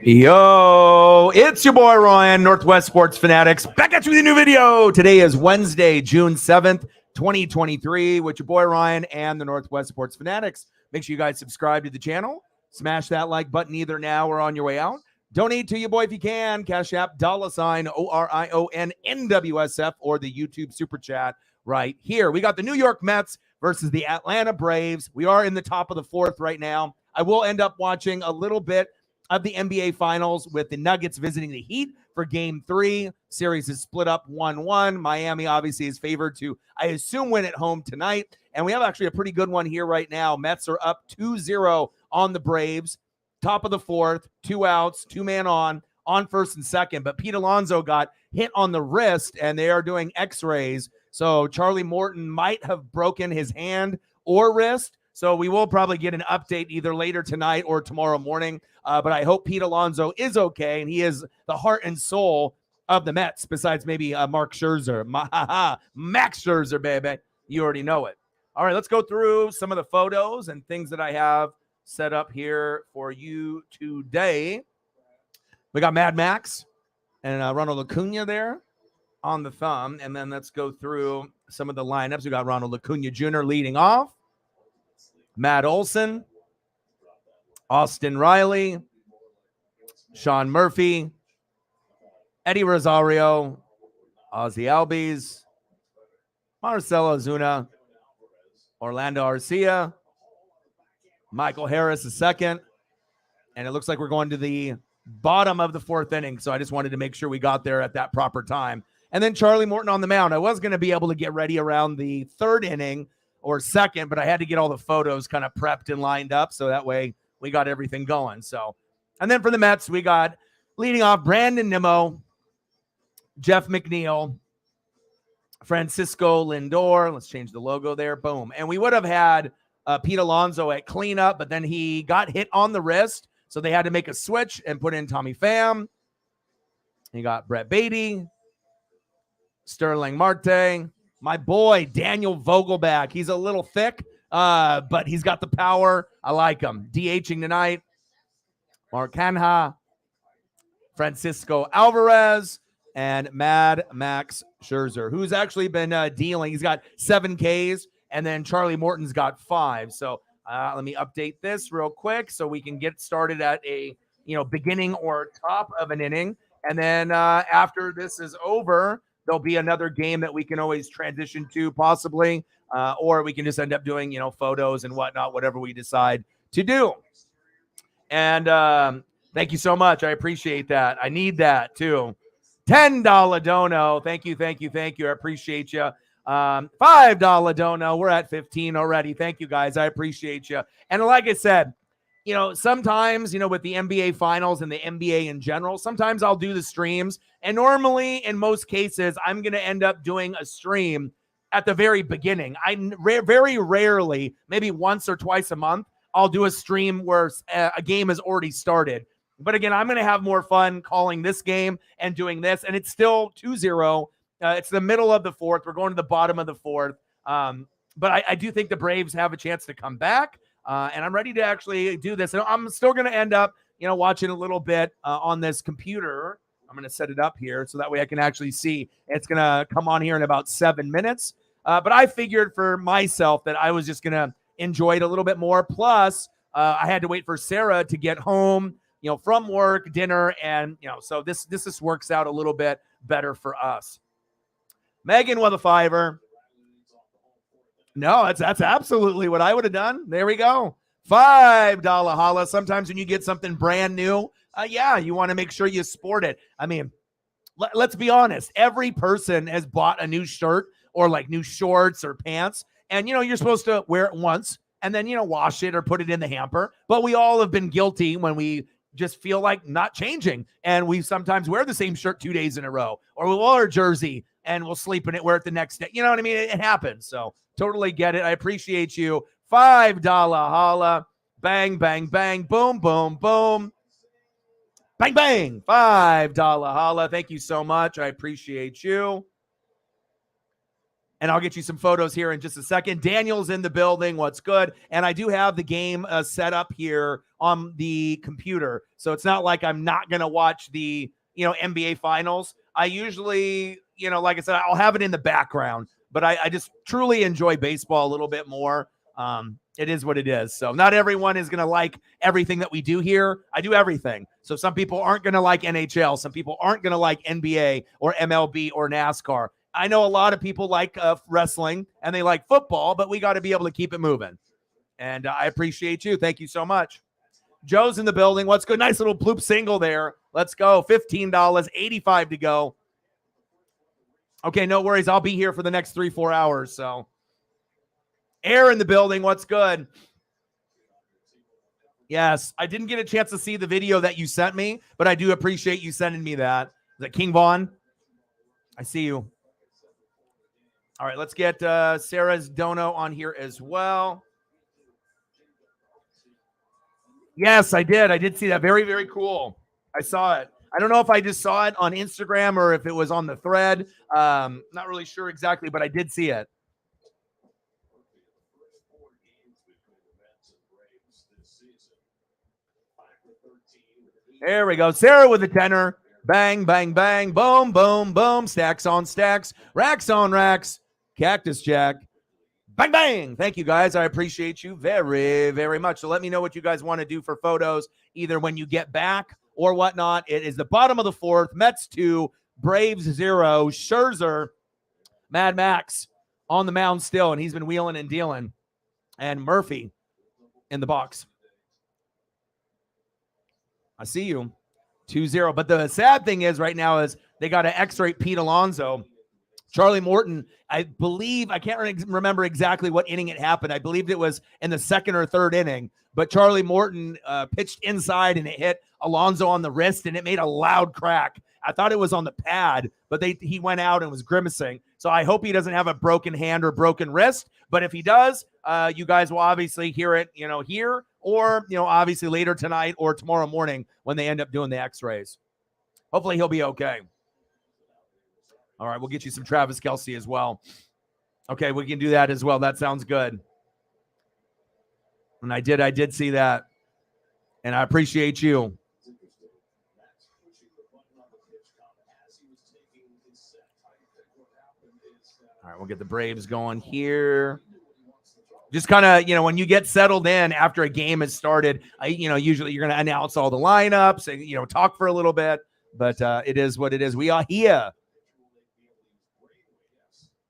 Yo, it's your boy Ryan, Northwest Sports Fanatics, back at you with a new video. Today is Wednesday, June 7th, 2023, with your boy Ryan and the Northwest Sports Fanatics. Make sure you guys subscribe to the channel. Smash that like button either now or on your way out. Donate to your boy if you can. Cash App, $ ORION-NWSF, or the YouTube Super Chat right here. We got the New York Mets versus the Atlanta Braves. We are in the top of the fourth right now. I will end up watching a little bit of the NBA Finals with the Nuggets visiting the Heat for Game 3. Series is split up 1-1. Miami obviously is favored to, I assume, win at home tonight. And we have actually a pretty good one here right now. Mets are up 2-0 on the Braves. Top of the fourth, 2 outs, 2-man on first and second. But Pete Alonso got hit on the wrist, and they are doing x-rays. So Charlie Morton might have broken his hand or wrist. So we will probably get an update either later tonight or tomorrow morning. But I hope Pete Alonso is okay, and he is the heart and soul of the Mets, besides maybe Mark Scherzer. Max Scherzer, baby. You already know it. All right, let's go through some of the photos and things that I have set up here for you today. We got Mad Max and Ronald Acuna there on the thumb. And then let's go through some of the lineups. We got Ronald Acuna Jr. leading off. Matt Olson, Austin Riley, Sean Murphy, Eddie Rosario, Ozzie Albies, Marcelo Ozuna, Orlando Arcia, Michael Harris II, and it looks like we're going to the bottom of the fourth inning, so I just wanted to make sure we got there at that proper time. And then Charlie Morton on the mound. I was going to be able to get ready around the third inning or second, but I had to get all the photos kind of prepped and lined up, so that way we got everything going. So, and then for the Mets, we got leading off Brandon Nimmo, Jeff McNeil, Francisco Lindor. Let's change the logo there. Boom. And we would have had Pete Alonso at cleanup, but then he got hit on the wrist, so they had to make a switch and put in Tommy Pham. You got Brett Beatty, Sterling Marte, my boy Daniel Vogelback. He's a little thick, but he's got the power. I like him. DHing tonight. Mark Canha, Francisco Alvarez, and Mad Max Scherzer, who's actually been dealing. He's got 7 Ks, and then Charlie Morton's got 5. So let me update this real quick so we can get started at a beginning or top of an inning. And then after this is over, there'll be another game that we can always transition to possibly, or we can just end up doing, photos and whatnot, whatever we decide to do. And thank you so much. I appreciate that. I need that too. $10 dono. Thank you. I appreciate you. $5 dono. We're at 15 already. Thank you guys. I appreciate you. And like I said, sometimes, with the NBA Finals and the NBA in general, sometimes I'll do the streams. And normally, in most cases, I'm going to end up doing a stream at the very beginning. Very rarely, maybe once or twice a month, I'll do a stream where a game has already started. But again, I'm going to have more fun calling this game and doing this. And it's still 2-0. It's the middle of the fourth. We're going to the bottom of the fourth. But I do think the Braves have a chance to come back. And I'm ready to actually do this. And I'm still going to end up, watching a little bit on this computer. I'm going to set it up here so that way I can actually see. It's going to come on here in about 7 minutes. But I figured for myself that I was just going to enjoy it a little bit more. Plus, I had to wait for Sarah to get home, from work, dinner, and, so this just works out a little bit better for us. Megan with a $5. No, that's absolutely what I would have done. There we go. $5 holla. Sometimes when you get something brand new, you want to make sure you sport it. I mean, let's be honest. Every person has bought a new shirt or like new shorts or pants, and you're supposed to wear it once and then wash it or put it in the hamper. But we all have been guilty when we just feel like not changing, and we sometimes wear the same shirt 2 days in a row, or we'll wear a jersey and we'll sleep in it, wear it the next day. You know what I mean? It happens. So totally get it. I appreciate you. $5 holla. Bang, bang, bang. Boom, boom, boom. Bang, bang. $5 holla. Thank you so much. I appreciate you. And I'll get you some photos here in just a second. Daniel's in the building. What's good? And I do have the game set up here on the computer. So it's not like I'm not going to watch the, NBA finals. I usually, like I said, I'll have it in the background, but I just truly enjoy baseball a little bit more. It is what it is. So not everyone is going to like everything that we do here. I do everything. So some people aren't going to like NHL. Some people aren't going to like NBA or MLB or NASCAR. I know a lot of people like wrestling and they like football, but we got to be able to keep it moving. And I appreciate you. Thank you so much. Joe's in the building. What's good? Nice little bloop single there. Let's go. $15, 85 to go. Okay, no worries. I'll be here for the next 3-4 hours. So Air in the building. What's good? Yes, I didn't get a chance to see the video that you sent me, but I do appreciate you sending me that. Is that King Vaughn? I see you. All right, let's get Sarah's Dono on here as well. Yes, I did. I did see that. Very, very cool. I saw it. I don't know if I just saw it on Instagram or if it was on the thread. Not really sure exactly, but I did see it. There we go. Sarah with the tenor. Bang, bang, bang. Boom, boom, boom. Stacks on stacks. Racks on racks. Cactus Jack. Bang, bang. Thank you, guys. I appreciate you very, very much. So let me know what you guys want to do for photos, either when you get back or whatnot. It is the bottom of the fourth. Mets 2, Braves 0. Scherzer, Mad Max on the mound still, and he's been wheeling and dealing. And Murphy in the box. I see you. 2-0. But the sad thing is right now is they got to X-rate Pete Alonso. Charlie Morton, I believe, I can't remember exactly what inning it happened. I believe it was in the second or third inning. But Charlie Morton pitched inside and it hit Alonso on the wrist and it made a loud crack. I thought it was on the pad, but he went out and was grimacing. So I hope he doesn't have a broken hand or broken wrist. But if he does, you guys will obviously hear it, here or, obviously later tonight or tomorrow morning when they end up doing the X-rays. Hopefully he'll be okay. All right, we'll get you some Travis Kelce as well. Okay, we can do that as well. That sounds good. And I did see that. And I appreciate you. All right, we'll get the Braves going here. Just kind of, when you get settled in after a game has started, usually you're going to announce all the lineups and, talk for a little bit. But it is what it is. We are here.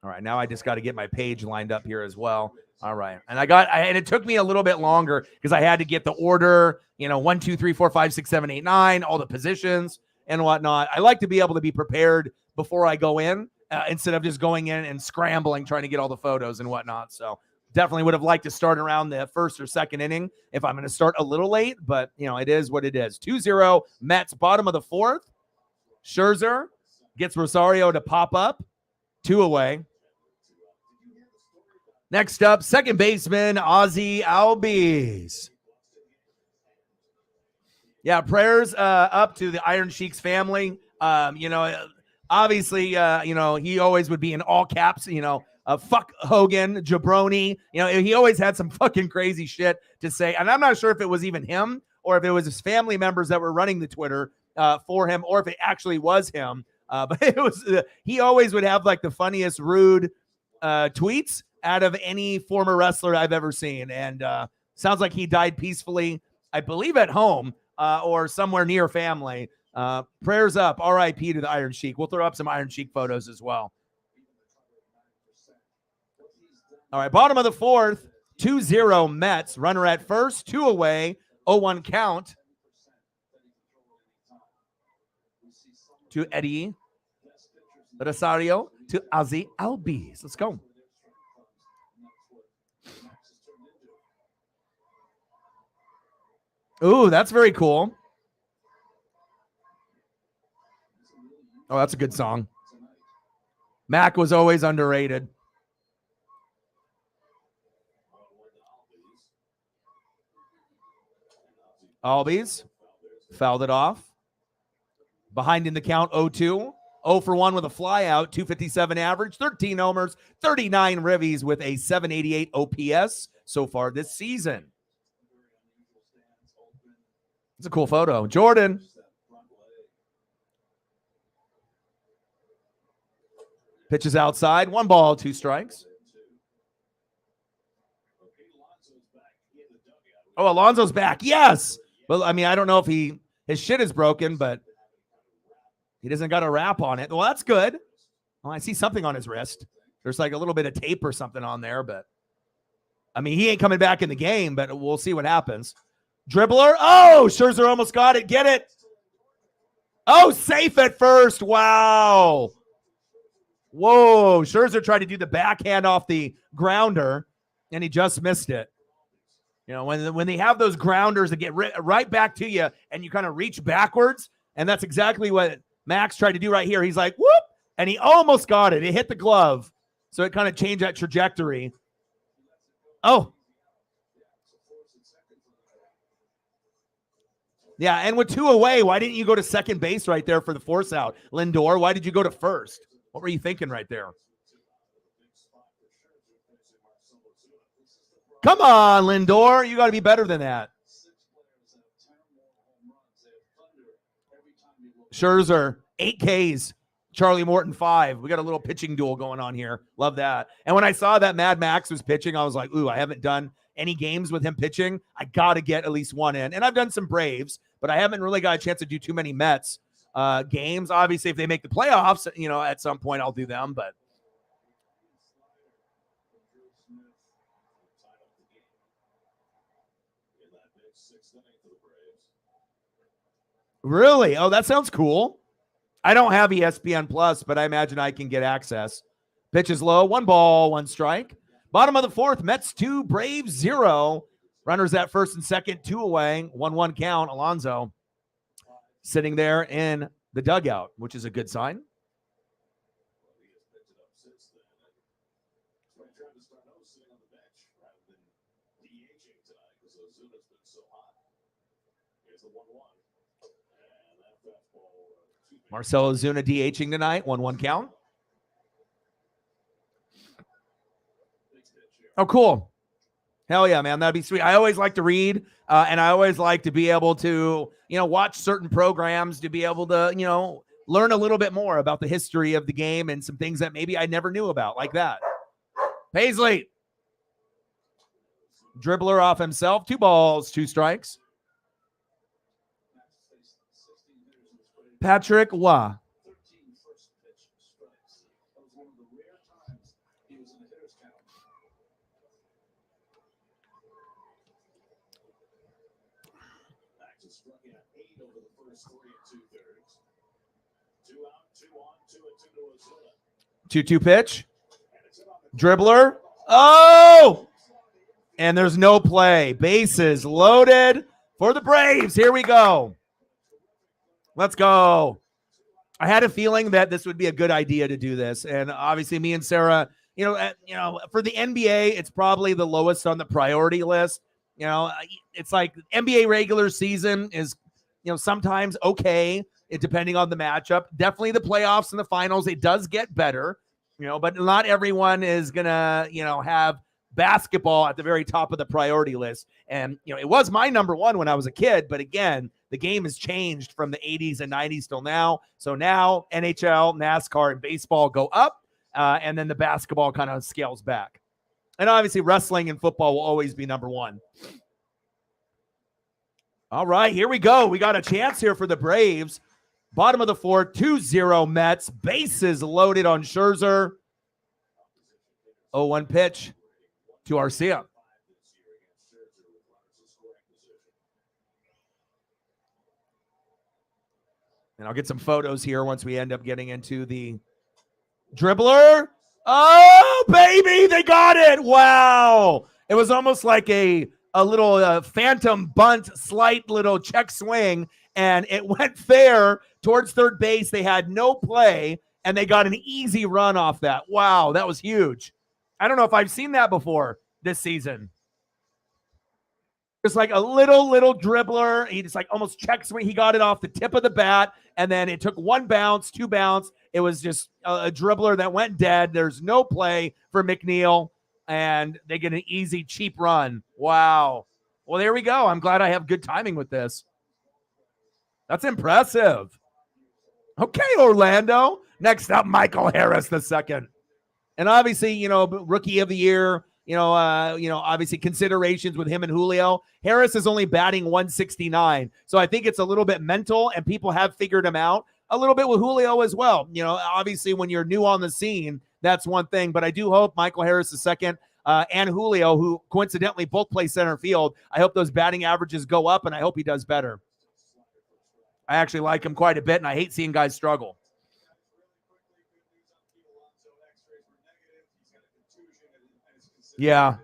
All right, now I just got to get my page lined up here as well. All right, and and it took me a little bit longer because I had to get the order, 1, 2, 3, 4, 5, 6, 7, 8, 9, all the positions and whatnot. I like to be able to be prepared before I go in instead of just going in and scrambling, trying to get all the photos and whatnot. So definitely would have liked to start around the first or second inning if I'm going to start a little late, but, it is what it is. 2-0 Mets, bottom of the fourth. Scherzer gets Rosario to pop up. 2 away. Next up, second baseman, Ozzie Albies. Yeah, prayers up to the Iron Sheik's family. Obviously, he always would be in all caps, fuck Hogan, jabroni. He always had some fucking crazy shit to say. And I'm not sure if it was even him or if it was his family members that were running the Twitter for him or if it actually was him. But it was he always would have like the funniest, rude tweets out of any former wrestler I've ever seen. And sounds like he died peacefully, I believe at home or somewhere near family. Prayers up. RIP to the Iron Sheik. We'll throw up some Iron Sheik photos as well. All right, bottom of the fourth, 2-0 Mets. Runner at first, 2 away, 0-1 count to Eddie Rosario to Ozzie Albies. Let's go. Ooh, that's very cool. Oh, that's a good song. Mac was always underrated. Albies fouled it off. Behind in the count, 0-2. 0 for 1 with a flyout, 257 average, 13 homers, 39 ribbies with a 788 OPS so far this season. It's a cool photo. Jordan. Pitches outside. 1 ball, 2 strikes. Oh, Alonso's back. Yes. Well, I mean, I don't know if his shit is broken, but he doesn't got a wrap on it. Well, that's good. Well, I see something on his wrist. There's like a little bit of tape or something on there, but I mean, he ain't coming back in the game, but we'll see what happens. Dribbler. Oh, Scherzer almost got it. Get it. Oh, safe at first. Wow. Whoa. Scherzer tried to do the backhand off the grounder, and he just missed it. You know, when they have those grounders that get right back to you and you kind of reach backwards, and that's exactly what Max tried to do right here. He's like, whoop, and he almost got it. It hit the glove, so it kind of changed that trajectory. Oh. Yeah, and with 2 away, why didn't you go to second base right there for the force out? Lindor, why did you go to first? What were you thinking right there? Come on, Lindor. You got to be better than that. Scherzer, 8 Ks. Charlie Morton, 5. We got a little pitching duel going on here. Love that. And when I saw that Mad Max was pitching, I was like, ooh, I haven't done any games with him pitching. I got to get at least one in. And I've done some Braves, but I haven't really got a chance to do too many Mets games. Obviously, if they make the playoffs, you know, at some point I'll do them, but really? Oh, that sounds cool. I don't have ESPN Plus, but I imagine I can get access. Pitch is low. 1 ball, 1 strike. Bottom of the 4th, Mets 2, Braves 0. Runners at first and second, 2 away. 1-1 count. Alonso sitting there in the dugout, which is a good sign. Marcell Ozuna DHing tonight, 1-1 count. Oh, cool. Hell yeah, man. That'd be sweet. I always like to read, and I always like to be able to, you know, watch certain programs to be able to, you know, learn a little bit more about the history of the game and some things that maybe I never knew about, like that. Paisley. Dribbler off himself. 2 balls, 2 strikes. Patrick Waugh. Two pitch. Dribbler. Oh! And there's no play. Bases loaded for the Braves. Here we go. Let's go. I had a feeling that this would be a good idea to do this. And obviously me and Sarah, you know, for the NBA, it's probably the lowest on the priority list. You know, it's like NBA regular season is, you know, sometimes okay, depending on the matchup. Definitely the playoffs and the finals, it does get better, you know, but not everyone is going to, you know, have basketball at the very top of the priority list. And, you know, it was my number 1 when I was a kid, but again, the game has changed from the 80s and 90s till now. So now NHL, NASCAR, and baseball go up, and then the basketball kind of scales back. And obviously wrestling and football will always be number 1. All right, here we go. We got a chance here for the Braves. Bottom of the 4th, 2-0 Mets. Bases loaded on Scherzer. 0-1 pitch to Arcia. And I'll get some photos here once we end up getting into the dribbler. Oh, baby, they got it. Wow. It was almost like a little phantom bunt, slight little check swing, and it went fair towards third base. They had no play, and they got an easy run off that. Wow, that was huge. I don't know if I've seen that before this season. Just like a little dribbler. He just like almost checks when he got it off the tip of the bat. And then it took one bounce, two bounce. It was just a dribbler that went dead. There's no play for McNeil. And they get an easy, cheap run. Wow. Well, there we go. I'm glad I have good timing with this. That's impressive. Okay, Orlando. Next up, Michael Harris the second. And obviously, rookie of the year, obviously considerations with him and Julio. Harris is only batting 169. So I think it's a little bit mental, and people have figured him out a little bit with Julio as well. Obviously when you're new on the scene, that's one thing. But I do hope Michael Harris II and Julio, who coincidentally both play center field, I hope those batting averages go up, and I hope he does better. I actually like him quite a bit, and I hate seeing guys struggle. Yeah.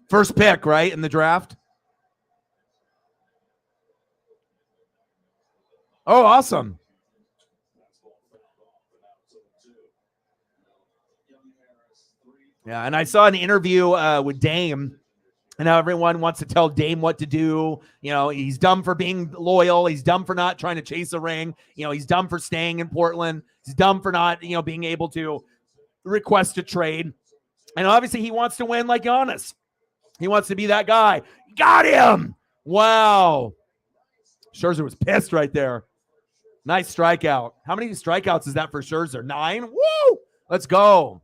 First pick, right, in the draft? Oh, awesome. Yeah, and I saw an interview with Dame, and how everyone wants to tell Dame what to do. He's dumb for being loyal. He's dumb for not trying to chase a ring. He's dumb for staying in Portland. He's dumb for not, being able to request a trade. And obviously he wants to win like Giannis. He wants to be that guy. Got him. Wow. Scherzer was pissed right there. Nice strikeout. How many strikeouts is that for Scherzer? 9? Woo! Let's go.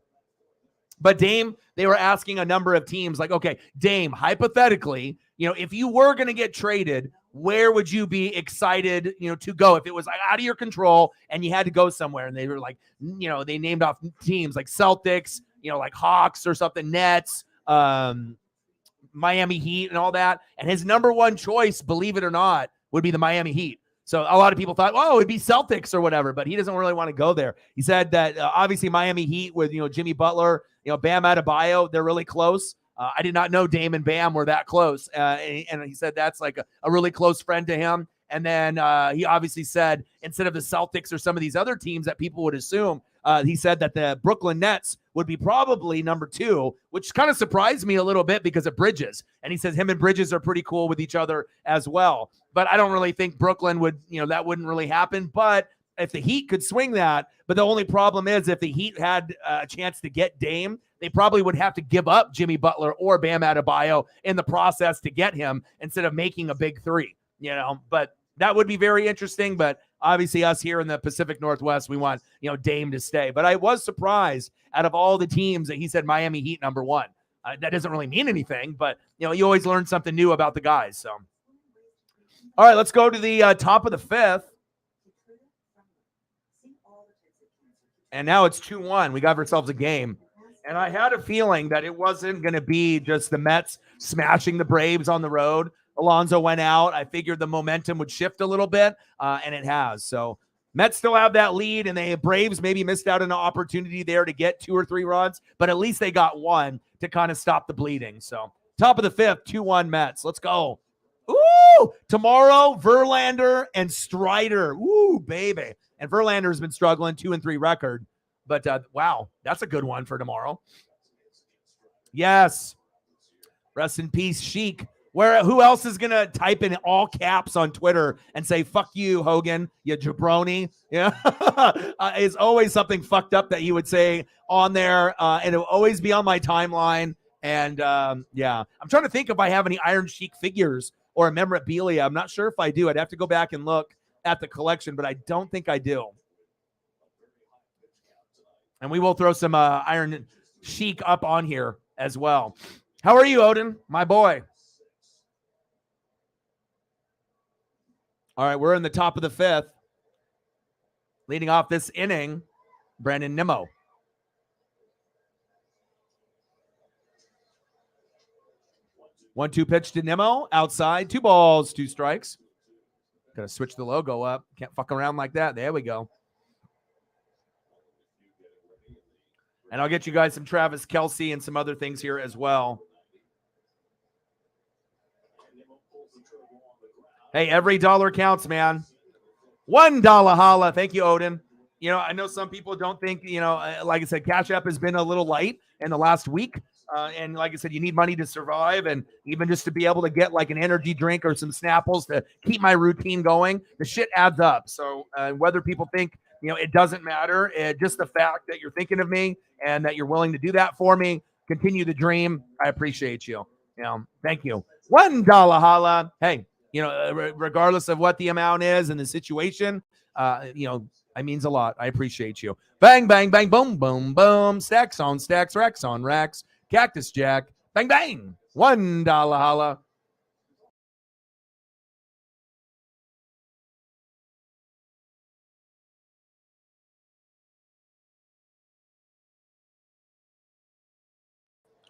But Dame, they were asking a number of teams like, okay, Dame, hypothetically, if you were going to get traded, where would you be excited, to go if it was out of your control and you had to go somewhere? And they were like, they named off teams like Celtics, like Hawks or something, Nets, Miami Heat and all that. And his number one choice, believe it or not, would be the Miami Heat. So a lot of people thought, oh, it'd be Celtics or whatever, but he doesn't really want to go there. He said that obviously Miami Heat with, Jimmy Butler, Bam Adebayo, they're really close. I did not know Dame and Bam were that close. And he said that's like a really close friend to him. And then he obviously said instead of the Celtics or some of these other teams that people would assume, he said that the Brooklyn Nets would be probably number 2, which kind of surprised me a little bit because of Bridges. And he says him and Bridges are pretty cool with each other as well. But I don't really think Brooklyn would, that wouldn't really happen. But if the Heat could swing that, but the only problem is if the Heat had a chance to get Dame, they probably would have to give up Jimmy Butler or Bam Adebayo in the process to get him instead of making a big 3, but that would be very interesting. But obviously us here in the Pacific Northwest, we want, Dame to stay. But I was surprised out of all the teams that he said Miami Heat number 1. That doesn't really mean anything, but, you always learn something new about the guys. So, all right, let's go to the top of the 5th. And now it's 2-1. We got ourselves a game. And I had a feeling that it wasn't going to be just the Mets smashing the Braves on the road. Alonso went out. I figured the momentum would shift a little bit, and it has. So Mets still have that lead, and the Braves maybe missed out on an opportunity there to get 2 or 3 runs, but at least they got 1 to kind of stop the bleeding. So top of the 5th, 2-1 Mets. Let's go. Ooh, tomorrow, Verlander and Strider. Ooh, baby. And Verlander has been struggling, 2-3 record. But, wow, that's a good one for tomorrow. Yes. Rest in peace, Sheik. Who else is going to type in all caps on Twitter and say, fuck you, Hogan, you jabroni? Yeah. It's always something fucked up that he would say on there. And it'll always be on my timeline. And, yeah, I'm trying to think if I have any Iron Sheik figures or memorabilia. I'm not sure if I do. I'd have to go back and look at the collection, but I don't think I do. And we will throw some Iron Sheik up on here as well. How are you, Odin? My boy. All right, we're in the top of the 5th. Leading off this inning, Brandon Nimmo. 1-2 pitch to Nimmo. Outside. 2 balls, 2 strikes. Got to switch the logo up. Can't fuck around like that. There we go. And I'll get you guys some Travis Kelce and some other things here as well. Hey, every dollar counts, man. $1 holla. Thank you, Odin. I know some people don't think, like I said, Cash App has been a little light in the last week. And like I said, you need money to survive, and even just to be able to get like an energy drink or some Snapples to keep my routine going. The shit adds up. So whether people think, it doesn't matter. Just the fact that you're thinking of me and that you're willing to do that for me, continue the dream. I appreciate you. Thank you. $1 holla. Hey, regardless of what the amount is and the situation, it means a lot. I appreciate you. Bang, bang, bang, boom, boom, boom. Stacks on stacks, racks on racks. Cactus Jack. Bang, bang. $1 holla.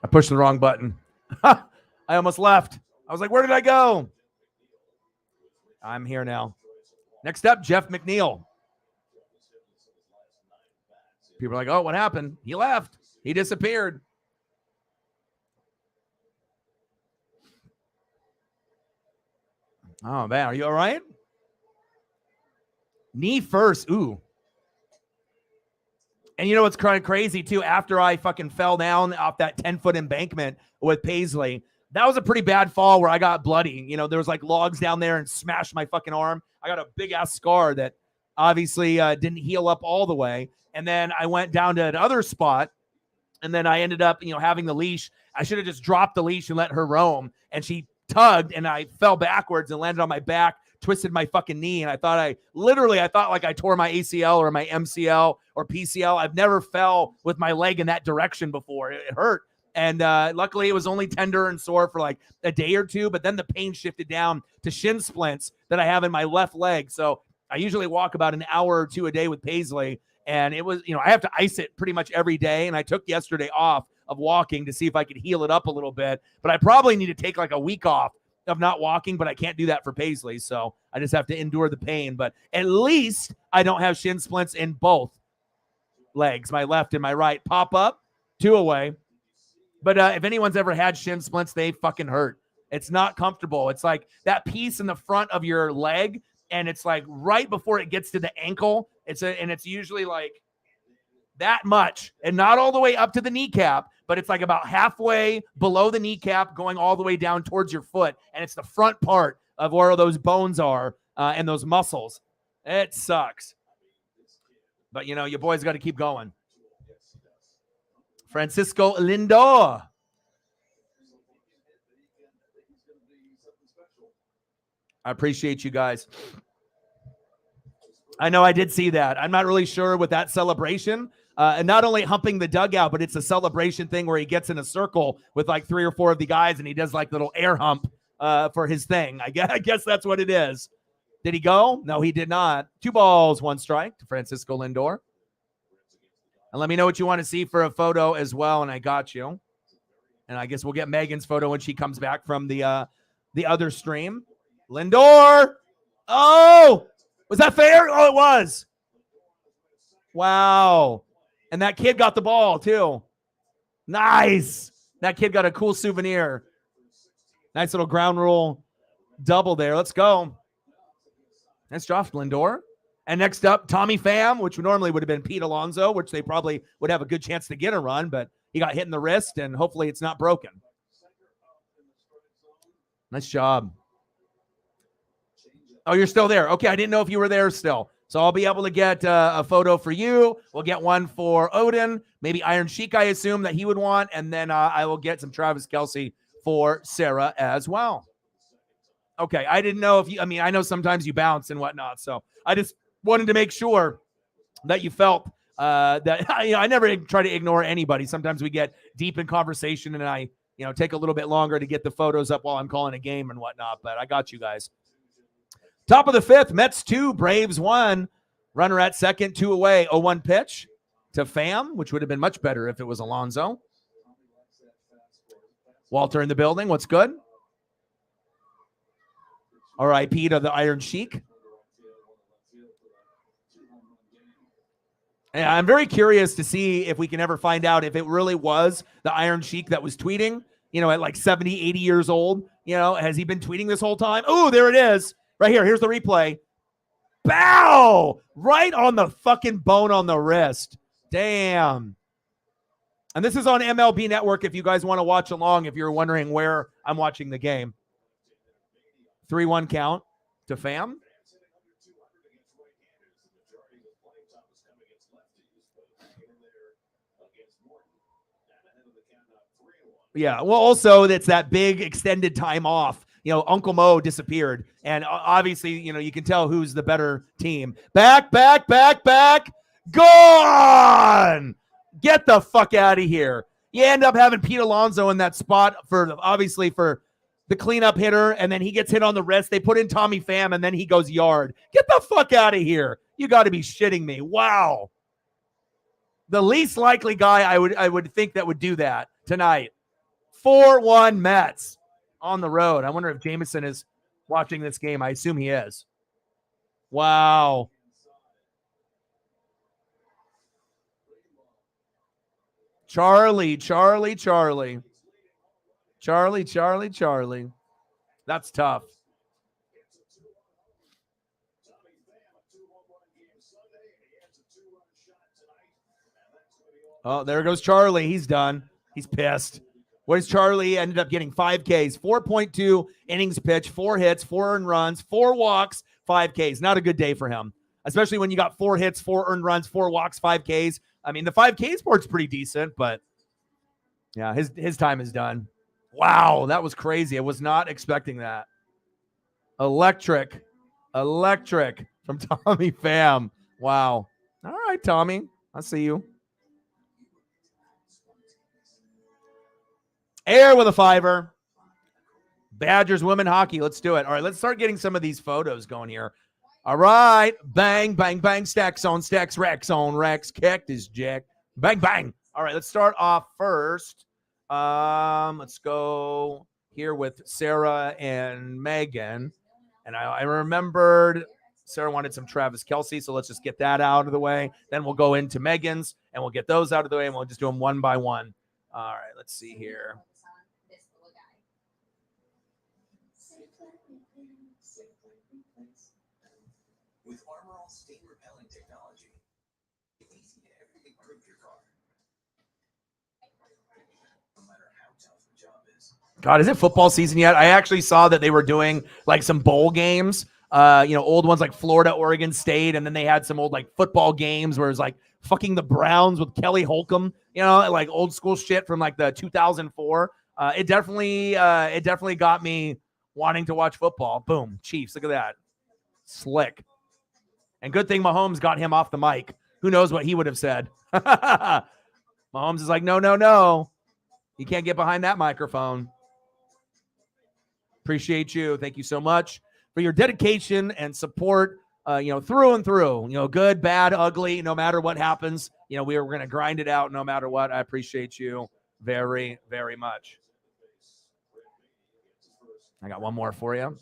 I pushed the wrong button. I almost left. I was like, where did I go? I'm here now. Next up, Jeff McNeil. People are like, oh, what happened? He left. He disappeared. Oh, man. Are you all right? Knee first. Ooh. And you know what's kind of crazy, too? After I fucking fell down off that 10-foot embankment with Paisley, that was a pretty bad fall where I got bloody. There was like logs down there and smashed my fucking arm. I got a big-ass scar that obviously didn't heal up all the way. And then I went down to another spot, and then I ended up, having the leash. I should have just dropped the leash and let her roam. And she tugged, and I fell backwards and landed on my back, twisted my fucking knee. And I thought like I tore my ACL or my MCL or PCL. I've never fell with my leg in that direction before. It hurt. And luckily, it was only tender and sore for like a day or two. But then the pain shifted down to shin splints that I have in my left leg. So I usually walk about an hour or two a day with Paisley. And it was, I have to ice it pretty much every day. And I took yesterday off of walking to see if I could heal it up a little bit. But I probably need to take like a week off of not walking, but I can't do that for Paisley. So I just have to endure the pain. But at least I don't have shin splints in both legs, my left and my right. Pop up, 2 away. But if anyone's ever had shin splints, they fucking hurt. It's not comfortable. It's like that piece in the front of your leg, and it's like right before it gets to the ankle. And it's usually like that much, and not all the way up to the kneecap, but it's like about halfway below the kneecap, going all the way down towards your foot. And it's the front part of where those bones are and those muscles. It sucks. But, your boy's got to keep going. Francisco Lindor. I appreciate you guys. I know I did see that. I'm not really sure with that celebration. And not only humping the dugout, but it's a celebration thing where he gets in a circle with like 3 or 4 of the guys and he does like little air hump for his thing. I guess that's what it is. Did he go? No, he did not. 2 balls, 1 strike to Francisco Lindor. And let me know what you want to see for a photo as well, and I got you. And I guess we'll get Megan's photo when she comes back from the other stream. Lindor! Oh! Was that fair? Oh, it was. Wow. And that kid got the ball, too. Nice. That kid got a cool souvenir. Nice little ground rule double there. Let's go. Nice job, Lindor. And next up, Tommy Pham, which normally would have been Pete Alonso, which they probably would have a good chance to get a run, but he got hit in the wrist, and hopefully it's not broken. Nice job. Oh, you're still there. Okay, I didn't know if you were there still. So I'll be able to get a photo for you. We'll get one for Odin, maybe Iron Sheik, I assume that he would want, and then I will get some Travis Kelce for Sarah as well. Okay, I didn't know if you, I know sometimes you bounce and whatnot, so I just wanted to make sure that you felt that, I never try to ignore anybody. Sometimes we get deep in conversation and I, take a little bit longer to get the photos up while I'm calling a game and whatnot, but I got you guys. Top of the 5th, Mets 2, Braves 1. Runner at second, 2 away. 0-1 pitch to Pham, which would have been much better if it was Alonso. Walter in the building. What's good? R.I.P. to the Iron Sheik. And I'm very curious to see if we can ever find out if it really was the Iron Sheik that was tweeting, at like 70, 80 years old. Has he been tweeting this whole time? Oh, there it is. Right here. Here's the replay. Bow! Right on the fucking bone on the wrist. Damn. And this is on MLB Network if you guys want to watch along, if you're wondering where I'm watching the game. 3-1 count to Pham. Yeah, well, also it's that big extended time off. Uncle Mo disappeared, and obviously, you can tell who's the better team. Back, gone. Get the fuck out of here. You end up having Pete Alonso in that spot for the cleanup hitter, and then he gets hit on the wrist. They put in Tommy Pham, and then he goes yard. Get the fuck out of here. You got to be shitting me. Wow. The least likely guy I would think that would do that tonight. 4-1 Mets on the road. I wonder if Jameson is watching this game. I assume he is. Wow. Charlie. That's tough. Oh, there goes Charlie. He's done. He's pissed. What is Charlie? Ended up getting 5 Ks, 4.2 innings pitched, 4 hits, 4 earned runs, 4 walks, 5 Ks. Not a good day for him, especially when you got 4 hits, 4 earned runs, 4 walks, 5 Ks. I mean, the 5 Ks part's pretty decent, but yeah, his time is done. Wow, that was crazy. I was not expecting that. Electric from Tommy Pham. Wow. All right, Tommy. I see you. Air with a 5er. Badgers women hockey. Let's do it. All right, let's start getting some of these photos going here. All right. Bang, bang, bang. Stacks on stacks. Rex on Rex. Cactus Jack. Bang, bang. All right, let's start off first. Let's go here with Sarah and Megan. And I remembered Sarah wanted some Travis Kelce, so let's just get that out of the way. Then we'll go into Megan's, and we'll get those out of the way, and we'll just do them one by one. All right, let's see here. With Armorall stain repelling technology, it's easy to improve your car. No matter how tough the job is. God, is it football season yet? I actually saw that they were doing like some bowl games, old ones like Florida, Oregon State, and then they had some old like football games where it was like fucking the Browns with Kelly Holcomb, like old school shit from like the 2004. It definitely got me wanting to watch football. Boom, Chiefs, look at that. Slick. And good thing Mahomes got him off the mic. Who knows what he would have said. Mahomes is like, no. You can't get behind that microphone. Appreciate you. Thank you so much for your dedication and support, through and through. Good, bad, ugly, no matter what happens. We're going to grind it out no matter what. I appreciate you very, very much. I got one more for you.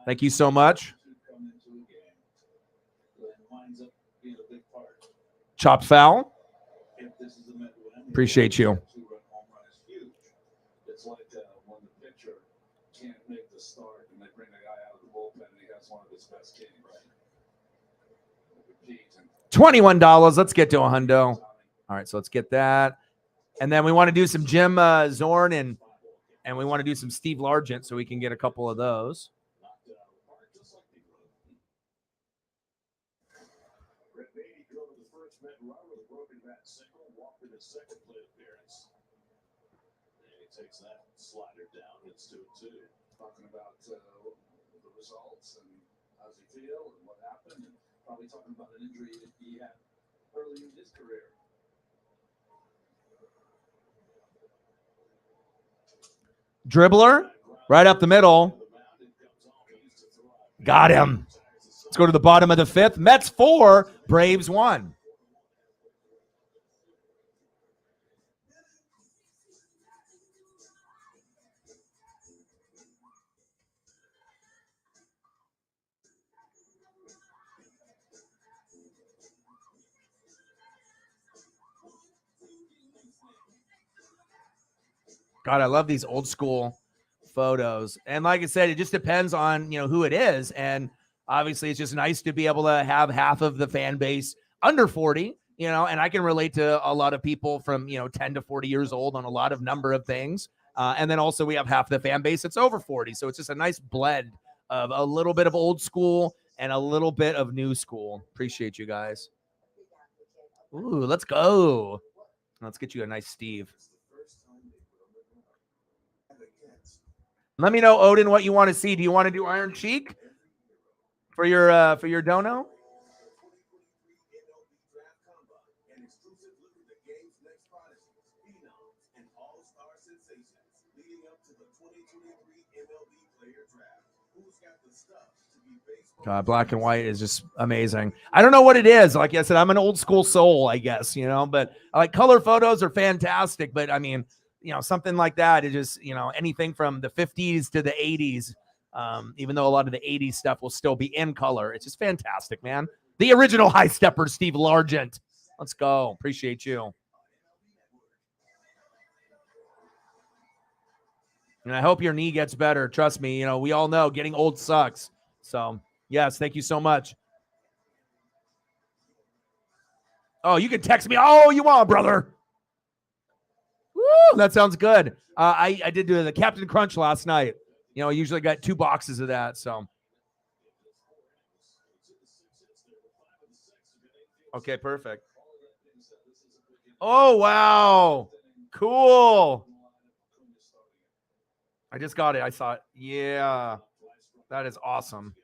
Thank you so much. Chopped foul. Appreciate you. It's like when the pitcher can't make the start and they bring a guy out of the bullpen and he has one of his best games. $21. Let's get to a hundo. All right, so let's get that. And then we want to do some Jim Zorn and we want to do some Steve Largent so we can get a couple of those. Second plate appearance. And he takes that slider down. It's 2-2. Talking about the results and how's he feel and what happened, and probably talking about an injury that he had early in his career. Dribbler, right up the middle. Got him. Let's go to the bottom of the 5th. Mets 4, Braves 1. God, I love these old school photos. And like I said, it just depends on, who it is. And obviously it's just nice to be able to have half of the fan base under 40, you know, and I can relate to a lot of people from, 10 to 40 years old on a lot of number of things. And then also we have half the fan base that's over 40. So it's just a nice blend of a little bit of old school and a little bit of new school. Appreciate you guys. Ooh, let's go. Let's get you a nice Steve. Let me know, Odin, what you want to see. Do you want to do Iron Sheik for your dono? God, black and white is just amazing. I don't know what it is. Like I said, I'm an old school soul, I guess, but like color photos are fantastic. But I mean, something like that is just, anything from the 50s to the 80s, even though a lot of the 80s stuff will still be in color. It's just fantastic, man. The original high stepper, Steve Largent. Let's go. Appreciate you. And I hope your knee gets better. Trust me, we all know getting old sucks. So, yes, thank you so much. Oh, you can text me all you want, brother. Woo, that sounds good. I did do the Captain Crunch last night. I usually got 2 boxes of that. So, okay, perfect. Oh, wow. Cool. I just got it. I saw it. Yeah, that is awesome.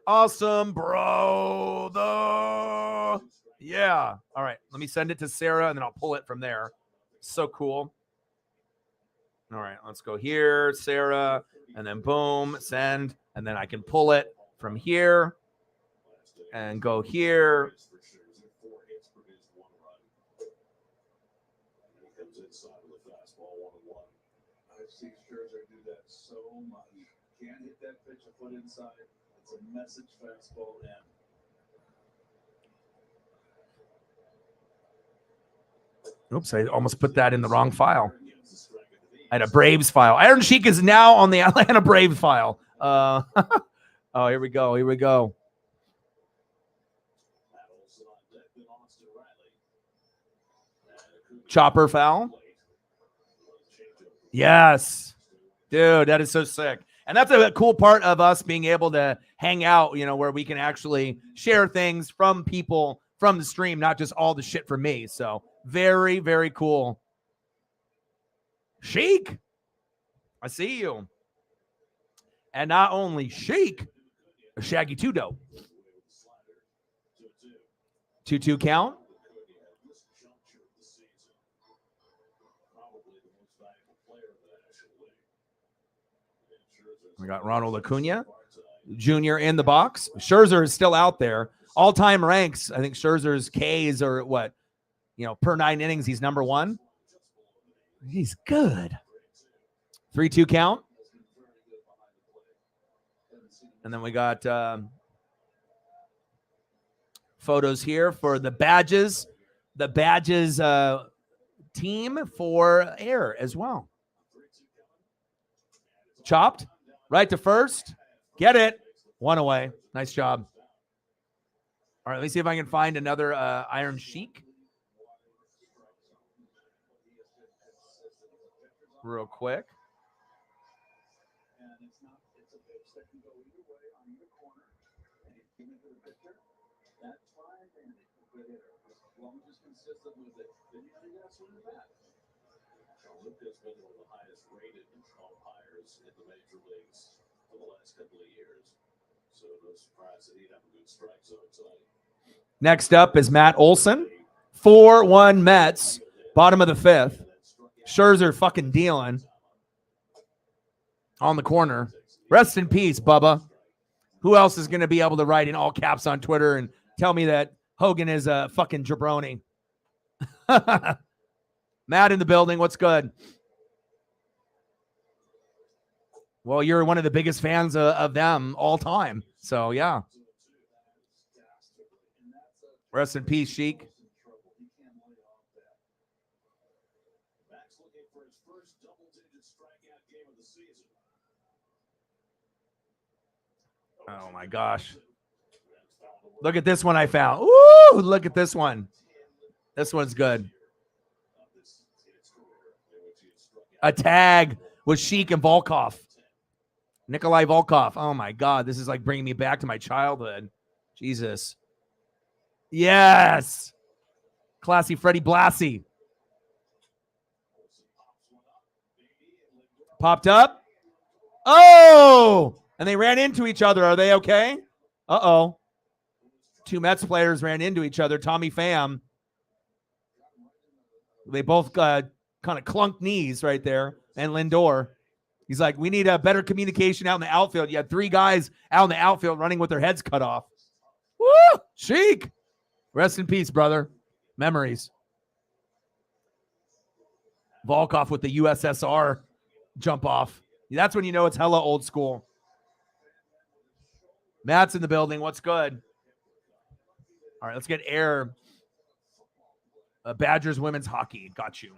Awesome, bro. Yeah. All right. Let me send it to Sarah and then I'll pull it from there. So cool. All right. Let's go here, Sarah, and then boom, send. And then I can pull it from here and go here. I've seen Scherzer do that so much. Can't hit that pitch a foot inside. It's a message fastball in. Oops, I almost put that in the wrong file. I had a Braves file. Iron Sheik is now on the Atlanta Braves file. Oh, here we go. Here we go. Chopper foul. Yes. Dude, that is so sick. And that's a cool part of us being able to hang out, where we can actually share things from people from the stream, not just all the shit from me. So very, very cool. Sheik, I see you. And not only Sheik, a Shaggy 2-dope. 2-2 count. We got Ronald Acuna Jr. in the box. Scherzer is still out there. All-time ranks, I think Scherzer's Ks are what? Per 9 innings, he's number 1. He's good. 3-2 count. And then we got photos here for the badges. The badges team for air as well. Chopped. Right to first. Get it. 1 away. Nice job. All right, let me see if I can find another Iron Sheik. Real quick. Lucas been one of the highest rated umpires in the major leagues for the last couple of years. So no surprise that he'd have a good strike zone tonight. Next up is Matt Olson. 4-1 Mets. Bottom of the 5th. Scherzer fucking dealing. On the corner. Rest in peace, Bubba. Who else is going to be able to write in all caps on Twitter and tell me that Hogan is a fucking jabroni? Matt in the building. What's good? Well, you're one of the biggest fans of them all time. So, yeah. Rest in peace, Sheik. Oh, my gosh. Look at this one I found. Ooh, look at this one. This one's good. A tag with Sheik and Volkov. Nikolai Volkov. Oh, my God. This is like bringing me back to my childhood. Jesus. Yes. Classy Freddie Blassie. Popped up. Oh! And they ran into each other. Are they okay? Uh-oh. Two Mets players ran into each other. Tommy Pham. They both kind of clunked knees right there. And Lindor. He's like, we need a better communication out in the outfield. You had three guys out in the outfield running with their heads cut off. Woo! Sheik. Rest in peace, brother. Memories. Volkov with the USSR jump off. That's when you know it's hella old school. Matt's in the building. What's good? All right, let's get air. Badgers women's hockey. Got you.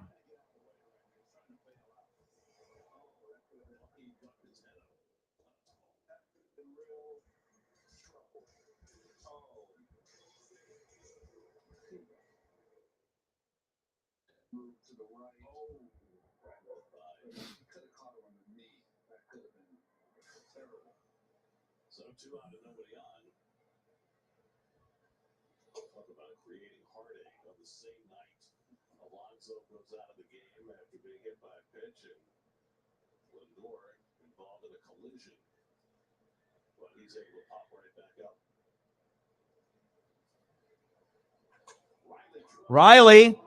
Goes out of the game after being hit by a pitch, and Lindor involved in a collision, but he's able to pop right back up. Riley.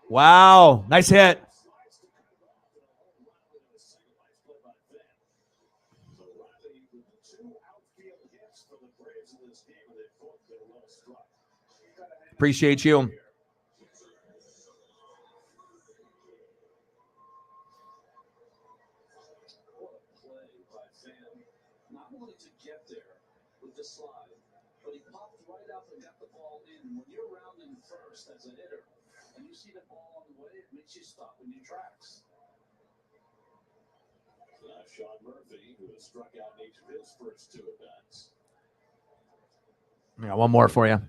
Wow. Nice hit. Appreciate you. As a hitter, and you see the ball on the way, it makes you stop in your tracks. Sean Murphy, who has struck out in each of his first two at-bats. I got one more for you.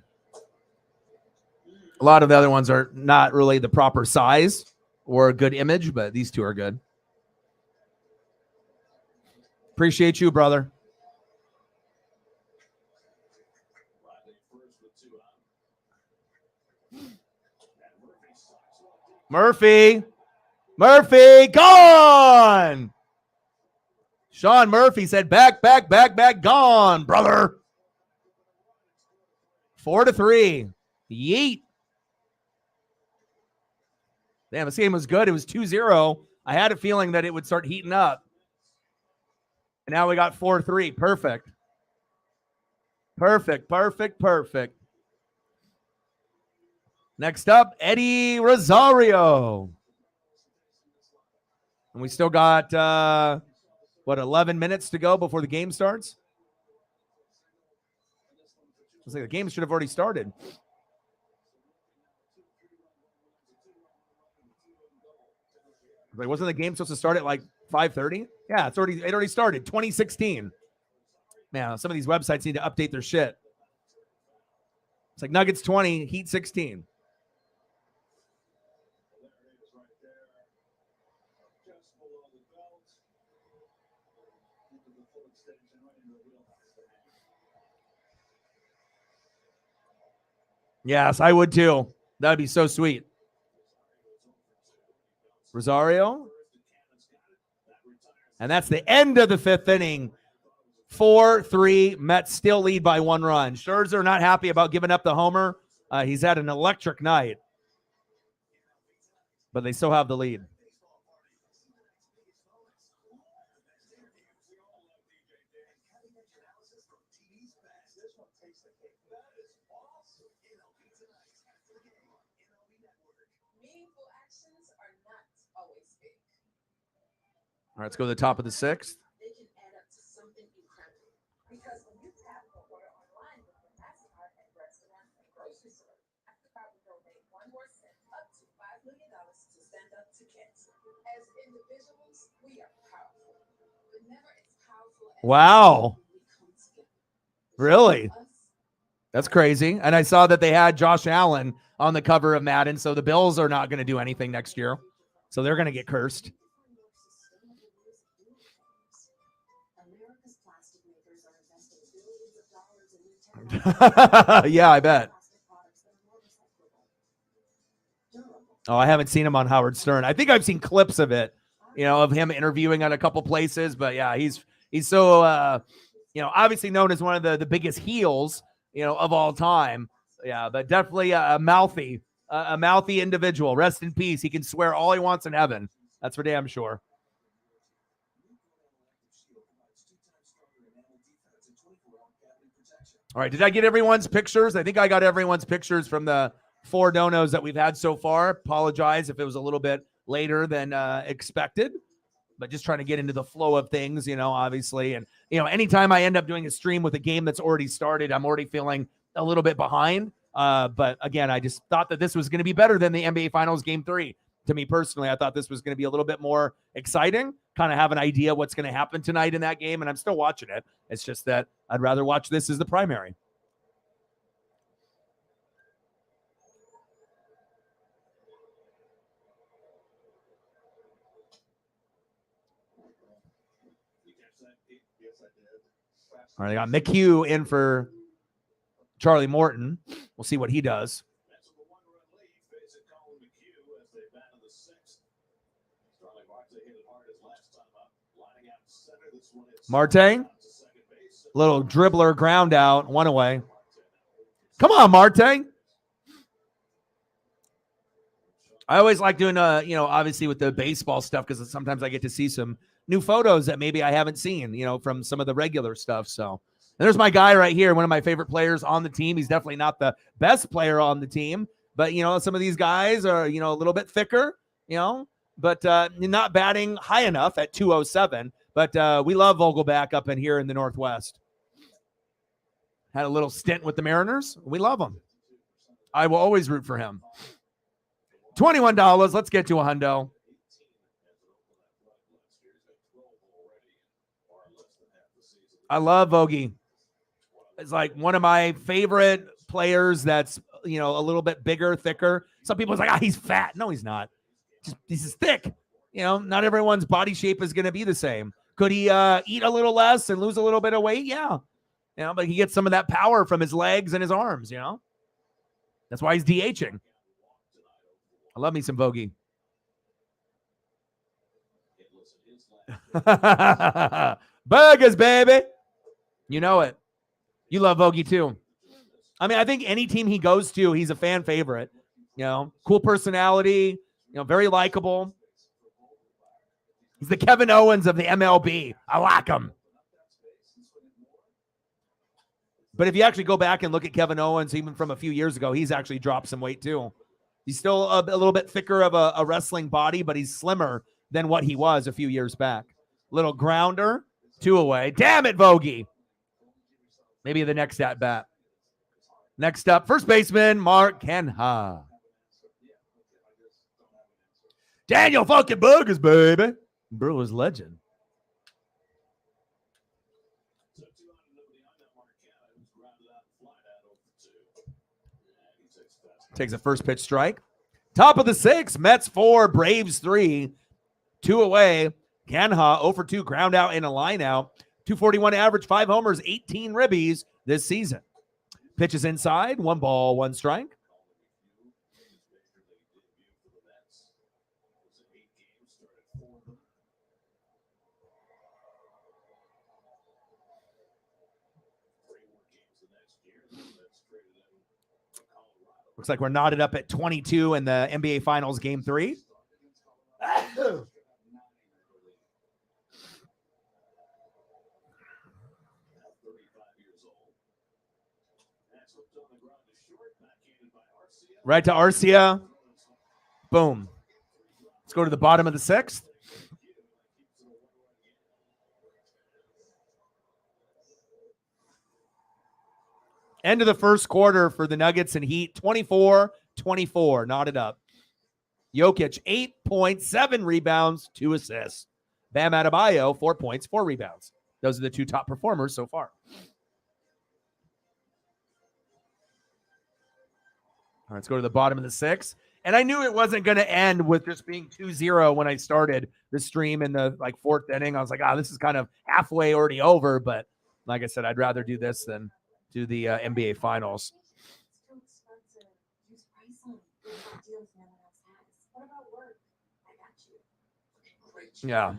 A lot of the other ones are not really the proper size or a good image, but these two are good. Appreciate you, brother. Murphy, gone. Sean Murphy said, back, gone, brother. 4-3. Yeet. Damn, this game was good. It was 2-0. I had a feeling that it would start heating up. And now we got 4-3. Perfect. Next up, Eddie Rosario. And we still got, 11 minutes to go before the game starts? Looks like the game should have already started. Like, wasn't the game supposed to start at like 5:30? Yeah, it already started. 2016. Man, some of these websites need to update their shit. It's like Nuggets 20, Heat 16. Yes, I would too. That would be so sweet. Rosario. And that's the end of the fifth inning. 4-3. Mets still lead by 1 run. Scherzer not happy about giving up the homer. He's had an electric night. But they still have the lead. All right, let's go to the top of the 6th. Wow. Really? That's crazy. And I saw that they had Josh Allen on the cover of Madden, so the Bills are not going to do anything next year. So they're going to get cursed. Yeah, I bet. Oh, I haven't seen him on Howard Stern. I think I've seen clips of it, of him interviewing at a couple places. But yeah, he's so obviously known as one of the biggest heels, of all time. Yeah, but definitely a mouthy individual. Rest in peace. He can swear all he wants in heaven. That's for damn sure. All right, did I get everyone's pictures? I think I got everyone's pictures from the 4 donos that we've had so far. Apologize if it was a little bit later than expected, but just trying to get into the flow of things, obviously. And, anytime I end up doing a stream with a game that's already started, I'm already feeling a little bit behind. But again, I just thought that this was going to be better than the NBA Finals Game 3. To me personally, I thought this was going to be a little bit more exciting, kind of have an idea what's going to happen tonight in that game, and I'm still watching it. It's just that I'd rather watch this as the primary. All right, I got McHugh in for Charlie Morton. We'll see what he does. Marte, little dribbler, ground out, 1 away. Come on, Marte. I always like doing, obviously with the baseball stuff, because sometimes I get to see some new photos that maybe I haven't seen, from some of the regular stuff. So there's my guy right here, one of my favorite players on the team. He's definitely not the best player on the team, but, some of these guys are, a little bit thicker, but not batting high enough at 207. But we love Vogelback up in here in the Northwest. Had a little stint with the Mariners. We love him. I will always root for him. $21. Let's get to a hundo. I love Vogie. It's like one of my favorite players that's, a little bit bigger, thicker. Some people are like, he's fat. No, he's not. He's just thick. Not everyone's body shape is going to be the same. Could he eat a little less and lose a little bit of weight? Yeah. But he gets some of that power from his legs and his arms, That's why he's DHing. I love me some Vogie. Burgers, baby. You know it. You love Vogie too. I mean, I think any team he goes to, he's a fan favorite. Cool personality, very likable. He's the Kevin Owens of the MLB. I like him. But if you actually go back and look at Kevin Owens, even from a few years ago, he's actually dropped some weight too. He's still a little bit thicker of a wrestling body, but he's slimmer than what he was a few years back. Little grounder, 2 away. Damn it, Vogie. Maybe the next at bat. Next up, first baseman, Mark Canha. Daniel fucking Burgers, baby. Brewers legend. Takes a first pitch strike. Top of the 6th, Mets 4, Braves 3. 2 away. Canha 0 for 2, ground out and a line out. 241 average, 5 homers, 18 ribbies this season. Pitches inside, 1 ball, 1 strike. Looks like we're knotted up at 22 in the NBA Finals Game 3. Right to Arcia. Boom. Let's go to the bottom of the 6th. End of the first quarter for the Nuggets and Heat, 24-24, knotted up. Jokic, 8 points, 7 rebounds, 2 assists. Bam Adebayo, 4 points, 4 rebounds. Those are the 2 top performers so far. All right, let's go to the bottom of the 6th. And I knew it wasn't going to end with just being 2-0 when I started the stream in the 4th inning. I was like, this is kind of halfway already over. But like I said, I'd rather do this than do the NBA Finals. Yeah.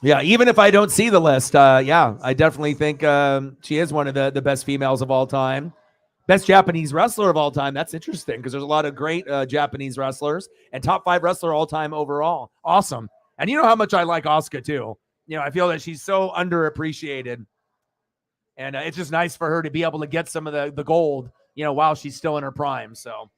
Yeah, even if I don't see the list, I definitely think she is one of the best females of all time. Best Japanese wrestler of all time. That's interesting because there's a lot of great Japanese wrestlers and top 5 wrestler all time overall. Awesome. And you know how much I like Asuka too. I feel that she's so underappreciated. And it's just nice for her to be able to get some of the gold, while she's still in her prime. So.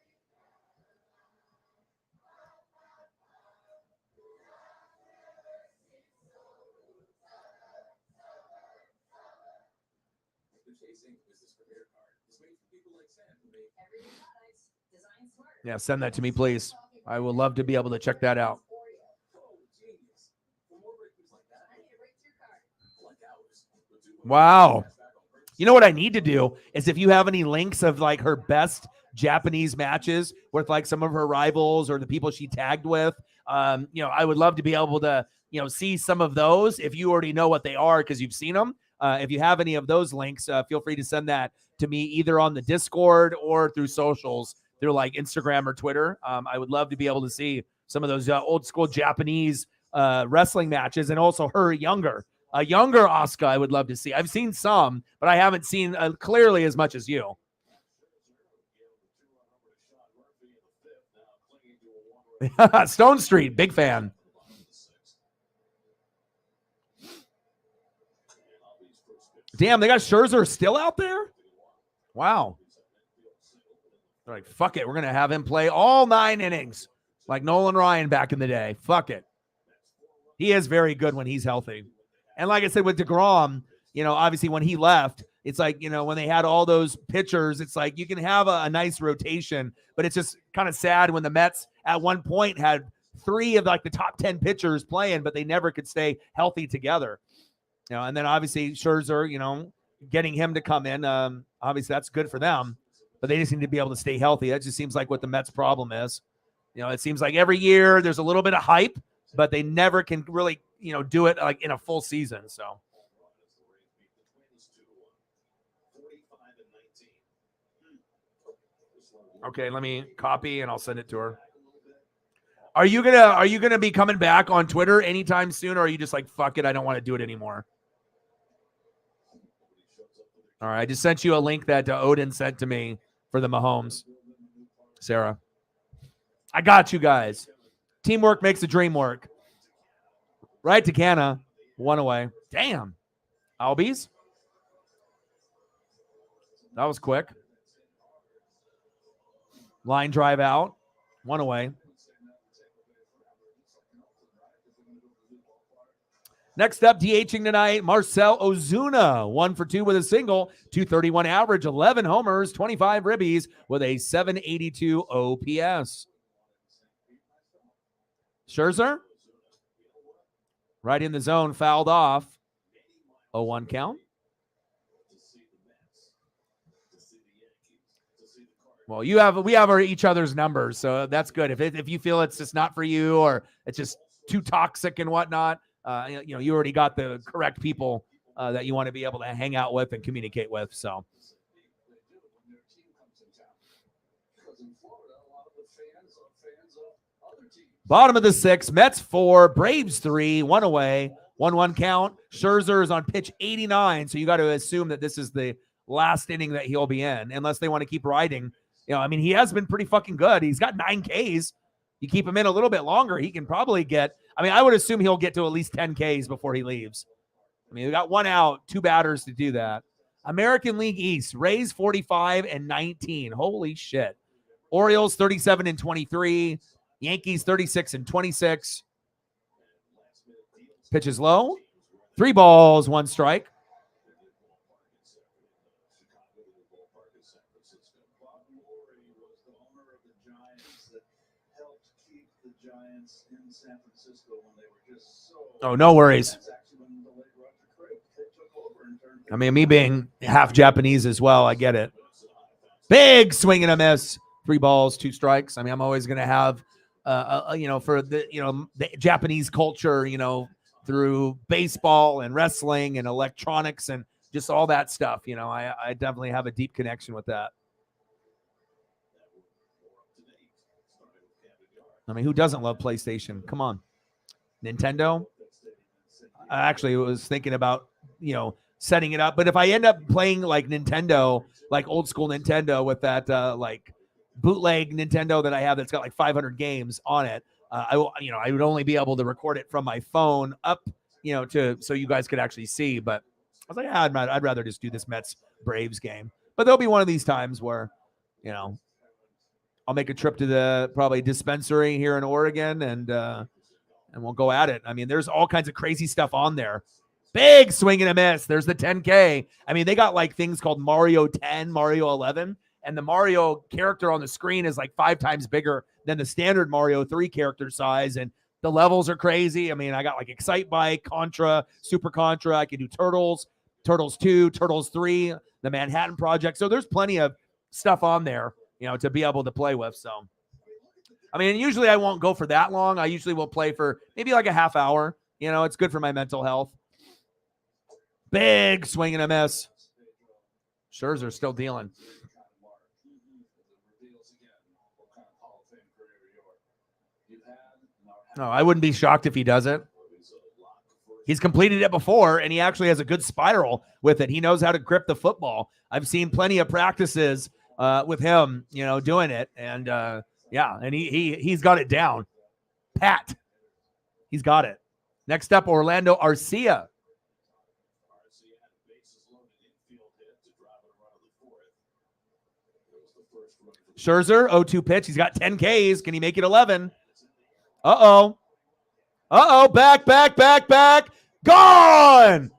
Yeah, send that to me, please. I would love to be able to check that out. Wow. You know what I need to do is if you have any links of her best Japanese matches with some of her rivals or the people she tagged with, I would love to be able to, see some of those if you already know what they are because you've seen them. If you have any of those links, feel free to send that to me either on the Discord or through socials, through Instagram or Twitter. I would love to be able to see some of those old school Japanese wrestling matches and also her younger Asuka. I would love to see. I've seen some, but I haven't seen clearly as much as you. Stone Street, big fan. Damn, they got Scherzer still out there? Wow. They're like, fuck it. We're going to have him play all 9 innings like Nolan Ryan back in the day. Fuck it. He is very good when he's healthy. And like I said, with DeGrom, obviously when he left, it's when they had all those pitchers, it's you can have a nice rotation, but it's just kind of sad when the Mets at one point had 3 of the top 10 pitchers playing, but they never could stay healthy together. And then obviously Scherzer, getting him to come in, obviously that's good for them, but they just need to be able to stay healthy. That just seems like what the Mets' problem is. It seems like every year there's a little bit of hype, but they never can really, do it in a full season. So. Okay, let me copy and I'll send it to her. Are you gonna be coming back on Twitter anytime soon, or are you just fuck it, I don't want to do it anymore? All right, I just sent you a link that Odin sent to me for the Mahomes. Sarah, I got you guys. Teamwork makes the dream work. Right to Canna, 1 away. Damn, Albies. That was quick. Line drive out, 1 away. Next up, DHing tonight, Marcell Ozuna, 1 for 2 with a single, 231 average, 11 homers, 25 ribbies with a 782 OPS. Scherzer, right in the zone, fouled off. 0-1 count. Well, we have each other's numbers, so that's good. If you feel it's just not for you or it's just too toxic and whatnot, you already got the correct people that you want to be able to hang out with and communicate with. So. Bottom of the 6th, Mets 4, Braves 3, 1 away, 1-1 count. Scherzer is on pitch 89, so you got to assume that this is the last inning that he'll be in, unless they want to keep riding. He has been pretty fucking good. He's got 9 Ks. You keep him in a little bit longer, he can probably get, I would assume he'll get to at least 10 Ks before he leaves. We got 1 out, 2 batters to do that. American League East, Rays 45-19. Holy shit. Orioles 37-23. Yankees 36-26. Pitch is low. 3 balls, 1 strike. Oh, no worries. Me being half Japanese as well, I get it. Big swing and a miss 3 balls, 2 strikes. I mean, I'm always going to have, for the Japanese culture, through baseball and wrestling and electronics and just all that stuff. I definitely have a deep connection with that. I mean, who doesn't love PlayStation? Come on. Nintendo? I actually was thinking about, setting it up. But if I end up playing like Nintendo, like old school Nintendo with that like bootleg Nintendo that I have that's got like 500 games on it, I would only be able to record it from my phone up, so you guys could actually see. But I was like, I'd rather just do this Mets Braves game. But there'll be one of these times where, I'll make a trip to the probably dispensary here in Oregon and we'll go at it. I mean, there's all kinds of crazy stuff on there. Big swing and a miss. There's the 10K. I mean, they got like things called Mario 10, Mario 11, and the Mario character on the screen is like 5 times bigger than the standard Mario 3 character size. And the levels are crazy. I mean, I got like Excite Bike, Contra, Super Contra. I can do Turtles, Turtles 2, Turtles 3, the Manhattan Project. So there's plenty of stuff on there, to be able to play with. So, I mean, usually I won't go for that long. I usually will play for maybe like a half hour. It's good for my mental health. Big swing and a miss. Scherzer still dealing. No, I wouldn't be shocked if he does it. He's completed it before, and he actually has a good spiral with it. He knows how to grip the football. I've seen plenty of practices with him, doing it. And, and he's got it down. Pat. He's got it. Next up, Orlando Arcia. Scherzer, 0-2 pitch. He's got 10 Ks. Can he make it 11? Uh-oh. Back. Gone!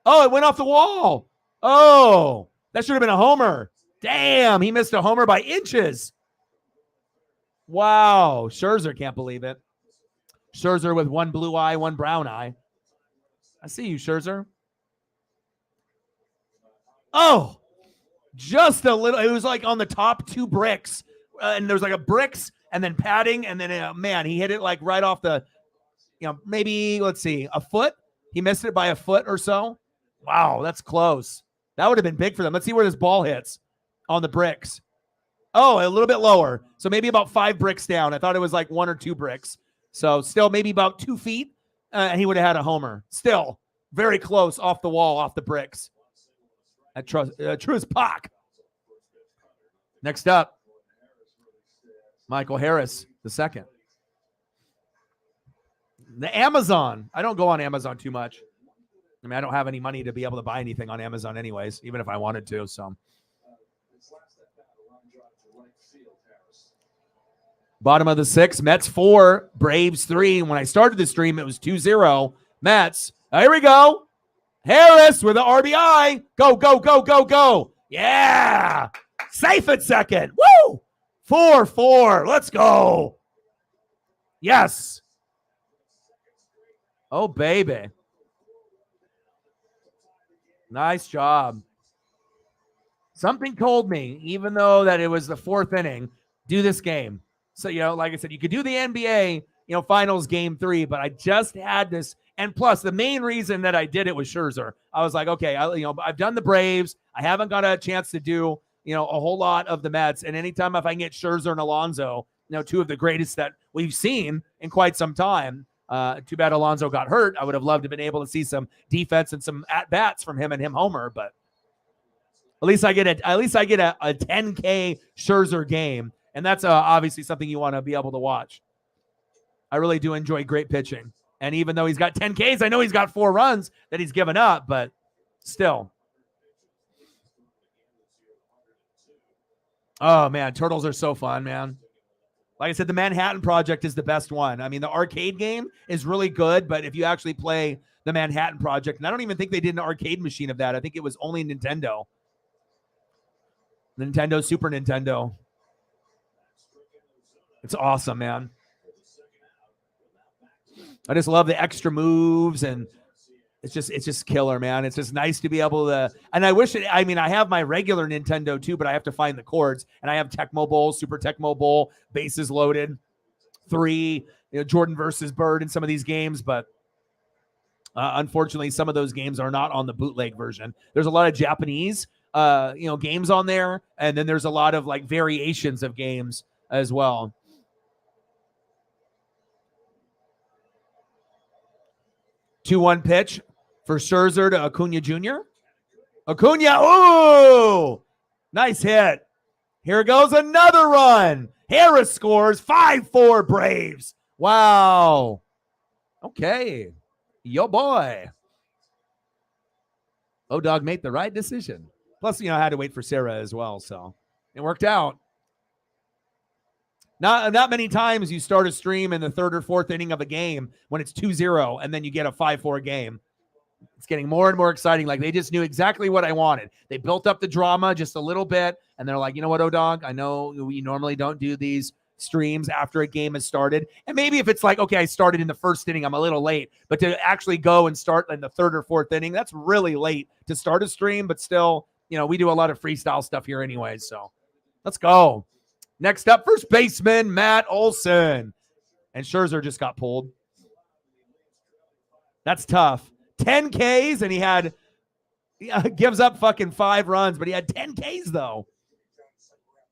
Oh, it went off the wall. Oh, that should have been a homer. Damn, he missed a homer by inches. Wow, Scherzer can't believe it. Scherzer with one blue eye, one brown eye. I see you, Scherzer. Oh, just a little. It was like on the top 2 bricks. And there was like a bricks and then padding. And then, he hit it like right off the, maybe, let's see, a foot. He missed it by a foot or so. Wow, that's close. That would have been big for them. Let's see where this ball hits on the bricks. Oh, a little bit lower. So maybe about 5 bricks down. I thought it was like 1 or 2 bricks. So still maybe about 2 feet. And he would have had a homer. Still very close off the wall, off the bricks. At Truist Park. Next up, Michael Harris, the second. The Amazon. I don't go on Amazon too much. I mean, I don't have any money to be able to buy anything on Amazon anyways, even if I wanted to. So, bottom of the 6th, Mets 4, Braves 3. When I started the stream, it was 2-0 Mets. Here we go. Harris with the RBI. Go. Yeah. Safe at second. Woo! 4-4. Let's go. Yes. Oh, baby. Nice job. Something told me, even though that it was the 4th inning, do this game. So, like I said, you could do the NBA, finals game 3, but I just had this. And plus, the main reason that I did it was Scherzer. I was like, okay, I've done the Braves. I haven't got a chance to do, a whole lot of the Mets. And anytime if I can get Scherzer and Alonso, 2 of the greatest that we've seen in quite some time. Too bad Alonso got hurt. I would have loved to have been able to see some defense and some at-bats from him and him homer, but at least I get a 10K Scherzer game. And that's obviously something you want to be able to watch. I really do enjoy great pitching. And even though he's got 10 Ks, I know he's got 4 runs that he's given up, but still. Oh, man, Turtles are so fun, man. Like I said, the Manhattan Project is the best one. I mean, the arcade game is really good, but if you actually play the Manhattan Project, and I don't even think they did an arcade machine of that. I think it was only Nintendo. Super Nintendo. It's awesome, man. I just love the extra moves and it's just killer, man. It's just nice to be able to, and I wish I have my regular Nintendo too, but I have to find the cords, and I have Tecmo Bowl, Super Tecmo Bowl, bases loaded, 3, Jordan versus Bird in some of these games, but unfortunately, some of those games are not on the bootleg version. There's a lot of Japanese, games on there, and then there's a lot of like variations of games as well. Two-one pitch for Scherzer to Acuna Jr. Acuna, ooh, nice hit. Here goes another run. Harris scores, 5-4 Braves. Wow. Okay. Yo, boy. O-Dog made the right decision. Plus, I had to wait for Sarah as well, so it worked out. Not many times you start a stream in the 3rd or 4th inning of a game when it's 2-0 and then you get a 5-4 game. It's getting more and more exciting. Like, they just knew exactly what I wanted. They built up the drama just a little bit, and they're like, you know what, O-Dog? I know we normally don't do these streams after a game has started. And maybe if it's like, okay, I started in the 1st inning, I'm a little late. But to actually go and start in the 3rd or 4th inning, that's really late to start a stream. But still, we do a lot of freestyle stuff here anyway. So let's go. Next up, first baseman, Matt Olson. And Scherzer just got pulled. That's tough. 10 Ks, and he gives up fucking 5 runs, but he had 10 Ks, though.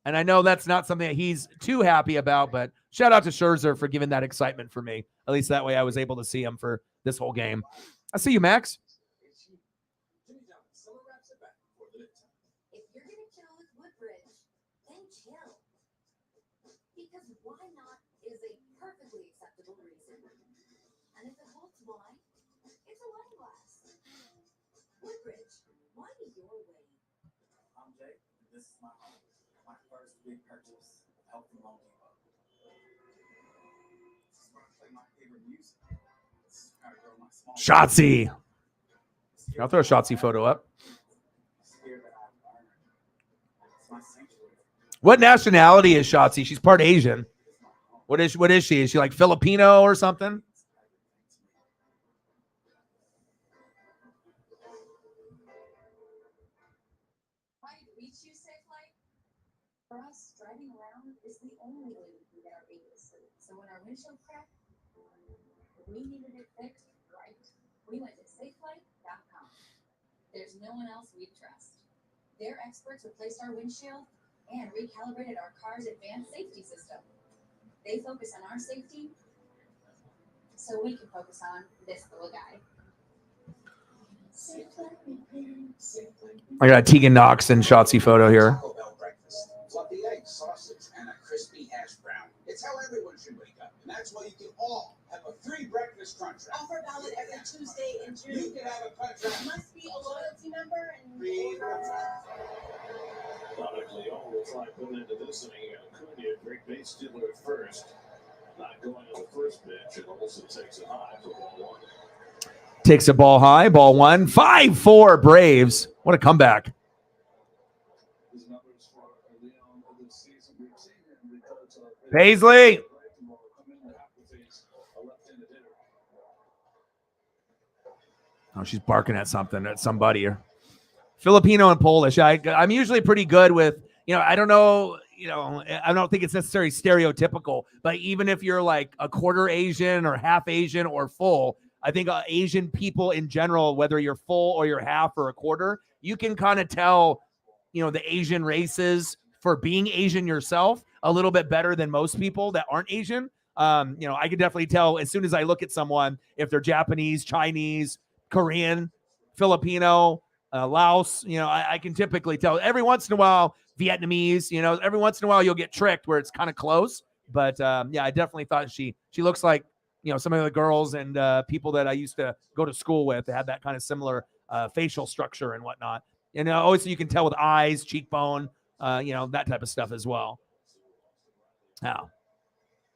And I know that's not something that he's too happy about, but shout out to Scherzer for giving that excitement for me. At least that way I was able to see him for this whole game. I see you, Max. If you're going to chill with Woodbridge, then chill. Because why not is a perfectly acceptable reason. And if it holds wine, it's a wine glass. Woodbridge, wine your way. I'm Jay. This is my home. My first big purchase. Help from Home Depot. This is where I play my favorite music. This is how to grow my small. Shotzi. I'll throw a Shotzi photo up. What nationality is Shotzi? She's part Asian. What is she? Is she like Filipino or something? Why did we choose Safe Light? For us, driving around is the only way we can get our vehicles safe. So when our windshield cracked, we needed it fixed right. We went to safelight.com. There's no one else we trust. Their experts replaced our windshield and recalibrated our car's advanced safety system. They focus on our safety, so we can focus on this little guy. I got a Tegan Knox and Shotzi photo here. Taco Bell breakfast. Fluffy eggs, sausage, and a crispy hash brown. It's how everyone should wake up, and that's why you can all have a free breakfast crunch wrap. Offer valid every Tuesday in June. You can have a crunch wrap. Must be a loyalty member and Free crunch wrap. Leon will try to put into this inning. Acuna, great base stealer at first. Not going to the first pitch, and Olsen takes it high for ball 1. Takes a ball high, ball 1. 5-4 Braves. What a comeback. His numbers for Leon this season, we've seen him because of Paisley. Oh, she's barking at something, at somebody here. Filipino and Polish. I'm usually pretty good with, I don't know, I don't think it's necessarily stereotypical, but even if you're like a quarter Asian or half Asian or full, I think Asian people in general, whether you're full or you're half or a quarter, you can kind of tell, the Asian races for being Asian yourself a little bit better than most people that aren't Asian. I could definitely tell as soon as I look at someone, if they're Japanese, Chinese, Korean, Filipino, Laos, I can typically tell. Every once in a while, Vietnamese, every once in a while you'll get tricked where it's kind of close. But yeah, I definitely thought she looks like, some of the girls and people that I used to go to school with that had that kind of similar facial structure and whatnot. And always you can tell with eyes, cheekbone, that type of stuff as well. Now,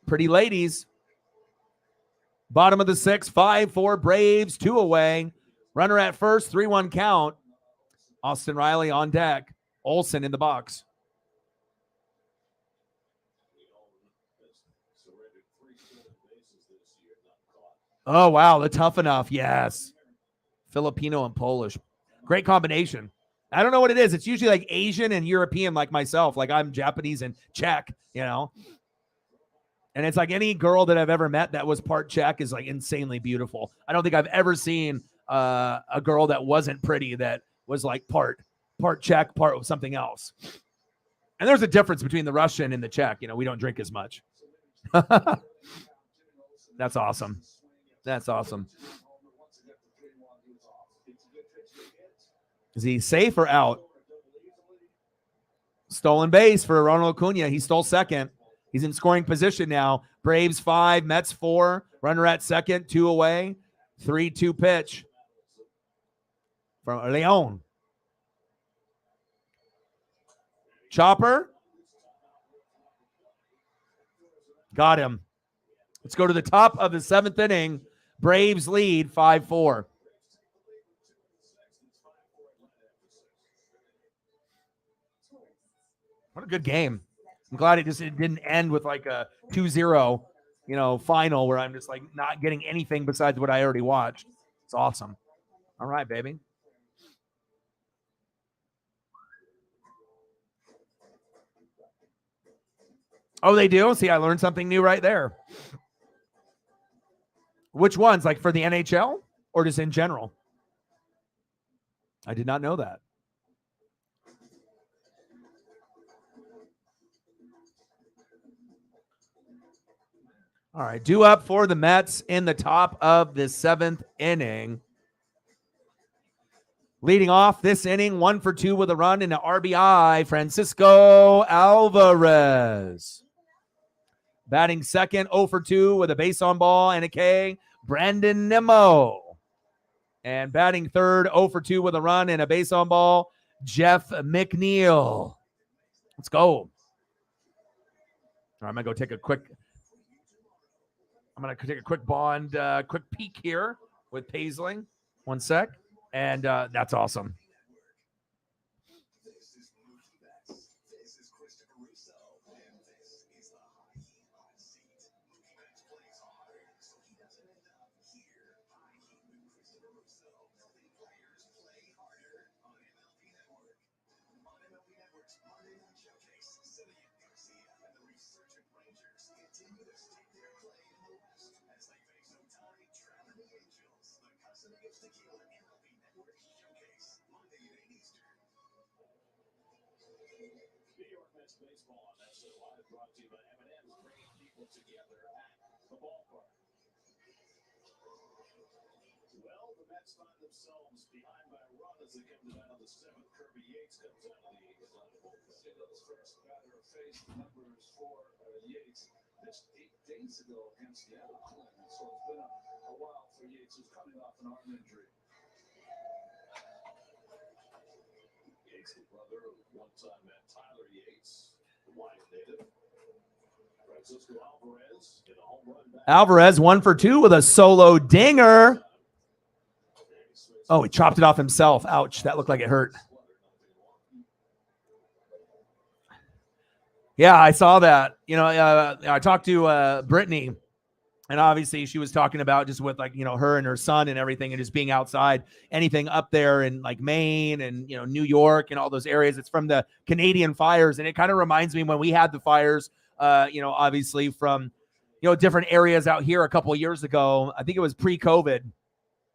pretty ladies. Bottom of the 6th, 5-4 Braves, 2 away. Runner at first, 3-1 count. Austin Riley on deck. Olsen in the box. Oh, wow. The tough enough. Yes. Filipino and Polish. Great combination. I don't know what it is. It's usually like Asian and European, like myself. Like I'm Japanese and Czech, you know. And it's like any girl that I've ever met that was part Czech is like insanely beautiful. I don't think I've ever seen a girl that wasn't pretty that was like part Czech, part of something else. And there's a difference between the Russian and the Czech. You know, we don't drink as much. That's awesome. That's awesome. Is he safe or out? Stolen base for Ronald Acuna. He stole second. He's in scoring position now. Braves 5, Mets 4. Runner at second, 2 away. 3-2 pitch from Leon. Chopper. Got him. Let's go to the top of the 7th inning. Braves lead 5-4. What a good game. I'm glad it didn't end with like a 2-0, final where I'm just like not getting anything besides what I already watched. It's awesome. All right, baby. Oh, they do? See, I learned something new right there. Which ones? Like for the NHL or just in general? I did not know that. All right, due up for the Mets in the top of the 7th inning. Leading off this inning, 1 for 2 with a run and an RBI, Francisco Alvarez. Batting second, 0 for 2 with a base on ball and a K, Brandon Nimmo. And batting third, 0 for 2 with a run and a base on ball, Jeff McNeil. Let's go. All right, I'm going to go take a quick bond, quick peek here with Paisling. 1 sec. And that's awesome. Baseball, and that's a live brought to you by M&M's, bringing people together at the ballpark. Well, the Mets find themselves behind by a run as they come to battle the 7th. Kirby Yates comes out of the Atlanta bullpen. His first batter faced numbers for Yates just 8 days ago against the Oakland. So it's been a while for Yates, who's coming off an arm injury. Yates, the brother of one-time man Tyler Yates, the Wyatt native. Francisco Alvarez in a home run back. Alvarez 1 for 2 with a solo dinger. Oh, he chopped it off himself. Ouch, that looked like it hurt. Yeah, I saw that. I talked to Brittany, and obviously she was talking about just with her and her son and everything and just being outside, anything up there in like Maine and, New York and all those areas. It's from the Canadian fires. And it kind of reminds me when we had the fires, obviously from, different areas out here a couple of years ago. I think it was pre-COVID.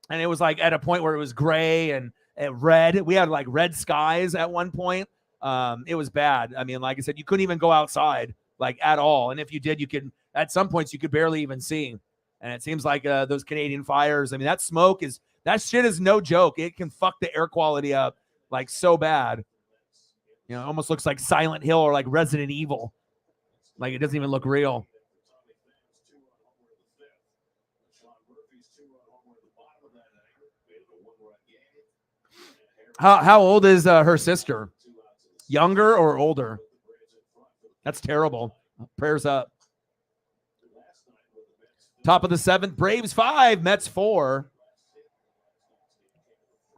And it was like at a point where it was gray and red. We had like red skies at one point. It was bad. I mean, like I said, you couldn't even go outside like at all. And if you did, at some points you could barely even see. And it seems like those Canadian fires, I mean, that shit is no joke. It can fuck the air quality up like so bad. It almost looks like Silent Hill or like Resident Evil. Like it doesn't even look real. How old is her sister? Younger or older? That's terrible. Prayers up. Top of the 7th, Braves 5, Mets 4.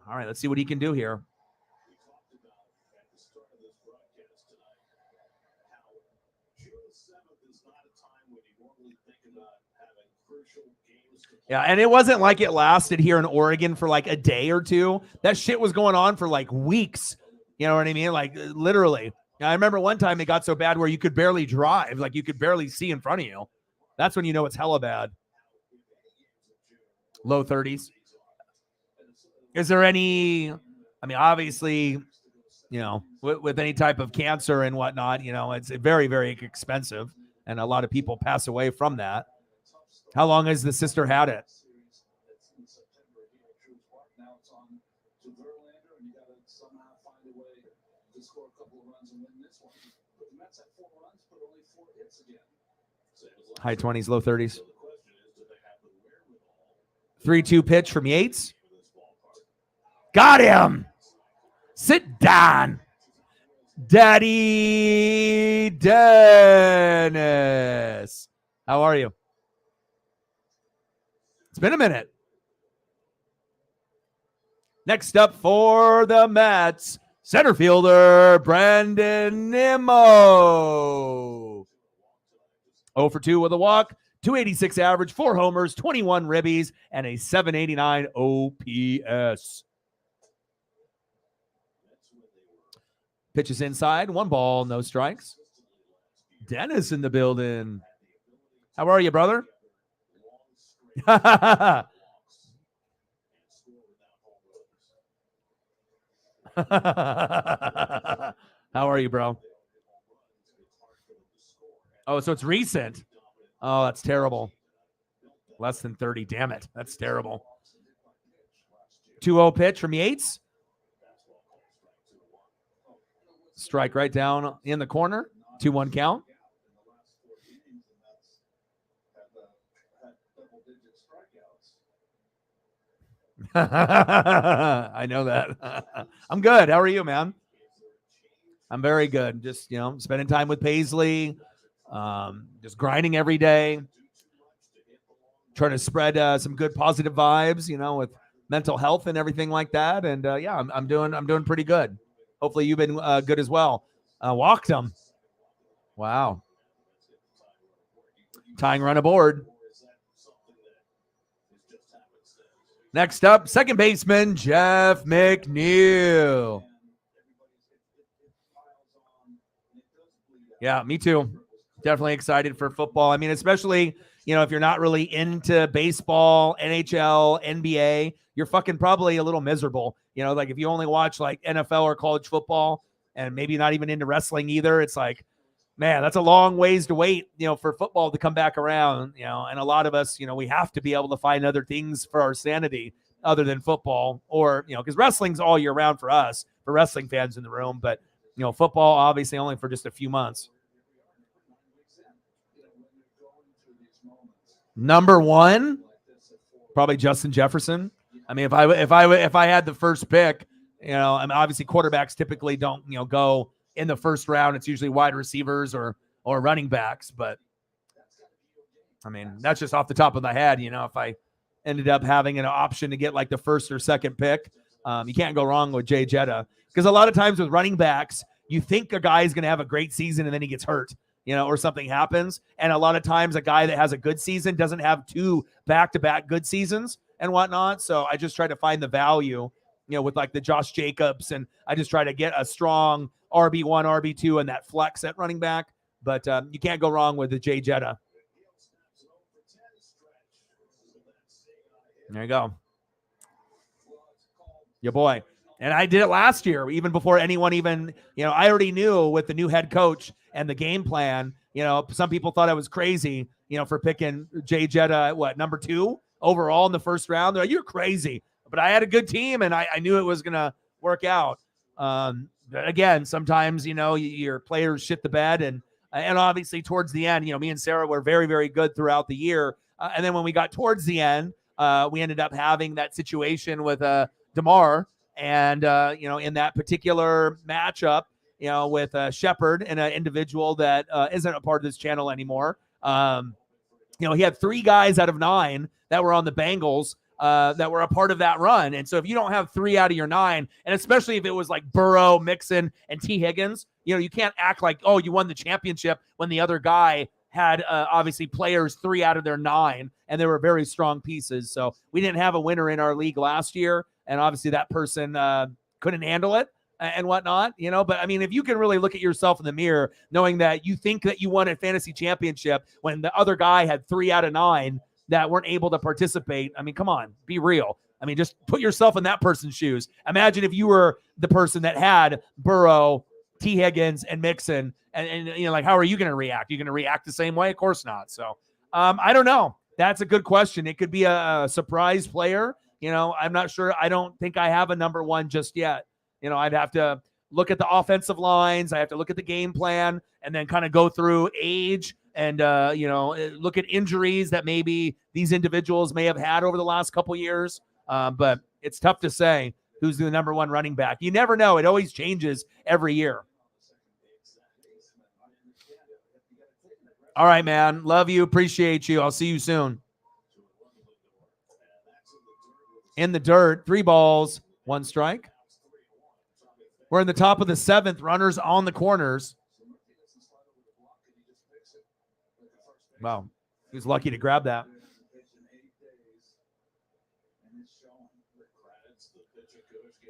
All right, let's see what he can do here. Yeah, and it wasn't like it lasted here in Oregon for like a day or two. That shit was going on for like weeks. You know what I mean? Like literally. I remember one time it got so bad where you could barely drive, like you could barely see in front of you. That's when you know it's hella bad. Low 30s. Is there any, I mean, obviously, you know, with any type of cancer and whatnot, you know, it's very, very expensive. And a lot of people pass away from that. How long has the sister had it? High 20s, low 30s. 3-2 pitch from Yates. Got him. Sit down. Daddy Dennis. How are you? It's been a minute. Next up for the Mets, center fielder Brandon Nimmo. 0 for 2 with a walk, 286 average, 4 homers, 21 ribbies, and a 789 OPS. Pitches inside, 1 ball, no strikes. Dennis in the building. How are you, brother? How are you, bro? Oh, so it's recent. Oh, that's terrible. Less than 30. Damn it. That's terrible. 2-0 pitch from Yates. Strike right down in the corner. 2-1 count. I know that. I'm good. How are you, man? I'm very good. Just, you know, spending time with Paisley, just grinding every day, trying to spread some good positive vibes, you know, with mental health and everything like that. And yeah, I'm doing pretty good. Hopefully you've been good as well. Walked him. Wow. Tying run aboard. Next up, second baseman, Jeff McNeil. Yeah, me too. Definitely excited for football. I mean, especially, you know, if you're not really into baseball, NHL, NBA, you're fucking probably a little miserable. You know, like if you only watch like NFL or college football and maybe not even into wrestling either, it's like, man, that's a long ways to wait, you know, for football to come back around, you know, and a lot of us, you know, we have to be able to find other things for our sanity other than football or, you know, because wrestling's all year round for us, for wrestling fans in the room, but, you know, football obviously only for just a few months. Number 1, probably Justin Jefferson. I mean, if I had the first pick, you know, I mean, obviously quarterbacks typically don't, you know, go in the first round. It's usually wide receivers or running backs, but I mean, that's just off the top of my head. You know, if I ended up having an option to get like the first or second pick, you can't go wrong with Jay Jetta, because a lot of times with running backs, you think a guy is going to have a great season and then he gets hurt, you know, or something happens. And a lot of times a guy that has a good season doesn't have 2 back-to-back good seasons and whatnot. So I just try to find the value, you know, with like the Josh Jacobs, and I just try to get a strong RB1, RB2, and that flex at running back. But you can't go wrong with the Jay Jetta. There you go. Your boy. And I did it last year, even before anyone even, you know, I already knew with the new head coach and the game plan, you know, some people thought I was crazy, you know, for picking Jay Jetta at number 2 overall in the first round. They're like, you're crazy. But I had a good team and I knew it was going to work out. Again, sometimes, you know, your players shit the bed, and obviously towards the end, you know, me and Sarah were very, very good throughout the year. And then when we got towards the end, we ended up having that situation with DeMar, and you know, in that particular matchup, you know, with Shepard and an individual that isn't a part of this channel anymore. You know, he had 3 guys out of 9 that were on the Bengals that were a part of that run. And so if you don't have 3 out of your 9, and especially if it was like Burrow, Mixon, and T. Higgins, you know, you can't act like, oh, you won the championship when the other guy had obviously players 3 out of their 9, and they were very strong pieces. So we didn't have a winner in our league last year, and obviously that person couldn't handle it and whatnot, But I mean, if you can really look at yourself in the mirror, knowing that you think that you won a fantasy championship when the other guy had 3 out of 9 that weren't able to participate, I mean, come on, be real. I mean, just put yourself in that person's shoes. Imagine if you were the person that had Burrow, T. Higgins, and Mixon, and like, how are you going to react? You going to react the same way? Of course not. So I don't know. That's a good question. It could be a surprise player. I'm not sure. I don't think I have a number one just yet. I'd have to look at the offensive lines. I have to look at the game plan and then kind of go through age and, look at injuries that maybe these individuals may have had over the last couple years. But it's tough to say who's the number one running back. You never know. It always changes every year. All right, man. Love you. Appreciate you. I'll see you soon. In the dirt, 3 balls, 1 strike. We're in the top of the 7th. Runners on the corners. Wow. He was lucky to grab that.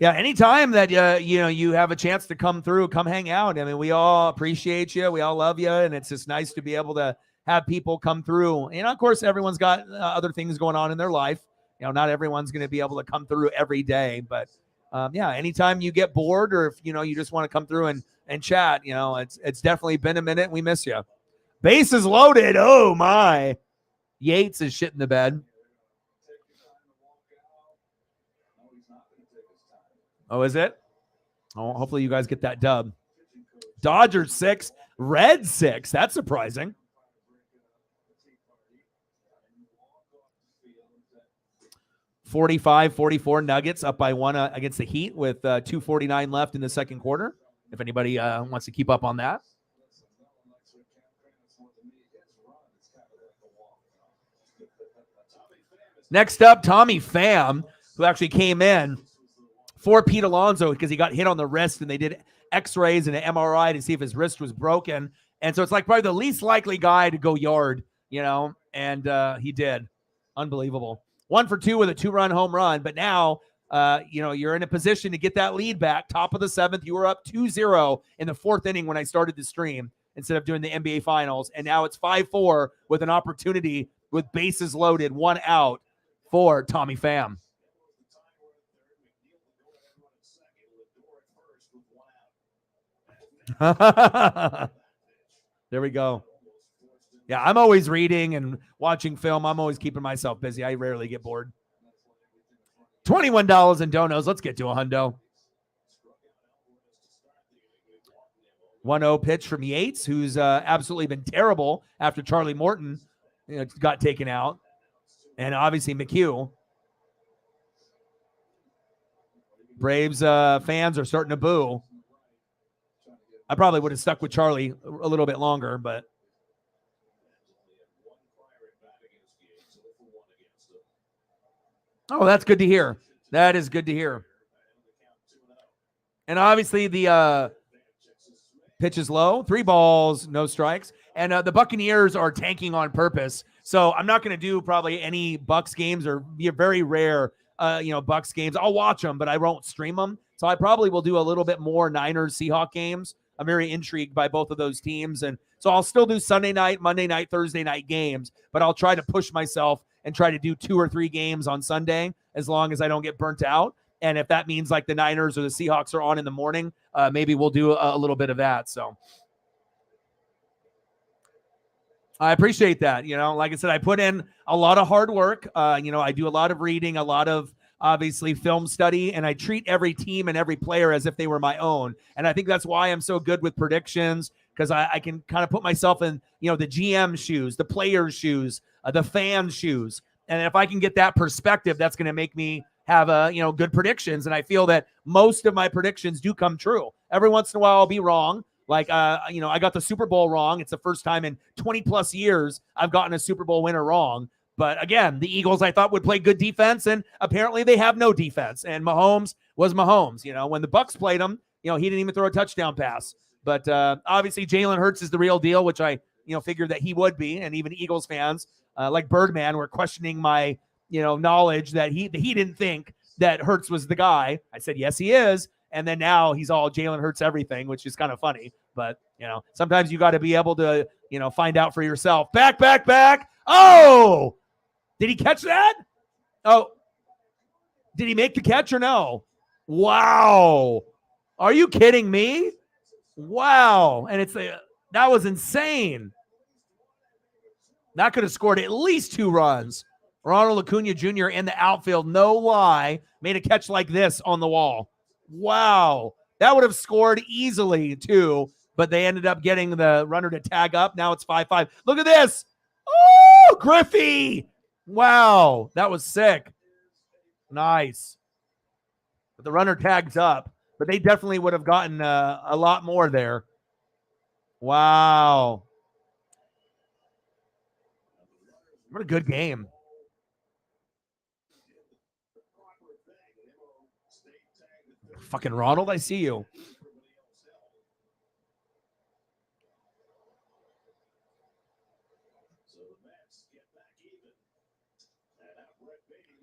Yeah, anytime that you have a chance to come through, come hang out. I mean, we all appreciate you. We all love you, and it's just nice to be able to have people come through. And of course, everyone's got other things going on in their life. Not everyone's going to be able to come through every day, but anytime you get bored or if you just want to come through and chat, it's definitely been a minute. We miss you. Bases loaded. Oh my! Yates is shit in the bed. Oh, is it? Oh, hopefully you guys get that dub. Dodgers 6, Reds 6. That's surprising. $45-44 Nuggets up by 1 against the Heat with 2:49 left in the second quarter. If anybody wants to keep up on that. Next up, Tommy Pham, who actually came in for Pete Alonso because he got hit on the wrist and they did x-rays and an MRI to see if his wrist was broken. And so it's like probably the least likely guy to go yard, and he did. Unbelievable. 1 for 2 with a 2-run home run. But now, you're in a position to get that lead back. Top of the 7th, you were up 2-0 in the 4th inning when I started the stream instead of doing the NBA Finals. And now it's 5-4 with an opportunity with bases loaded, 1 out for Tommy Pham. There we go. Yeah, I'm always reading and watching film. I'm always keeping myself busy. I rarely get bored. $21 in donos. Let's get to a hundo. 1-0 pitch from Yates, who's absolutely been terrible after Charlie Morton got taken out. And obviously McHugh. Braves fans are starting to boo. I probably would have stuck with Charlie a little bit longer, but. Oh, that's good to hear. That is good to hear. And obviously the pitch is low. 3 balls, no strikes. And the Buccaneers are tanking on purpose. So I'm not going to do probably any Bucs games or be a very rare, Bucs games. I'll watch them, but I won't stream them. So I probably will do a little bit more Niners Seahawks games. I'm very intrigued by both of those teams. And so I'll still do Sunday night, Monday night, Thursday night games, but I'll try to push myself and try to do 2 or 3 games on Sunday as long as I don't get burnt out. And if that means like the Niners or the Seahawks are on in the morning, maybe we'll do a little bit of that. So I appreciate that. Like I said, I put in a lot of hard work. I do a lot of reading, a lot of obviously film study, and I treat every team and every player as if they were my own. And I think that's why I'm so good with predictions, because I can kind of put myself in, the GM shoes, the player's shoes, the fan shoes. And if I can get that perspective, that's going to make me have good predictions. And I feel that most of my predictions do come true. Every once in a while I'll be wrong. Like, I got the Super Bowl wrong. It's the first time in 20 plus years I've gotten a Super Bowl winner wrong. But again, the Eagles I thought would play good defense, and apparently they have no defense. And Mahomes was Mahomes. When the Bucs played him, he didn't even throw a touchdown pass. But obviously Jalen Hurts is the real deal, which I figured that he would be, and even Eagles fans like Birdman were questioning my knowledge that he didn't think that Hurts was the guy. I said yes, he is, and then now he's all Jalen Hurts everything, which is kind of funny. But sometimes you got to be able to find out for yourself. Back. Oh, did he catch that? Oh, did he make the catch or no? Wow, are you kidding me? Wow, and that was insane. That could have scored at least 2 runs. Ronald Acuna Jr. in the outfield, no lie, made a catch like this on the wall. Wow. That would have scored easily too, but they ended up getting the runner to tag up. Now it's 5-5. Look at this. Oh, Griffey. Wow. That was sick. Nice. But the runner tags up, but they definitely would have gotten a lot more there. Wow. What a good game. Fucking Ronald, I see you.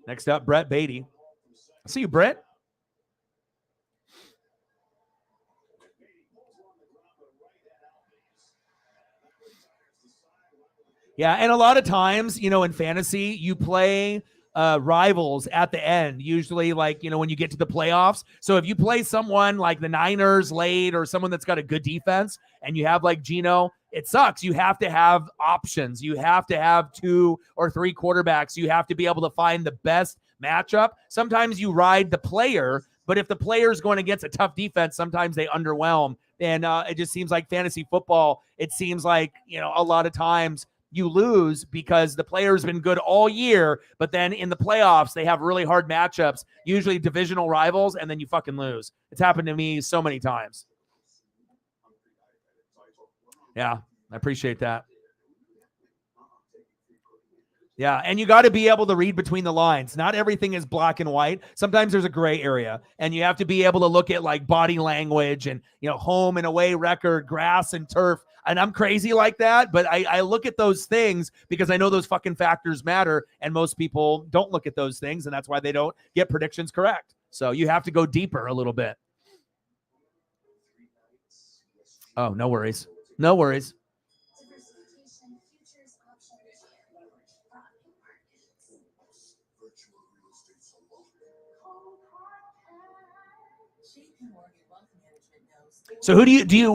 Next up, Brett Beatty. I see you, Brett. Yeah, and a lot of times, in fantasy, you play rivals at the end, usually like, when you get to the playoffs. So if you play someone like the Niners late or someone that's got a good defense and you have like Geno, it sucks. You have to have options. You have to have 2 or 3 quarterbacks. You have to be able to find the best matchup. Sometimes you ride the player, but if the player is going against a tough defense, sometimes they underwhelm. And it just seems like fantasy football, it seems like, a lot of times you lose because the player's been good all year, but then in the playoffs, they have really hard matchups, usually divisional rivals, and then you fucking lose. It's happened to me so many times. Yeah, I appreciate that. Yeah, and you got to be able to read between the lines. Not everything is black and white. Sometimes there's a gray area, and you have to be able to look at like body language and, home and away record, grass and turf. And I'm crazy like that, but I look at those things because I know those fucking factors matter, and most people don't look at those things, and that's why they don't get predictions correct. So you have to go deeper a little bit. Oh, no worries. No worries. Diversification, futures, options, leverage, JP Morgan Wealth Management knows. So who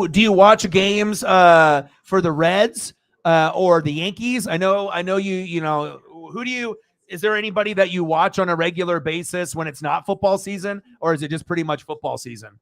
do you watch games for the Reds or the Yankees? I know who do you is there anybody that you watch on a regular basis when it's not football season, or is it just pretty much football season?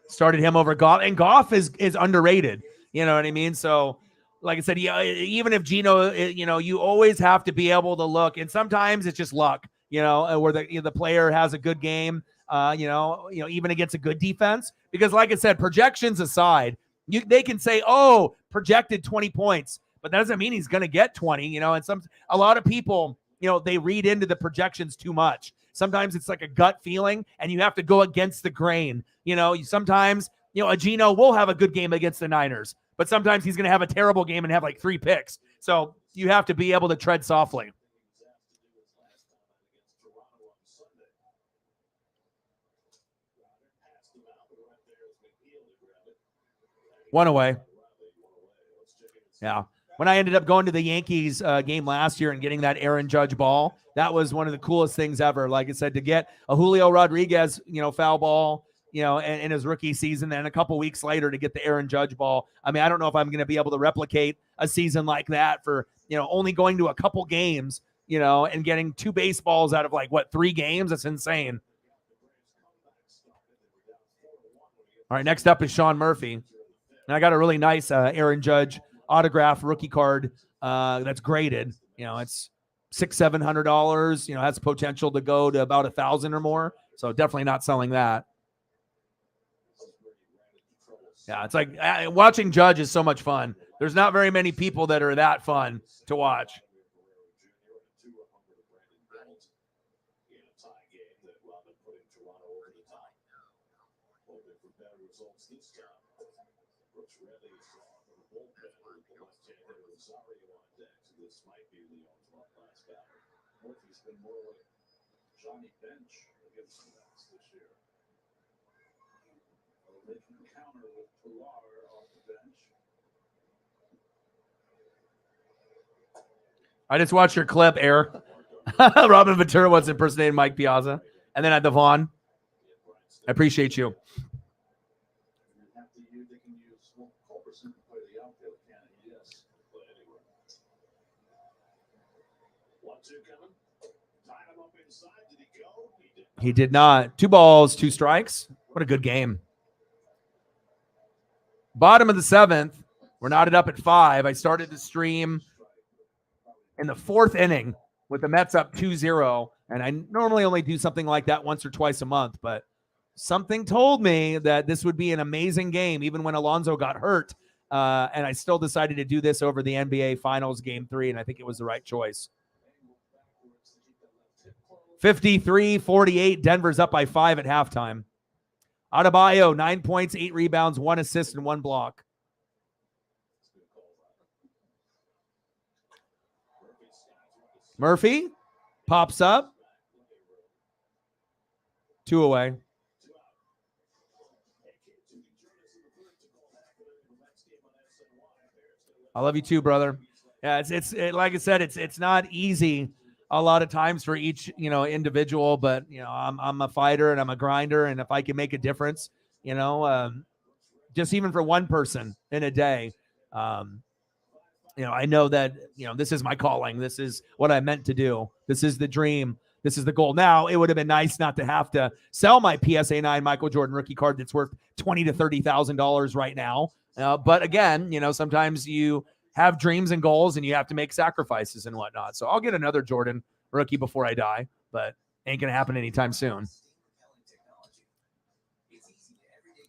Started him over Goff, and Goff is underrated. You know what I mean? So, like I said, even if Geno, you always have to be able to look, and sometimes it's just luck. Where the player has a good game. Even against a good defense, because like I said, projections aside, they can say, oh, projected 20 points, but that doesn't mean he's going to get 20. And a lot of people, they read into the projections too much. Sometimes it's like a gut feeling, and you have to go against the grain. Sometimes, a Geno will have a good game against the Niners, but sometimes he's going to have a terrible game and have like 3 picks. So you have to be able to tread softly. One away. Yeah. When I ended up going to the Yankees game last year and getting that Aaron Judge ball, that was one of the coolest things ever. Like I said, to get a Julio Rodriguez, foul ball, in his rookie season, then a couple weeks later to get the Aaron Judge ball. I mean, I don't know if I'm going to be able to replicate a season like that for, only going to a couple games, and getting 2 baseballs out of 3 games. That's insane. All right, next up is Sean Murphy. And I got a really nice Aaron Judge autograph rookie card that's graded. It's $600-700. Has potential to go to about 1,000 or more. So definitely not selling that. Yeah, it's like watching Judge is so much fun. There's not very many people that are that fun to watch. Rosario on deck. So this might be Leon's last batter. Murphy's been more like Johnny Bench against the Mets this year. They can counter with Pilar off the bench. I just watched your clip, Air. Robin Ventura was impersonating Mike Piazza. And then at the Vaughn. I appreciate you. They can use Culberson to play the outfield, can he? Yes. Play anywhere. 1-2 coming. Tied him up inside. Did he go? He did. He did not. 2 balls, 2 strikes. What a good game. Bottom of the 7th. We're knotted up at 5. I started the stream in the 4th inning with the Mets up 2-0. And I normally only do something like that once or twice a month, but something told me that this would be an amazing game, even when Alonso got hurt. And I still decided to do this over the NBA Finals Game 3, and I think it was the right choice. 53-48, Denver's up by 5 at halftime. Adebayo, 9 points, 8 rebounds, 1 assist, and 1 block. Murphy pops up. 2 away. I love you too, brother. Yeah, it's like I said, it's not easy a lot of times for each, individual, but I'm a fighter and I'm a grinder, and if I can make a difference, just even for one person in a day, I know that this is my calling. This is what I meant to do. This is the dream. This is the goal. Now, it would have been nice not to have to sell my PSA 9 Michael Jordan rookie card that's worth $20,000 to $30,000 right now. But again, sometimes you have dreams and goals and you have to make sacrifices and whatnot. So I'll get another Jordan rookie before I die, but ain't going to happen anytime soon.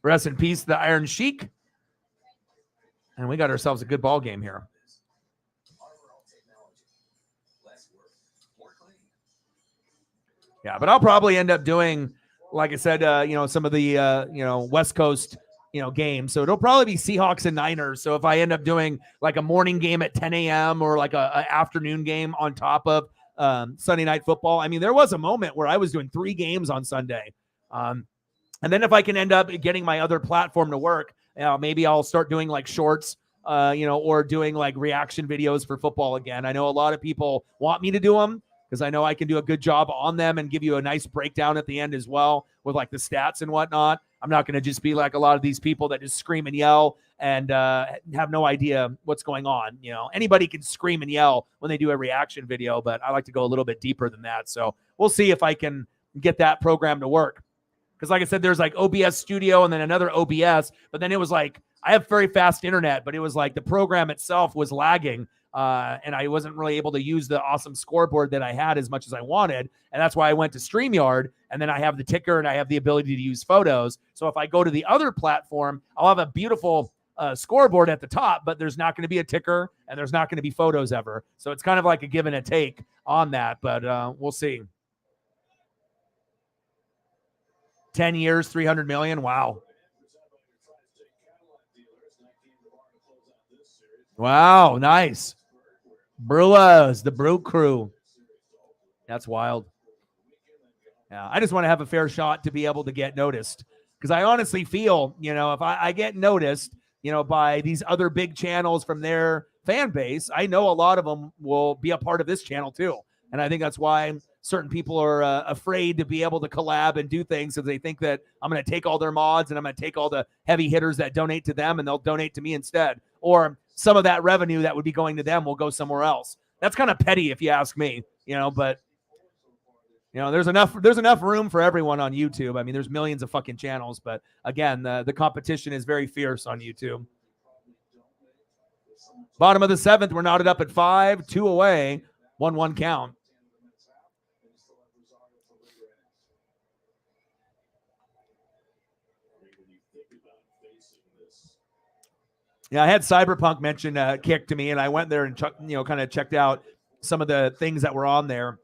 Rest in peace, the Iron Sheik. And we got ourselves a good ball game here. Yeah, but I'll probably end up doing, like I said, some of the, West Coast, games. So it'll probably be Seahawks and Niners. So if I end up doing like a morning game at 10 a.m. or like a afternoon game on top of Sunday Night Football. I mean, there was a moment where I was doing 3 games on Sunday. And then if I can end up getting my other platform to work, maybe I'll start doing like shorts, or doing like reaction videos for football again. I know a lot of people want me to do them, because I know I can do a good job on them and give you a nice breakdown at the end as well with like the stats and whatnot. I'm not going to just be like a lot of these people that just scream and yell and have no idea what's going on. Anybody can scream and yell when they do a reaction video, but I like to go a little bit deeper than that. So we'll see if I can get that program to work. Because like I said, there's like OBS Studio and then another OBS, but then it was like, I have very fast internet, but it was like the program itself was lagging. And I wasn't really able to use the awesome scoreboard that I had as much as I wanted. And that's why I went to StreamYard, and then I have the ticker and I have the ability to use photos. So if I go to the other platform, I'll have a beautiful scoreboard at the top, but there's not going to be a ticker and there's not going to be photos ever. So it's kind of like a give and a take on that, but we'll see. 10 years, 300 million. Wow. Wow. Nice. Brewers, the Brew Crew. That's wild. Yeah, I just want to have a fair shot to be able to get noticed, because I honestly feel, if I get noticed, by these other big channels from their fan base, I know a lot of them will be a part of this channel too. And I think that's why certain people are afraid to be able to collab and do things, because they think that I'm going to take all their mods and I'm going to take all the heavy hitters that donate to them and they'll donate to me instead. Or some of that revenue that would be going to them will go somewhere else. That's kind of petty if you ask me, but there's enough room for everyone on YouTube. I mean, there's millions of fucking channels, but again, the competition is very fierce on YouTube. Bottom of the 7th, we're knotted up at 5, 2 away, 1-1 count. Yeah, I had Cyberpunk mention Kick to me, and I went there and kind of checked out some of the things that were on there.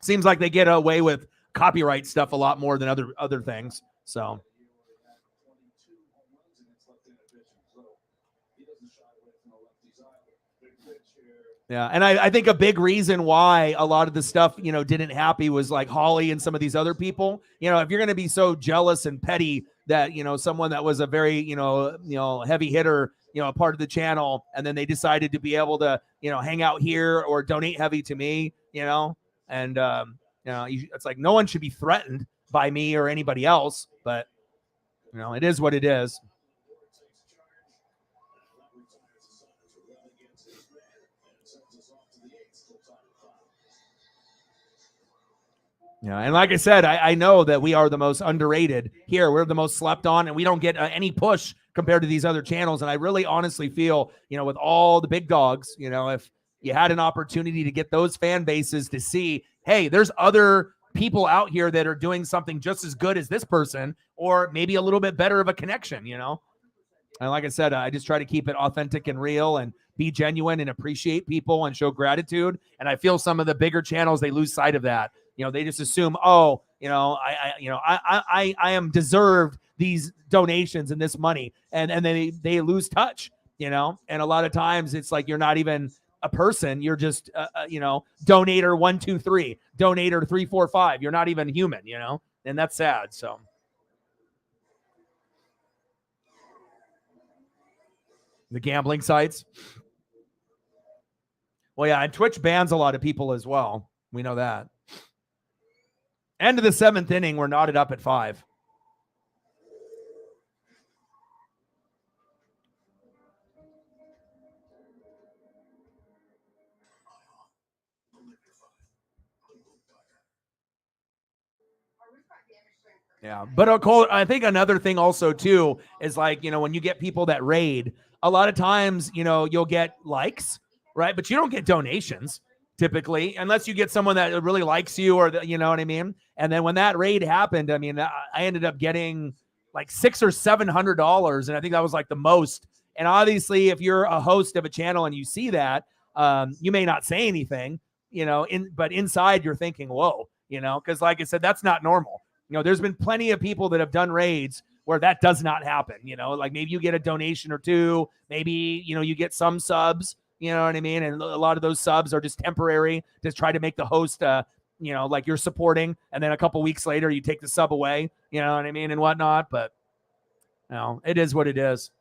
Seems like they get away with copyright stuff a lot more than other things. So. Yeah, and I think a big reason why a lot of the stuff, didn't happen was like Holly and some of these other people. If you're going to be so jealous and petty that, someone that was a very, heavy hitter, a part of the channel, and then they decided to be able to, hang out here or donate heavy to me, and, it's like no one should be threatened by me or anybody else, but, it is what it is. Yeah, and like I said, I know that we are the most underrated here. We're the most slept on, and we don't get any push compared to these other channels. And I really honestly feel, with all the big dogs, if you had an opportunity to get those fan bases to see, hey, there's other people out here that are doing something just as good as this person, or maybe a little bit better of a connection, And like I said, I just try to keep it authentic and real and be genuine and appreciate people and show gratitude. And I feel some of the bigger channels, they lose sight of that. They just assume, I am deserved these donations and this money, and then they lose touch, and a lot of times it's like you're not even a person, you're just donator 1 2 3, donator 3 4 5. You're not even human, and that's sad. So the gambling sites. Well, yeah, and Twitch bans a lot of people as well. We know that. End of the 7th inning, we're knotted up at 5. Yeah, but I think another thing also too is like, when you get people that raid, a lot of times, you'll get likes, right? But you don't get donations typically, unless you get someone that really likes you, or you know what I mean? And then when that raid happened, I mean, I ended up getting like $600 or $700, and I think that was like the most. And obviously, if you're a host of a channel and you see that, you may not say anything, but inside you're thinking, whoa, because like I said, that's not normal. There's been plenty of people that have done raids where that does not happen, like maybe you get a donation or two, maybe, you get some subs, you know what I mean? And a lot of those subs are just temporary to try to make the host, like you're supporting, and then a couple weeks later you take the sub away, you know what I mean, and whatnot. But it is what it is.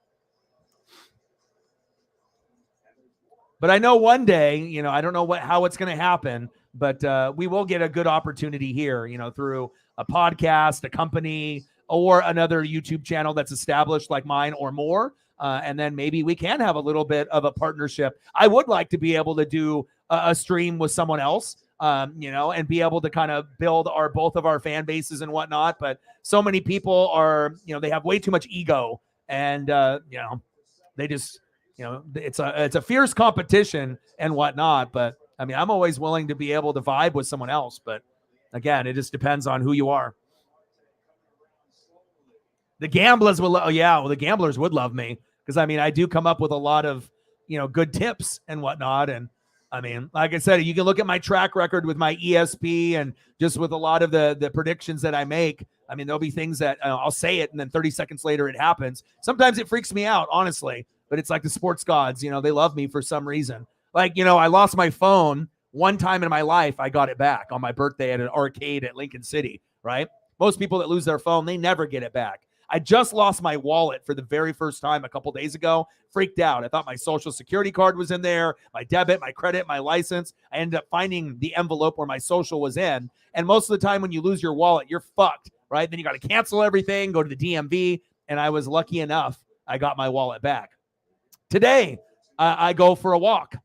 But I know one day, I don't know how it's going to happen, but we will get a good opportunity here, through a podcast, a company, or another YouTube channel that's established like mine or more. And then maybe we can have a little bit of a partnership. I would like to be able to do a stream with someone else, and be able to kind of build both of our fan bases and whatnot. But so many people are, they have way too much ego, and they just, it's a fierce competition and whatnot. But I mean, I'm always willing to be able to vibe with someone else. But again, it just depends on who you are. The gamblers will, the gamblers would love me, because I mean, I do come up with a lot of, good tips and whatnot. And I mean, like I said, you can look at my track record with my ESP and just with a lot of the predictions that I make. I mean, there'll be things that I'll say it, and then 30 seconds later it happens. Sometimes it freaks me out, honestly, but it's like the sports gods, they love me for some reason. Like, I lost my phone one time in my life. I got it back on my birthday at an arcade at Lincoln City, right? Most people that lose their phone, they never get it back. I just lost my wallet for the very first time a couple days ago. Freaked out. I thought my social security card was in there, my debit, my credit, my license. I ended up finding the envelope where my social was in. And most of the time when you lose your wallet, you're fucked, right? Then you got to cancel everything, go to the DMV. And I was lucky enough, I got my wallet back. Today, I go for a walk,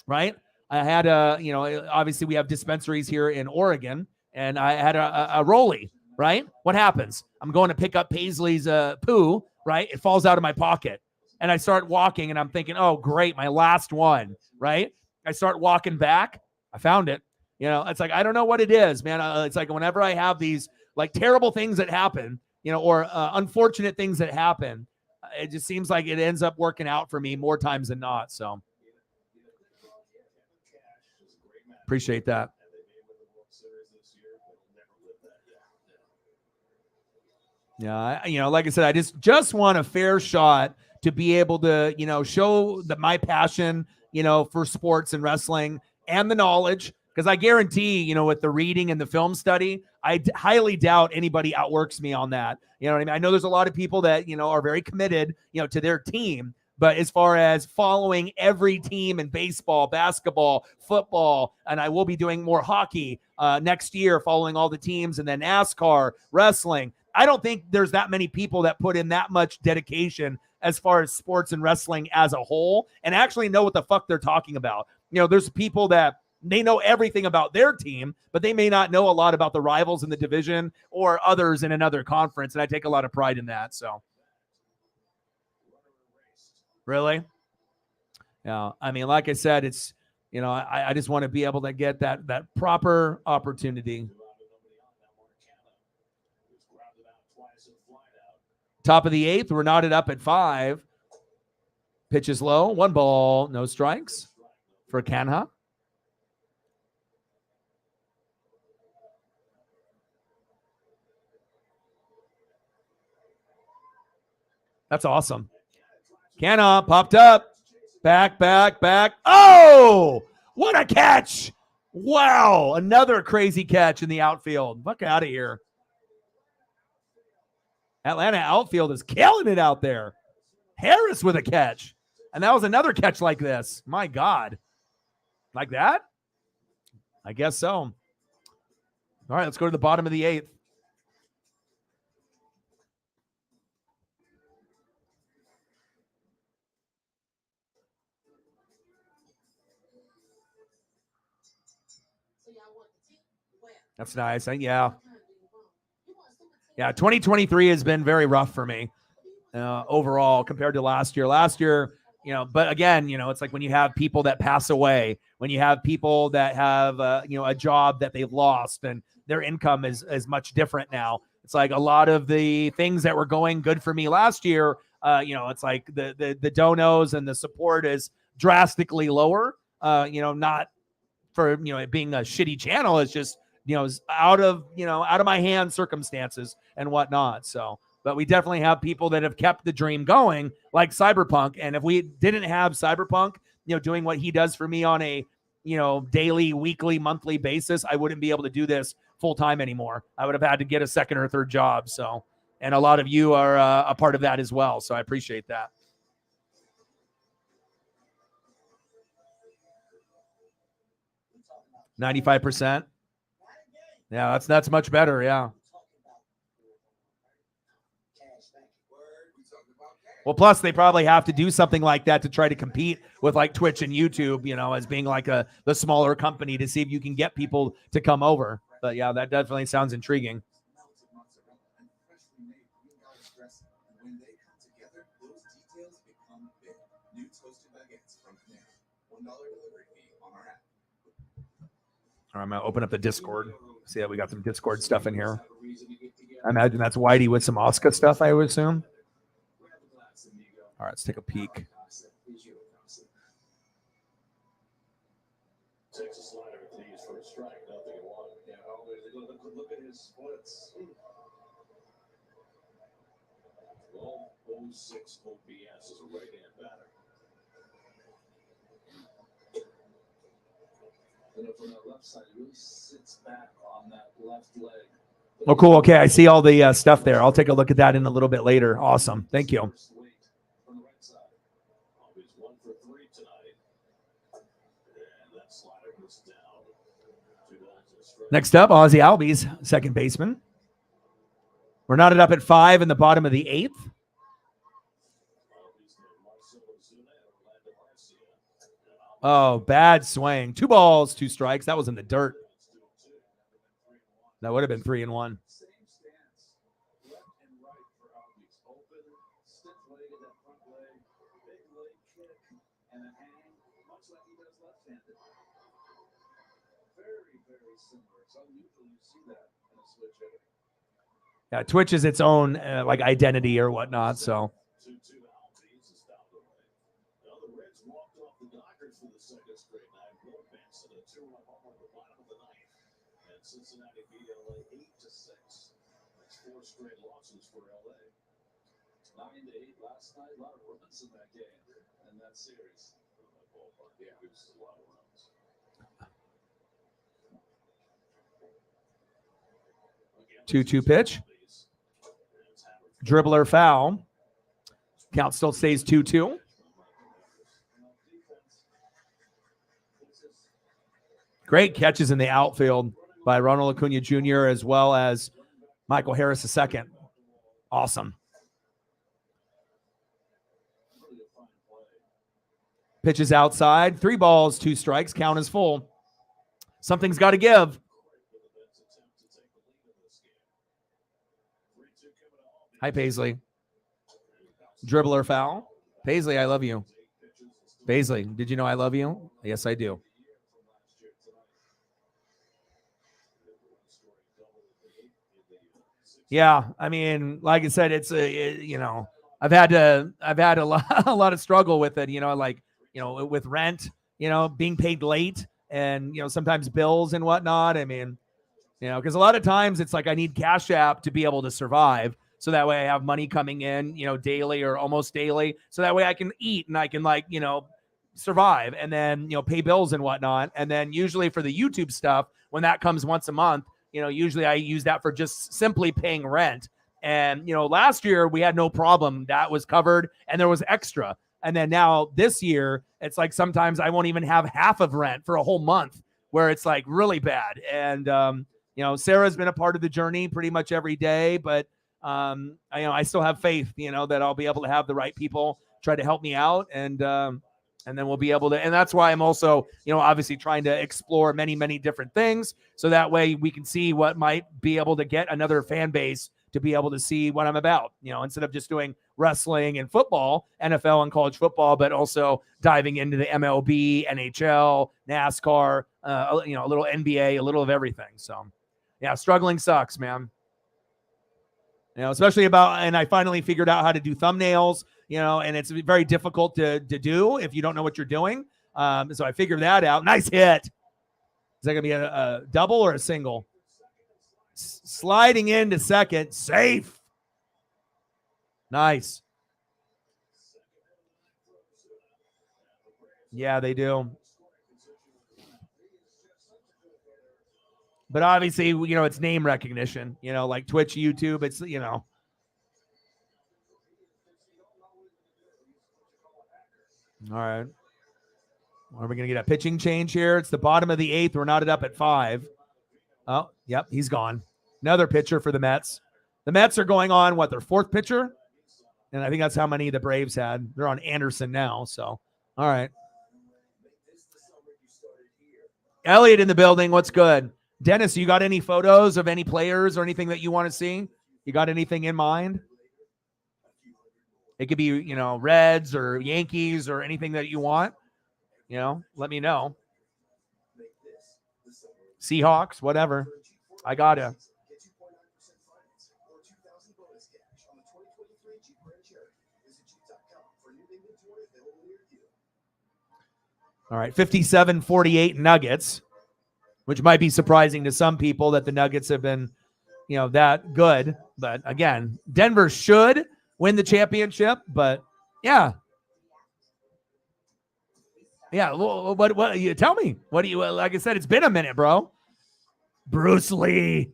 right? I had obviously we have dispensaries here in Oregon, and I had a rollie. Right? What happens? I'm going to pick up Paisley's poo, right? It falls out of my pocket. And I start walking, and I'm thinking, oh, great, my last one, right? I start walking back. I found it. It's like, I don't know what it is, man. It's like whenever I have these like terrible things that happen, or unfortunate things that happen, it just seems like it ends up working out for me more times than not. So appreciate that. Yeah, like I said, I just want a fair shot to be able to, show that my passion, for sports and wrestling and the knowledge. Because I guarantee, with the reading and the film study, I highly doubt anybody outworks me on that. You know what I mean? I know there's a lot of people that, are very committed, to their team. But as far as following every team in baseball, basketball, football, and I will be doing more hockey next year, following all the teams, and then NASCAR, wrestling. I don't think there's that many people that put in that much dedication as far as sports and wrestling as a whole and actually know what the fuck they're talking about. There's people that they know everything about their team, but they may not know a lot about the rivals in the division or others in another conference. And I take a lot of pride in that. So. Really? Yeah. I mean, like I said, it's, I just want to be able to get that proper opportunity. Top of the 8th, we're knotted up at 5. Pitch is low. 1 ball, no strikes for Canha. That's awesome. Canha popped up. Back. Oh, what a catch. Wow. Another crazy catch in the outfield. Fuck out of here. Atlanta outfield is killing it out there. Harris with a catch. And that was another catch like this. My God. Like that? I guess so. All right, let's go to the bottom of the 8th. That's nice. Yeah. Yeah, 2023 has been very rough for me overall compared to last year. Last year, but again, it's like when you have people that pass away, when you have people that have, a job that they've lost and their income is much different now. It's like a lot of the things that were going good for me last year, it's like the donos and the support is drastically lower, not for, it being a shitty channel. It's just, out of my hand circumstances and whatnot. So, but we definitely have people that have kept the dream going, like Cyberpunk. And if we didn't have Cyberpunk, doing what he does for me on a, daily, weekly, monthly basis, I wouldn't be able to do this full time anymore. I would have had to get a second or third job. So, and a lot of you are a part of that as well. So I appreciate that. $95%. Yeah, that's much better. Yeah. Well, plus they probably have to do something like that to try to compete with like Twitch and YouTube, as being like the smaller company to see if you can get people to come over. But yeah, that definitely sounds intriguing. All right, I'm going to open up the Discord. See that we got some Discord stuff in here. I imagine that's Whitey with some Oscar stuff, I would assume. All right, let's take a peek. Takes a slider to use for a strike. Nothing in one. Yeah, look at his splits. 0.06 OPS as a right-hand batter. And from that left side, he really sits back on that left leg. Oh, cool. Okay, I see all the stuff there. I'll take a look at that in a little bit later. Awesome. Thank you. Next up, Ozzy Albies, second baseman. We're knotted up at 5 in the bottom of the 8th. Oh, bad swing. 2 balls, 2 strikes. That was in the dirt. That would have been 3-1. Yeah, Twitch is its own like identity or whatnot. So. Cincinnati beat LA 8-6. That's 4 straight losses for LA. 9-8 last night. A lot of runs in that game and that series. Yeah, it was a lot of runs. Again, 2-2 pitch. Dribbler foul. Count still stays 2-2. Great catches in the outfield by Ronald Acuna Jr. as well as Michael Harris II. Awesome. Pitches outside. 3 balls, 2 strikes. Count is full. Something's got to give. Hi, Paisley. Dribbler foul. Paisley, I love you. Paisley, did you know I love you? Yes, I do. Yeah, I mean, like I said, it's I've had a lot of struggle with it, like, with rent, being paid late and, sometimes bills and whatnot. I mean, because a lot of times it's like I need Cash App to be able to survive. So that way I have money coming in, daily or almost daily. So that way I can eat and I can survive and then, pay bills and whatnot. And then usually for the YouTube stuff, when that comes once a month, usually I use that for just simply paying rent. And, last year we had no problem. That was covered and there was extra. And then now this year, it's like sometimes I won't even have half of rent for a whole month where it's like really bad. And, Sarah's been a part of the journey pretty much every day, but I still have faith, that I'll be able to have the right people try to help me out. And then we'll be able to, and that's why I'm also, obviously trying to explore many, many different things. So that way we can see what might be able to get another fan base to be able to see what I'm about, instead of just doing wrestling and football, NFL and college football, but also diving into the MLB, NHL, NASCAR, a little NBA, a little of everything. So yeah, struggling sucks, man. Especially and I finally figured out how to do thumbnails, and it's very difficult to do if you don't know what you're doing. So I figured that out. Nice hit. Is that going to be a double or a single? Sliding into second. Safe. Nice. Yeah, they do. But obviously, it's name recognition, like Twitch, YouTube, it's, All right. Are we going to get a pitching change here? It's the bottom of the 8th. We're knotted up at 5. Oh, yep, he's gone. Another pitcher for the Mets. The Mets are going on, their 4th pitcher? And I think that's how many the Braves had. They're on Anderson now, so. All right. Elliot in the building. What's good? Dennis, you got any photos of any players or anything that you want to see? You got anything in mind? It could be, Reds or Yankees or anything that you want. Let me know. Seahawks, whatever. I got it. All right, 57-48 Nuggets, which might be surprising to some people that the Nuggets have been, that good. But again, Denver should win the championship. But yeah. Yeah. What you tell me? What do you, like I said, it's been a minute, bro. Bruce Lee.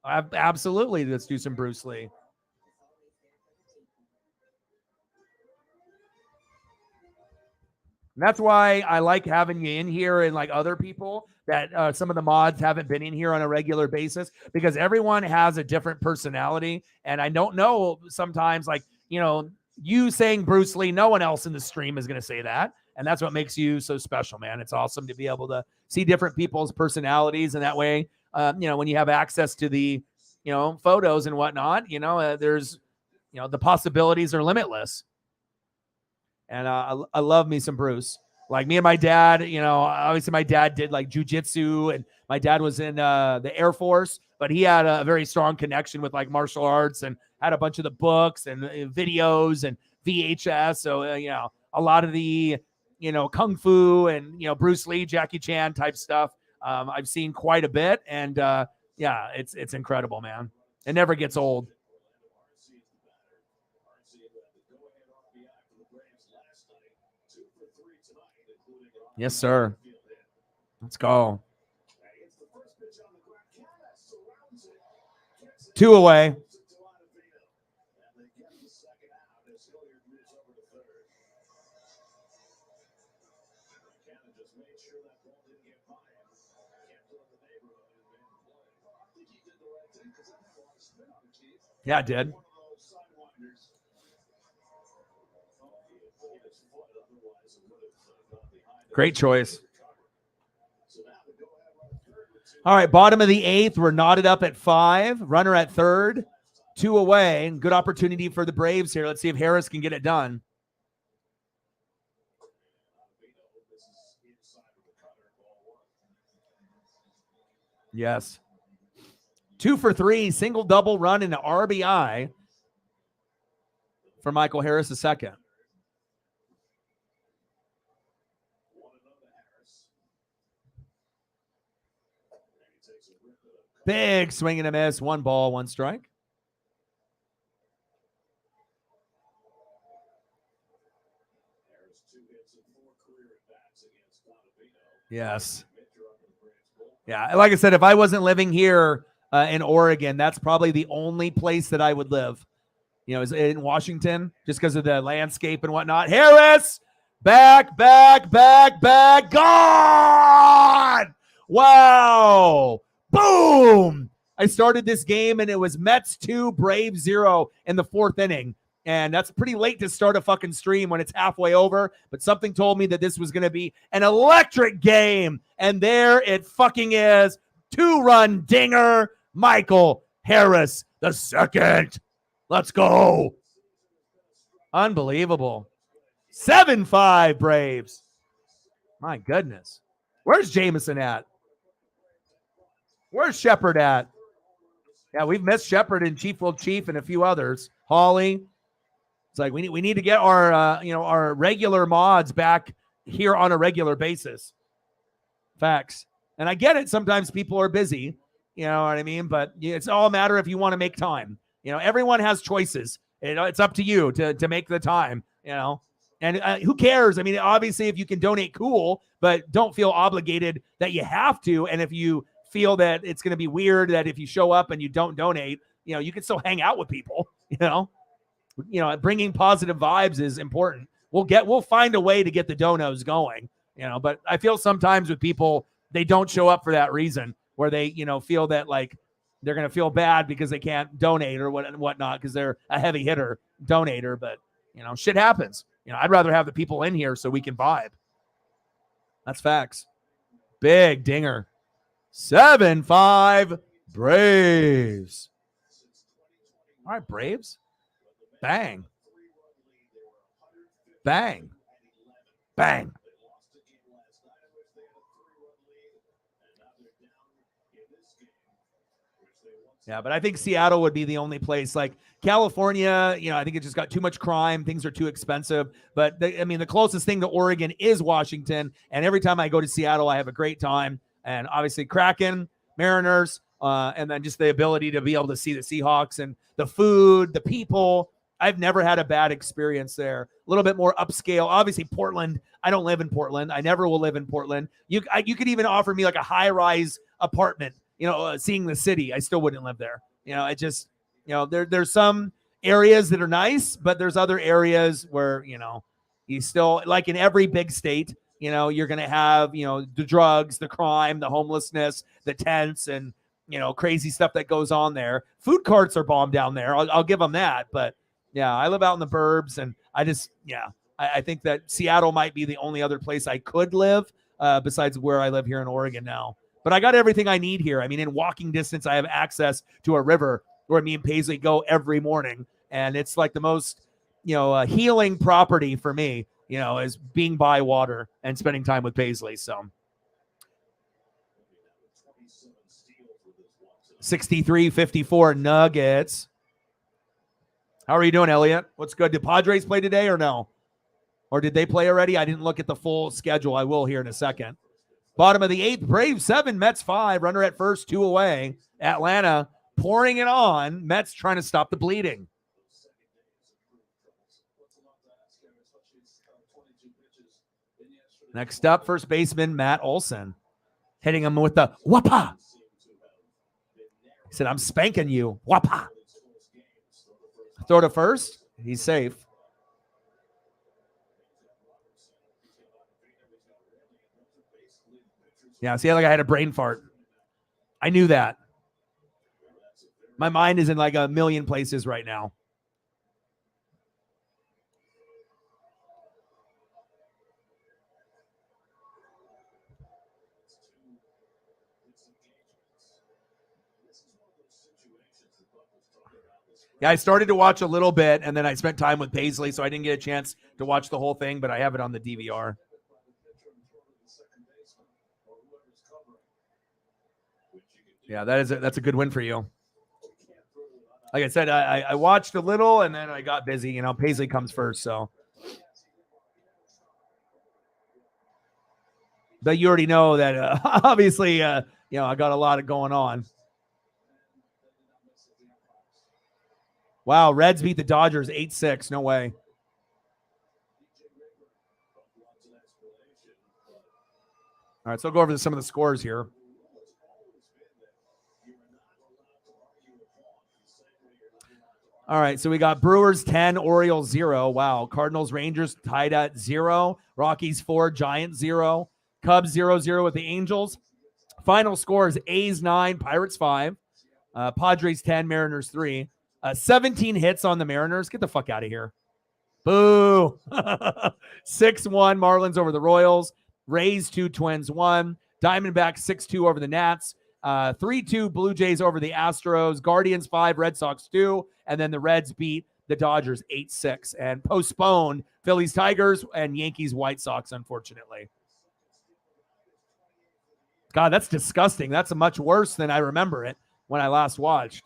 Absolutely. Let's do some Bruce Lee. And that's why I like having you in here and like other people that some of the mods haven't been in here on a regular basis because everyone has a different personality. And I don't know sometimes you saying Bruce Lee, no one else in the stream is going to say that. And that's what makes you so special, man. It's awesome to be able to see different people's personalities. And that way, when you have access to the, photos and whatnot, there's, the possibilities are limitless. And I love me some Bruce. Like me and my dad, obviously my dad did like jujitsu and my dad was in the Air Force, but he had a very strong connection with like martial arts and had a bunch of the books and videos and VHS. So, a lot of the, Kung Fu and, Bruce Lee, Jackie Chan type stuff. I've seen quite a bit. And yeah, it's incredible, man. It never gets old. Yes, sir. Let's go. 2 away. Yeah, it did. Great choice. All right, bottom of the 8th. We're knotted up at 5. Runner at 3rd. 2 away. Good opportunity for the Braves here. Let's see if Harris can get it done. Yes. 2 for 3. Single double run and an RBI for Michael Harris II. Big swing and a miss. 1 ball, 1 strike. Yes. Yeah, like I said, if I wasn't living here in Oregon, that's probably the only place that I would live. You know, is in Washington, just because of the landscape and whatnot. Harris, back, gone! Wow! Boom! I started this game and it was Mets 2, Braves 0 in the 4th inning. And that's pretty late to start a fucking stream when it's halfway over. But something told me that this was going to be an electric game. And there it fucking is. 2-run dinger, Michael Harris II. Let's go. Unbelievable. 7-5 Braves. My goodness. Where's Jameson at? Where's Shepard at? Yeah, we've missed Shepard and Chief Will Chief and a few others. Holly. It's like we need to get our our regular mods back here on a regular basis. Facts. And I get it. Sometimes people are busy. You know what I mean? But it's all a matter if you want to make time. You know, everyone has choices. It's up to you to make the time, you know. And who cares? I mean, obviously, if you can donate, cool. But don't feel obligated that you have to. And if you feel that it's going to be weird that if you show up and you don't donate, you know, you can still hang out with people, you know. Bringing positive vibes is important. We'll find a way to get the donos going, you know, but I feel sometimes with people, they don't show up for that reason where they, feel that like they're going to feel bad because they can't donate or whatnot because they're a heavy hitter donator, but shit happens. I'd rather have the people in here so we can vibe. That's facts. Big dinger. 7-5 Braves. All right, Braves. Bang. Bang. Bang. Yeah, but I think Seattle would be the only place. Like California, I think it just got too much crime. Things are too expensive. But, the closest thing to Oregon is Washington. And every time I go to Seattle, I have a great time. And obviously Kraken, Mariners, and then just the ability to be able to see the Seahawks and the food, the people. I've never had a bad experience there. A little bit more upscale. Obviously, Portland. I don't live in Portland. I never will live in Portland. You could even offer me like a high-rise apartment, seeing the city. I still wouldn't live there. It just, there's some areas that are nice, but there's other areas where, you still, like in every big state, you're going to have, the drugs, the crime, the homelessness, the tents, and, crazy stuff that goes on there. Food carts are bombed down there. I'll give them that, but yeah, I live out in the burbs, and I think that Seattle might be the only other place I could live besides where I live here in Oregon now. But I got everything I need here. I mean, in walking distance, I have access to a river where me and Paisley go every morning, and it's like the most, healing property for me, is being by water and spending time with Paisley. So 63-54 Nuggets. How are you doing, Elliot? What's good? Did Padres play today or no? Or did they play already? I didn't look at the full schedule. I will here in a second. Bottom of the 8th, Braves 7, Mets 5. Runner at first, 2 away. Atlanta pouring it on. Mets trying to stop the bleeding. Next up, first baseman Matt Olson. Hitting him with the whoppa. He said, I'm spanking you. Whoppa. Throw to first. He's safe. Yeah, see, like I had a brain fart. I knew that. My mind is in like a million places right now. Yeah, I started to watch a little bit, and then I spent time with Paisley, so I didn't get a chance to watch the whole thing, but I have it on the DVR. Yeah, that's a good win for you. Like I said, I watched a little, and then I got busy. You know, Paisley comes first, so. But you already know that, obviously, you know, I got a lot of going on. Wow, Reds beat the Dodgers 8-6. No way. All right, so I'll go over some of the scores here. All right, so we got Brewers 10, Orioles 0. Wow. Cardinals, Rangers tied at 0. Rockies 4, Giants 0. Cubs 0-0 with the Angels. Final scores, A's 9, Pirates 5. Padres 10, Mariners 3. 17 hits on the Mariners. Get the fuck out of here. Boo. 6-1 Marlins over the Royals. Rays 2, Twins 1. Diamondbacks 6-2 over the Nats. 3-2 Blue Jays over the Astros. Guardians 5, Red Sox 2. And then the Reds beat the Dodgers 8-6 and postponed Phillies Tigers and Yankees White Sox, unfortunately. God, that's disgusting. That's much worse than I remember it when I last watched.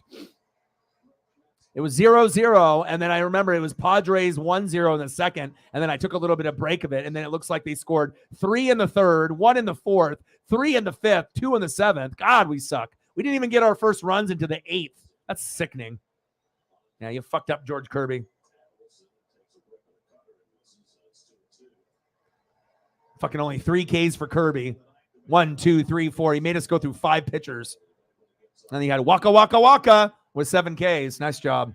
It was 0-0, and then I remember it was Padres 1-0 in the second, and then I took a little bit of break of it, and then it looks like they scored 3 in the third, 1 in the fourth, 3 in the fifth, 2 in the seventh. God, we suck. We didn't even get our first runs into the eighth. That's sickening. Yeah, you fucked up, George Kirby. Fucking only 3 Ks for Kirby. 1, 2, 3, 4. He made us go through 5 pitchers. And then he had Waka Waka Waka with 7 Ks. Nice job.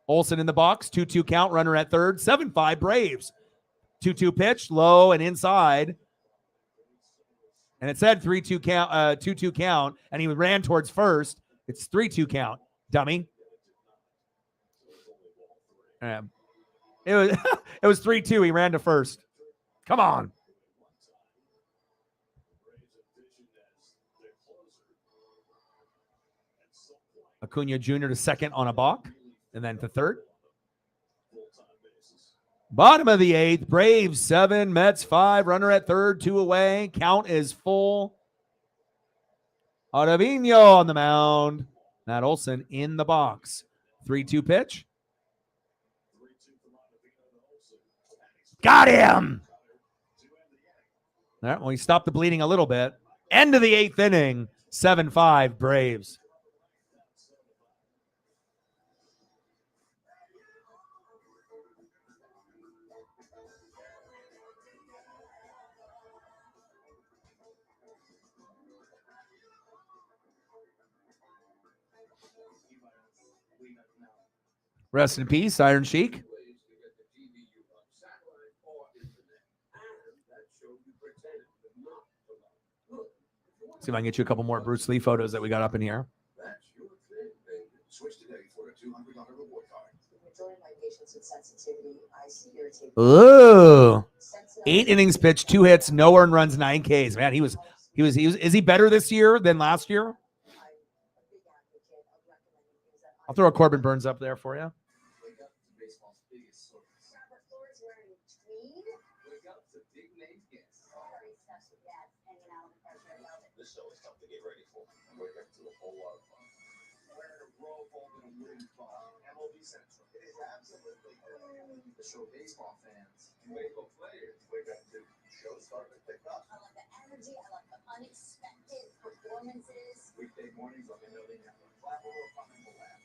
Olson in the box. 2-2 count. Runner at third. 7-5 Braves. 2-2 pitch. Low and inside. And it said 3-2 count. 2-2 count. And he ran towards first. It's 3-2 count. Dummy. It was it was 3-2. He ran to first. Come on. Acuna Jr. to second on a balk, and then to third. Bottom of the eighth, Braves 7, Mets 5, runner at third, 2 away. Count is full. Ottavino on the mound. Matt Olson in the box. 3-2 pitch. Got him. All right, well, he stopped the bleeding a little bit. End of the 8th inning, 7-5 Braves. Rest in peace, Iron Sheik. See if I can get you a couple more Bruce Lee photos that we got up in here. Ooh. 8 innings pitched, 2 hits, no earned runs, 9 Ks. Man, he was. Is he better this year than last year? I'll throw a Corbin Burns up there for you. This show is tough to get ready for. Wake up to a whole lot of fun. Wearing a robe holding a wooden phone. MLB Central. It is absolutely the show baseball fans and baseball players wake up to. Shows starting to pick up. I like the energy. I like the unexpected performances. Weekday mornings on MLB Network. Clap or pop in the lab.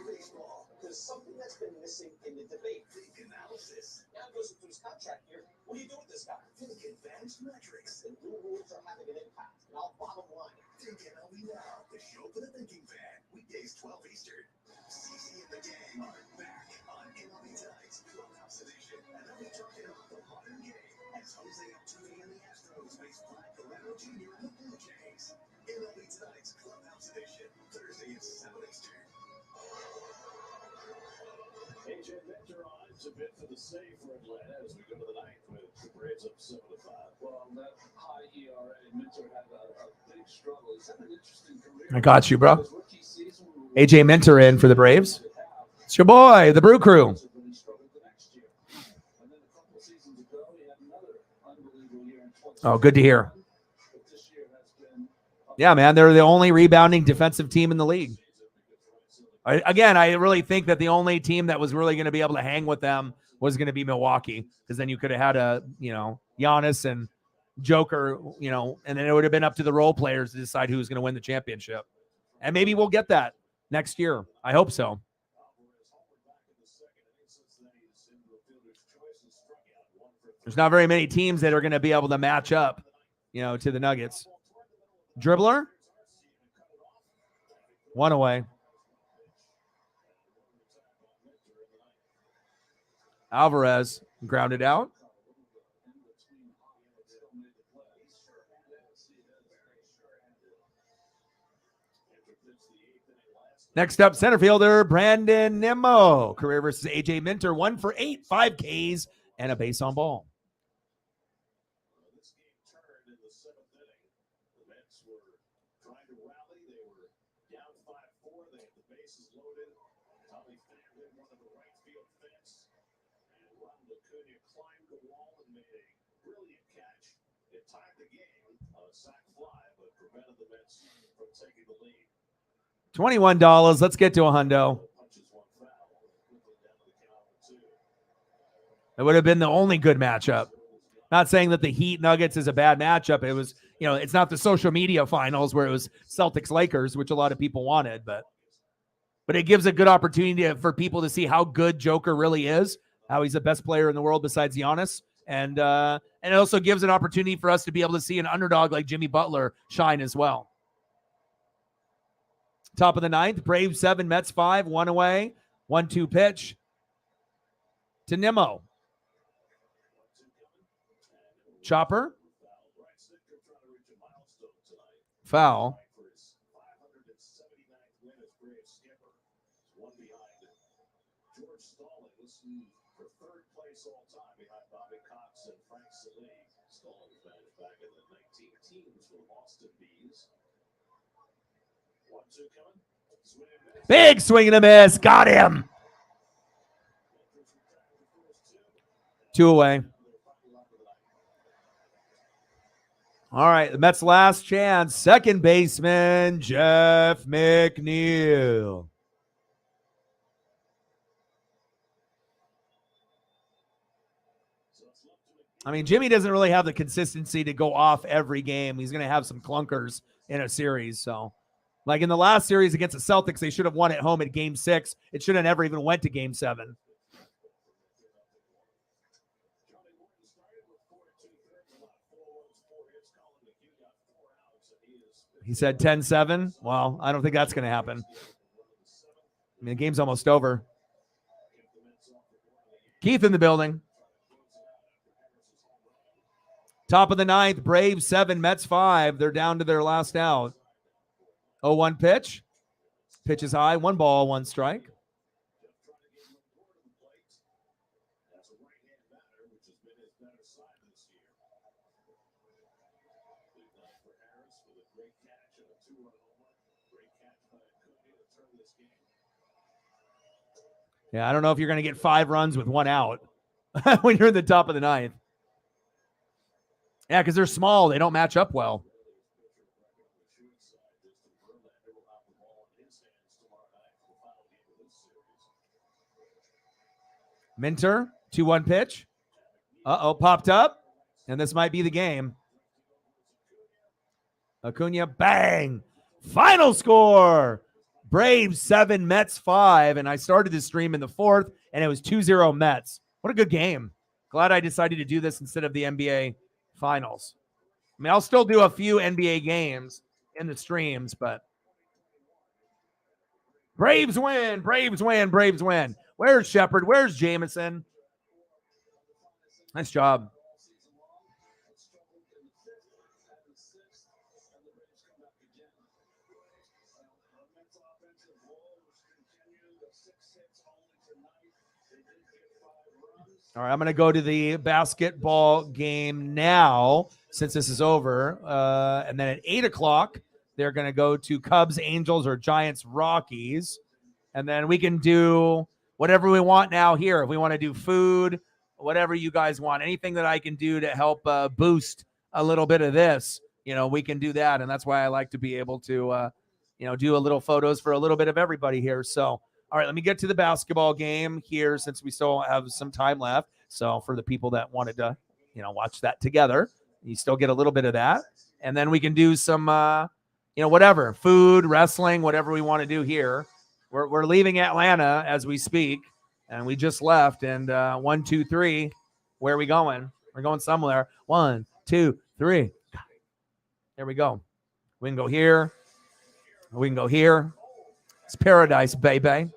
Baseball. There's something that's been missing in the debate. The analysis. analysis. Now goes into his contract here. What do you do with this guy? Think advanced metrics. The new rules are having an impact. Now, bottom line. Think MLB Now, the show for the thinking fan. Weekdays 12 Eastern. CC and the gang are back on MLB Tonight's Clubhouse Edition. And they'll be talking about the modern game as Jose Altuve and the Astros face Vlad Guerrero Jr. and the Blue Jays. MLB Tonight's Clubhouse Edition, Thursday at 7 Eastern. AJ Minter on to bid for the save for Atlanta as we go to the ninth with the Braves up 7-5. Well, that high ERA, Minter had a big struggle. He's had an interesting career. I got you, bro. AJ Minter in for the Braves. It's your boy, the Brew Crew. Oh, good to hear. Yeah, man, they're the only rebounding defensive team in the league. I really think that the only team that was really going to be able to hang with them was going to be Milwaukee, because then you could have had Giannis and Joker, and then it would have been up to the role players to decide who's going to win the championship. And maybe we'll get that next year. I hope so. There's not very many teams that are going to be able to match up, to the Nuggets. Dribbler. One away. Alvarez grounded out. Next up, center fielder Brandon Nimmo. Career versus AJ Minter, 1 for 8, 5 Ks, and a base on ball. This game turned in the 7th inning. The Mets were trying to rally. They were down 5-4. They had the bases loaded. Tommy Pham hit one of the right field fence. And Ronald Acuna climbed the wall and made a brilliant catch. It tied the game on a sac fly, but prevented the Mets from taking the lead. $21. Let's get to a hundo. It would have been the only good matchup. Not saying that the Heat Nuggets is a bad matchup. It was, it's not the social media finals where it was Celtics Lakers, which a lot of people wanted, but it gives a good opportunity for people to see how good Joker really is, how he's the best player in the world besides Giannis. And it also gives an opportunity for us to be able to see an underdog like Jimmy Butler shine as well. Top of the ninth, Braves 7, Mets 5, 1 away, 1-2 pitch to Nimmo. Chopper. Foul. George Stallings for third place all time behind Bobby Cox and Frank Salee. Stallings managed back in the 19 teams for the Boston Bees. 1-2 coming. Big swing and a miss. Got him. 2 away. All right, the Mets' last chance. Second baseman, Jeff McNeil. I mean, Jimmy doesn't really have the consistency to go off every game. He's going to have some clunkers in a series. So, like in the last series against the Celtics, they should have won at home at Game 6. It should have never even went to Game 7. He said 10-7. Well, I don't think that's going to happen. I mean, the game's almost over. Keith in the building. Top of the ninth, Braves 7, Mets 5. They're down to their last out. 0-1 pitch. Pitch is high. 1 ball, 1 strike. Yeah, I don't know if you're going to get 5 runs with 1 out when you're in the top of the ninth. Yeah, because they're small. They don't match up well. Minter, 2-1 pitch. Popped up. And this might be the game. Acuna, bang. Final score. Braves 7, Mets 5. And I started this stream in the 4th, and it was 2-0 Mets. What a good game. Glad I decided to do this instead of the NBA finals. I mean, I'll still do a few NBA games in the streams, but Braves win, Braves win, Braves win. Where's Shepard? Where's Jameson? Nice job. All right, I'm going to go to the basketball game now since this is over. And then at 8 o'clock, they're going to go to Cubs, Angels, or Giants, Rockies. And then we can do whatever we want now here. If we want to do food, whatever you guys want, anything that I can do to help boost a little bit of this, we can do that. And that's why I like to be able to, do a little photos for a little bit of everybody here. So, all right, let me get to the basketball game here since we still have some time left. So for the people that wanted to, watch that together, you still get a little bit of that. And then we can do some, whatever, food, wrestling, whatever we want to do here. We're leaving Atlanta as we speak, and we just left. And 1, 2, 3, where are we going? We're going somewhere. 1, 2, 3. There we go. We can go here. We can go here. It's paradise, baby.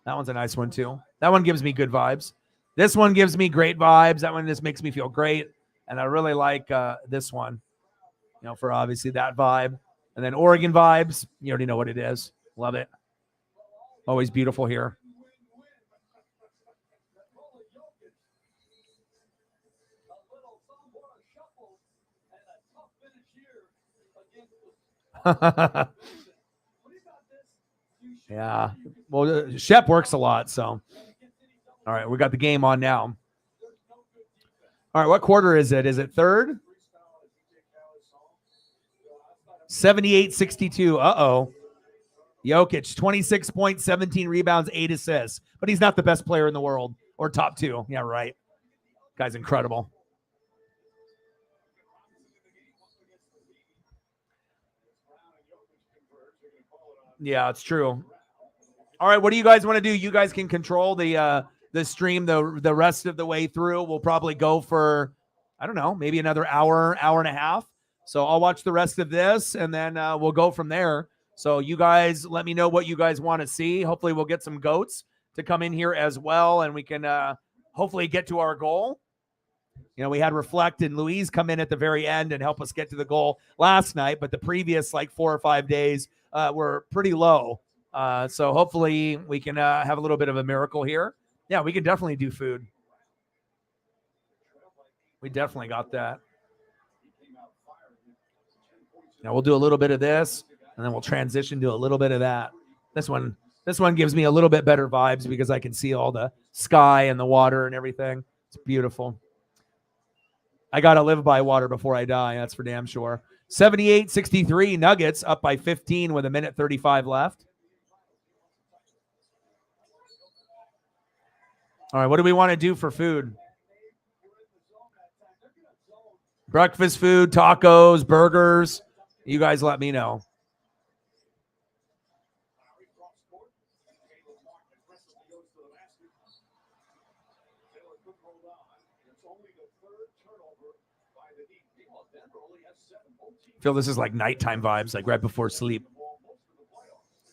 That one's a nice one, too. That one gives me good vibes. This one gives me great vibes. That one just makes me feel great. And I really like this one, for obviously that vibe. And then Oregon vibes. You already know what it is. Love it. Always beautiful here. Yeah. Well, Shep works a lot, so. All right, we got the game on now. All right, what quarter is it? Is it third? 78-62. Uh-oh. Jokic, 26 points, 17 rebounds, 8 assists. But he's not the best player in the world or top 2. Yeah, right. Guy's incredible. Yeah, it's true. All right, what do you guys want to do? You guys can control the stream the rest of the way through. We'll probably go for, I don't know, maybe another hour and a half. So I'll watch the rest of this, and then we'll go from there. So you guys let me know what you guys want to see. Hopefully we'll get some goats to come in here as well, and we can hopefully get to our goal. We had Reflect and Louise come in at the very end and help us get to the goal last night, but the previous 4 or 5 days were pretty low. So hopefully we can have a little bit of a miracle here. Yeah, we can definitely do food. We definitely got that. Now we'll do a little bit of this, and then we'll transition to a little bit of that. This one gives me a little bit better vibes because I can see all the sky and the water and everything. It's beautiful. I got to live by water before I die. That's for damn sure. 78-63 Nuggets up by 15 with 1:35 left. All right, what do we want to do for food? Breakfast food, tacos, burgers. You guys let me know. I feel this is like nighttime vibes, like right before sleep.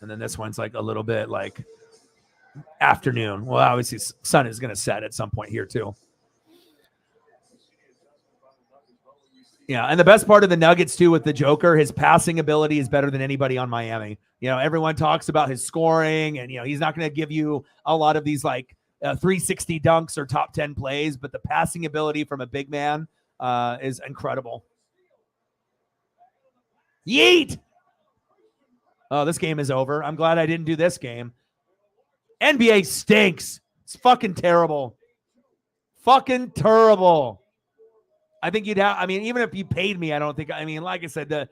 And then this one's like a little bit like afternoon. Well, obviously sun is going to set at some point here too. Yeah, and the best part of the Nuggets too with the Joker, his passing ability is better than anybody on Miami. Everyone talks about his scoring, and he's not going to give you a lot of these 360 dunks or top 10 plays, but the passing ability from a big man is incredible. Yeet! Oh, this game is over. I'm glad I didn't do this game. NBA stinks. It's fucking terrible. Fucking terrible. I think even if you paid me, I don't think, like I said,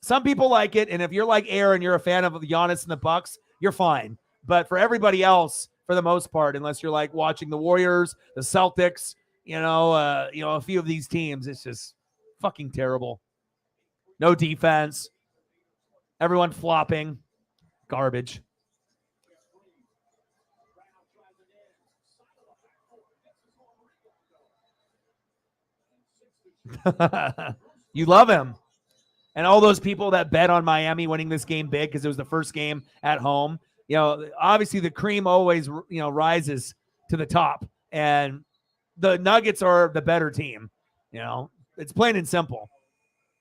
some people like it. And if you're like Aaron, you're a fan of Giannis and the Bucks, you're fine. But for everybody else, for the most part, unless you're watching the Warriors, the Celtics, a few of these teams, it's just fucking terrible. No defense. Everyone flopping. Garbage. You love him. And all those people that bet on Miami winning this game big because it was the first game at home. You know, obviously the cream always, rises to the top. And the Nuggets are the better team. You know, it's plain and simple.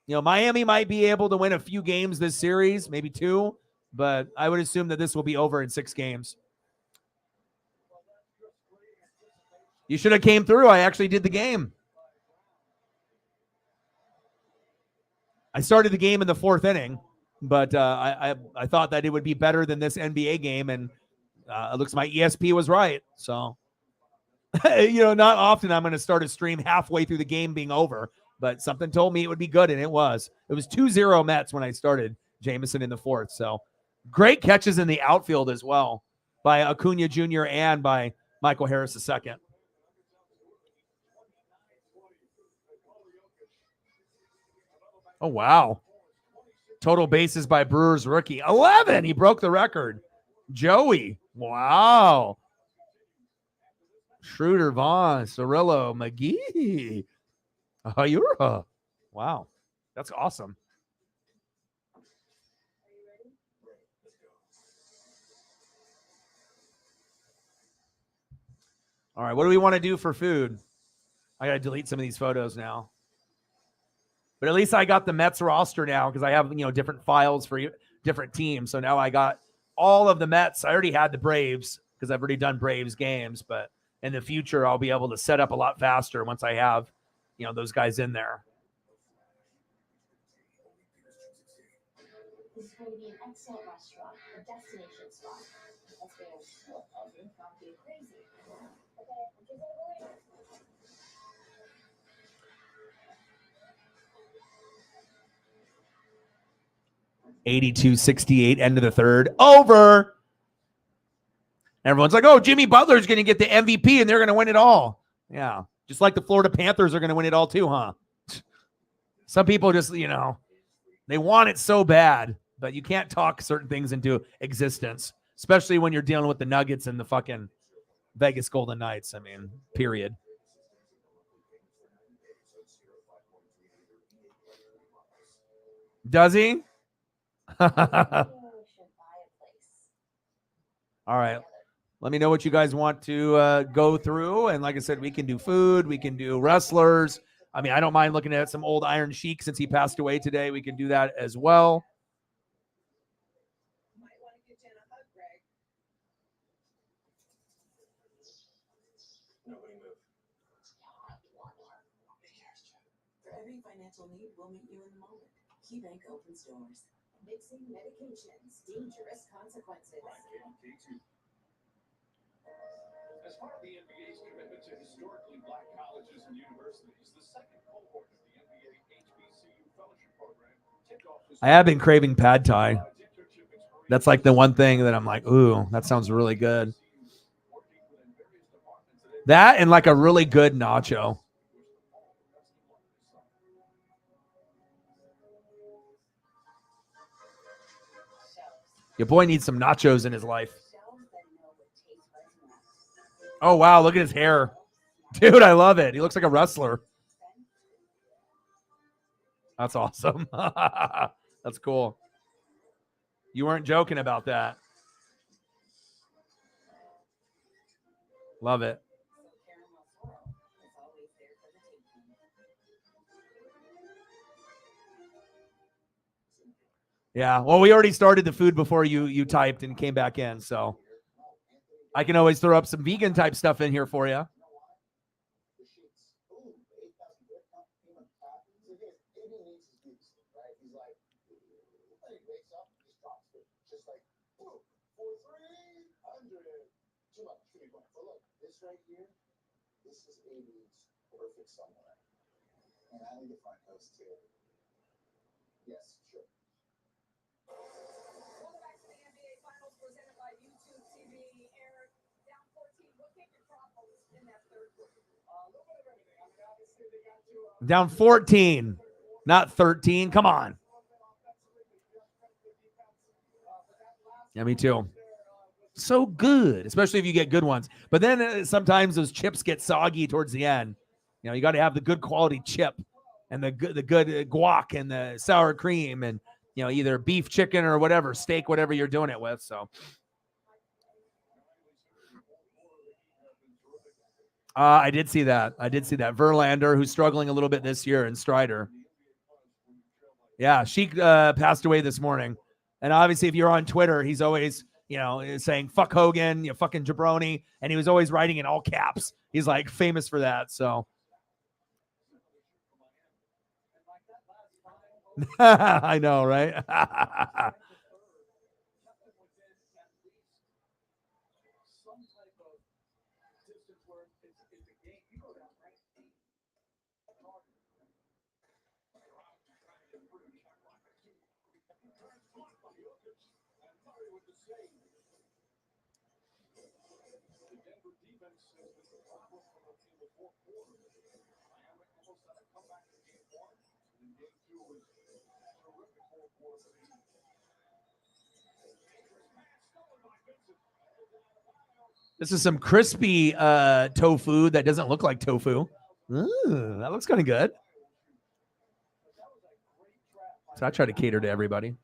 You know, Miami might be able to win a few games this series, maybe 2, but I would assume that this will be over in 6 games. You should have came through. I actually did the game. I started the game in the 4th inning, but I thought that it would be better than this NBA game, and it looks like my ESP was right. So, not often I'm going to start a stream halfway through the game being over, but something told me it would be good, and it was. It was 2-0 Mets when I started Jameson in the 4th. So, great catches in the outfield as well by Acuna Jr. and by Michael Harris II. Oh, wow. Total bases by Brewers rookie. 11. He broke the record. Joey. Wow. Schroeder, Vaughn, Cirillo, McGee. Hayura. Wow. That's awesome. All right. What do we want to do for food? I got to delete some of these photos now. But at least I got the Mets roster now because I have, different files for different teams. So now I got all of the Mets. I already had the Braves because I've already done Braves games. But in the future, I'll be able to set up a lot faster once I have, those guys in there. This is going to be an excellent restaurant, a destination spot. That's very cool. Not be crazy. Okay, I'm 82-68, end of the 3rd. Over. Everyone's like, oh, Jimmy Butler's going to get the MVP and they're going to win it all. Yeah. Just like the Florida Panthers are going to win it all too, huh? Some people just, they want it so bad, but you can't talk certain things into existence, especially when you're dealing with the Nuggets and the fucking Vegas Golden Knights. I mean, period. Does he? All right. Let me know what you guys want to go through. And like I said, we can do food. We can do wrestlers. I mean, I don't mind looking at some old Iron Sheik since he passed away today. We can do that as well. For every financial need, we'll meet you in the moment. KeyBank opens doors. Mixing medications, dangerous consequences. As part of the NBA's commitment to historically black colleges and universities, the second cohort of the NBA HBCU fellowship program kicked off this. I have been craving pad thai. That's like the one thing that I'm like, ooh, that sounds really good. That and like a really good nacho. Your boy needs some nachos in his life. Oh, wow. Look at his hair. Dude, I love it. He looks like a wrestler. That's awesome. That's cool. You weren't joking about that. Love it. Yeah, well, we already started the food before you typed and came back in, so I can always throw up some vegan type stuff in here for you. This is AB's perfect somewhere. And I need to find those too. Yes, sure. Welcome back to the NBA Finals presented by YouTube TV. Eric, down 14. What gave you problems in that third quarter? A little bit of everything. I mean, obviously they got to Down 14, not 13. Come on. Yeah, me too. So good, especially if you get good ones. But then sometimes those chips get soggy towards the end. You know, you got to have the good quality chip and the good guac and the sour cream and, you know, either beef, chicken, or whatever, steak, whatever you're doing it with. So I did see that. Verlander, who's struggling a little bit this year, and Strider. Yeah, she passed away this morning. And obviously, if you're on Twitter, he's always, you know, saying, fuck Hogan, you fucking jabroni. And he was always writing in all caps. He's like famous for that. So I know, right? This is some crispy tofu that doesn't look like tofu. Ooh, that looks kind of good. So I try to cater to everybody.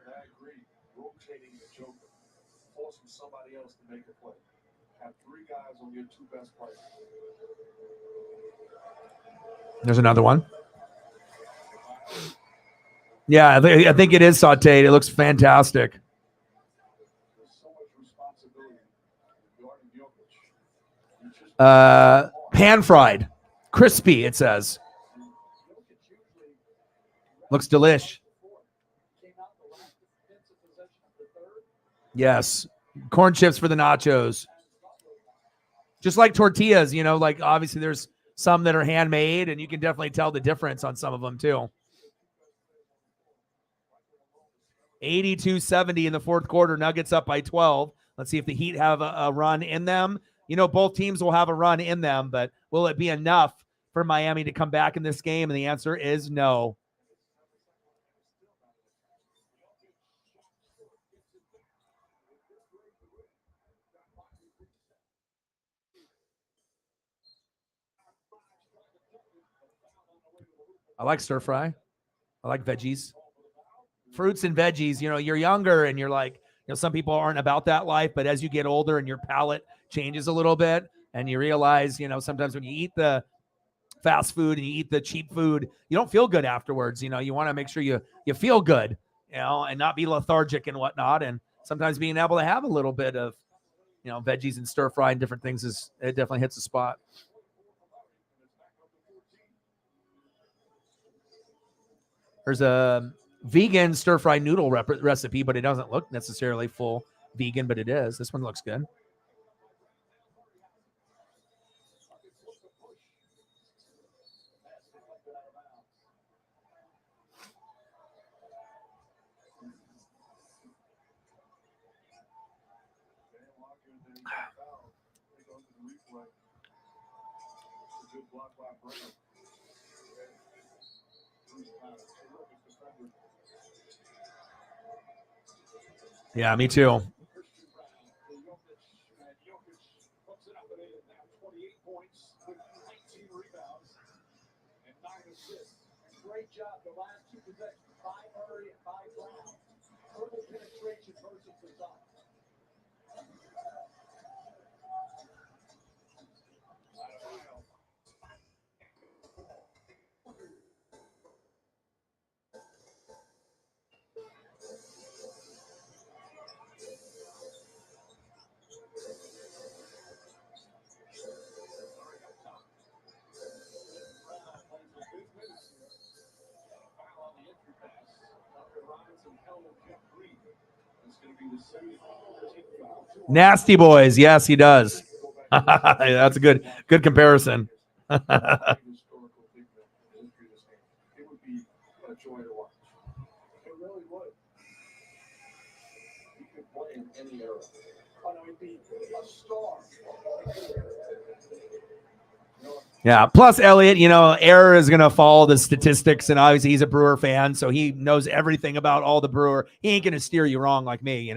I agree. Rotating the joker, forcing somebody else to make a play. Have three guys on your two best players. There's another one. Yeah, I think it is sauteed. It looks fantastic. There's so much responsibility regarding Jokic. Pan fried, crispy, it says. Looks delish. Yes. Corn chips for the nachos. Just like tortillas, you know, like obviously there's some that are handmade and you can definitely tell the difference on some of them too. 82-70 in the fourth quarter. Nuggets up by 12. Let's see if the Heat have a run in them. You know, both teams will have a run in them, but will it be enough for Miami to come back in this game? And the answer is no. I like stir fry. I like veggies. Fruits and veggies, you know, you're younger and you're like, you know, some people aren't about that life, but as you get older and your palate changes a little bit and you realize, you know, sometimes when you eat the fast food and you eat the cheap food, you don't feel good afterwards. You know, you want to make sure you feel good, you know, and not be lethargic and whatnot. And sometimes being able to have a little bit of, you know, veggies and stir fry and different things it definitely hits the spot. There's a vegan stir fry noodle recipe, but it doesn't look necessarily full vegan, but it is. This one looks good. Yeah, me too. Great job the last two possessions. 5 Murray and 5 Brown. Total penetration versus the Suns. Nasty boys. Yes, he does. That's a good comparison. It would be a joy to watch. It really would. He could play in any era. Oh, no, he'd be a star. You know, Yeah. Plus, Elliot, Air is going to follow the statistics, and obviously he's a Brewer fan, so he knows everything about all the Brewer. He ain't going to steer you wrong like me,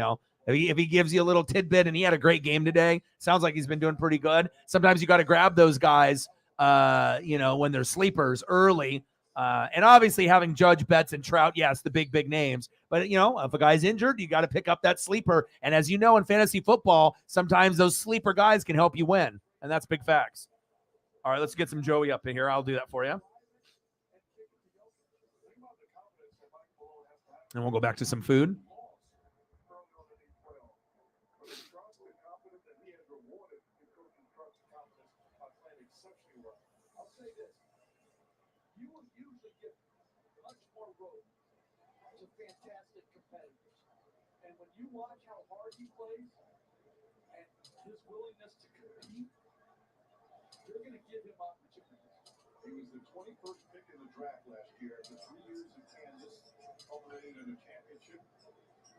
If he gives you a little tidbit, and he had a great game today, sounds like he's been doing pretty good. Sometimes you got to grab those guys, when they're sleepers early. And obviously having Judge, Betts, and Trout, yes, the big names. But, if a guy's injured, you got to pick up that sleeper. And as you know, in fantasy football, sometimes those sleeper guys can help you win. And that's big facts. All right, let's get some Joey up in here. I'll do that for you. And we'll go back to some food. Fantastic competitors. And when you watch how hard he plays and his willingness to compete, you're going to give him opportunities. He was the 21st pick in the draft last year after 3 years in Kansas, culminating in a championship.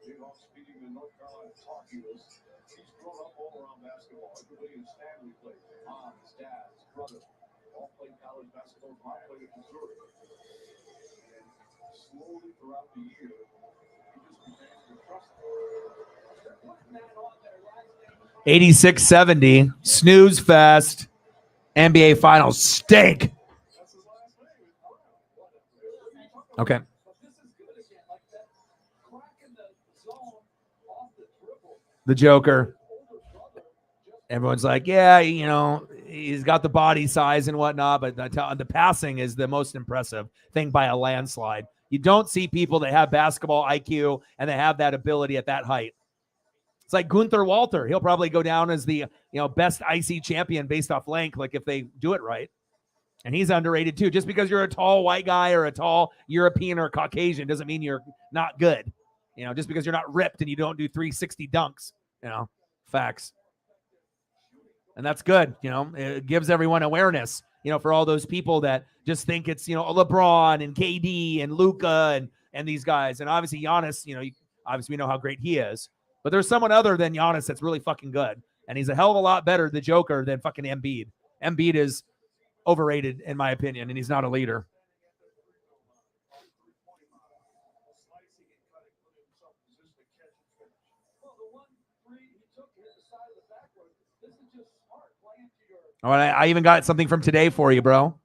Jayhawks beating the North Carolina Tar Heels. He's grown up all around basketball. Everybody in Stanley played. Mom, his dad, his brother, all played college basketball. His mom played at Missouri. And slowly throughout the year, 86-70, snooze fest. NBA Finals stink. Okay. The Joker. Everyone's like, yeah, he's got the body size and whatnot, but the passing is the most impressive thing by a landslide. You don't see people that have basketball IQ and they have that ability at that height. It's like Gunther Walter. He'll probably go down as the best IC champion based off length, like if they do it right. And he's underrated too. Just because you're a tall white guy or a tall European or Caucasian doesn't mean you're not good. Just because you're not ripped and you don't do 360 dunks. Facts. And that's good. It gives everyone awareness. For all those people that just think it's LeBron and KD and Luka and these guys. And obviously Giannis. Obviously we know how great he is. But there's someone other than Giannis that's really fucking good. And he's a hell of a lot better, the Joker, than fucking Embiid. Embiid is overrated, in my opinion, and he's not a leader. All right, I even got something from today for you, bro.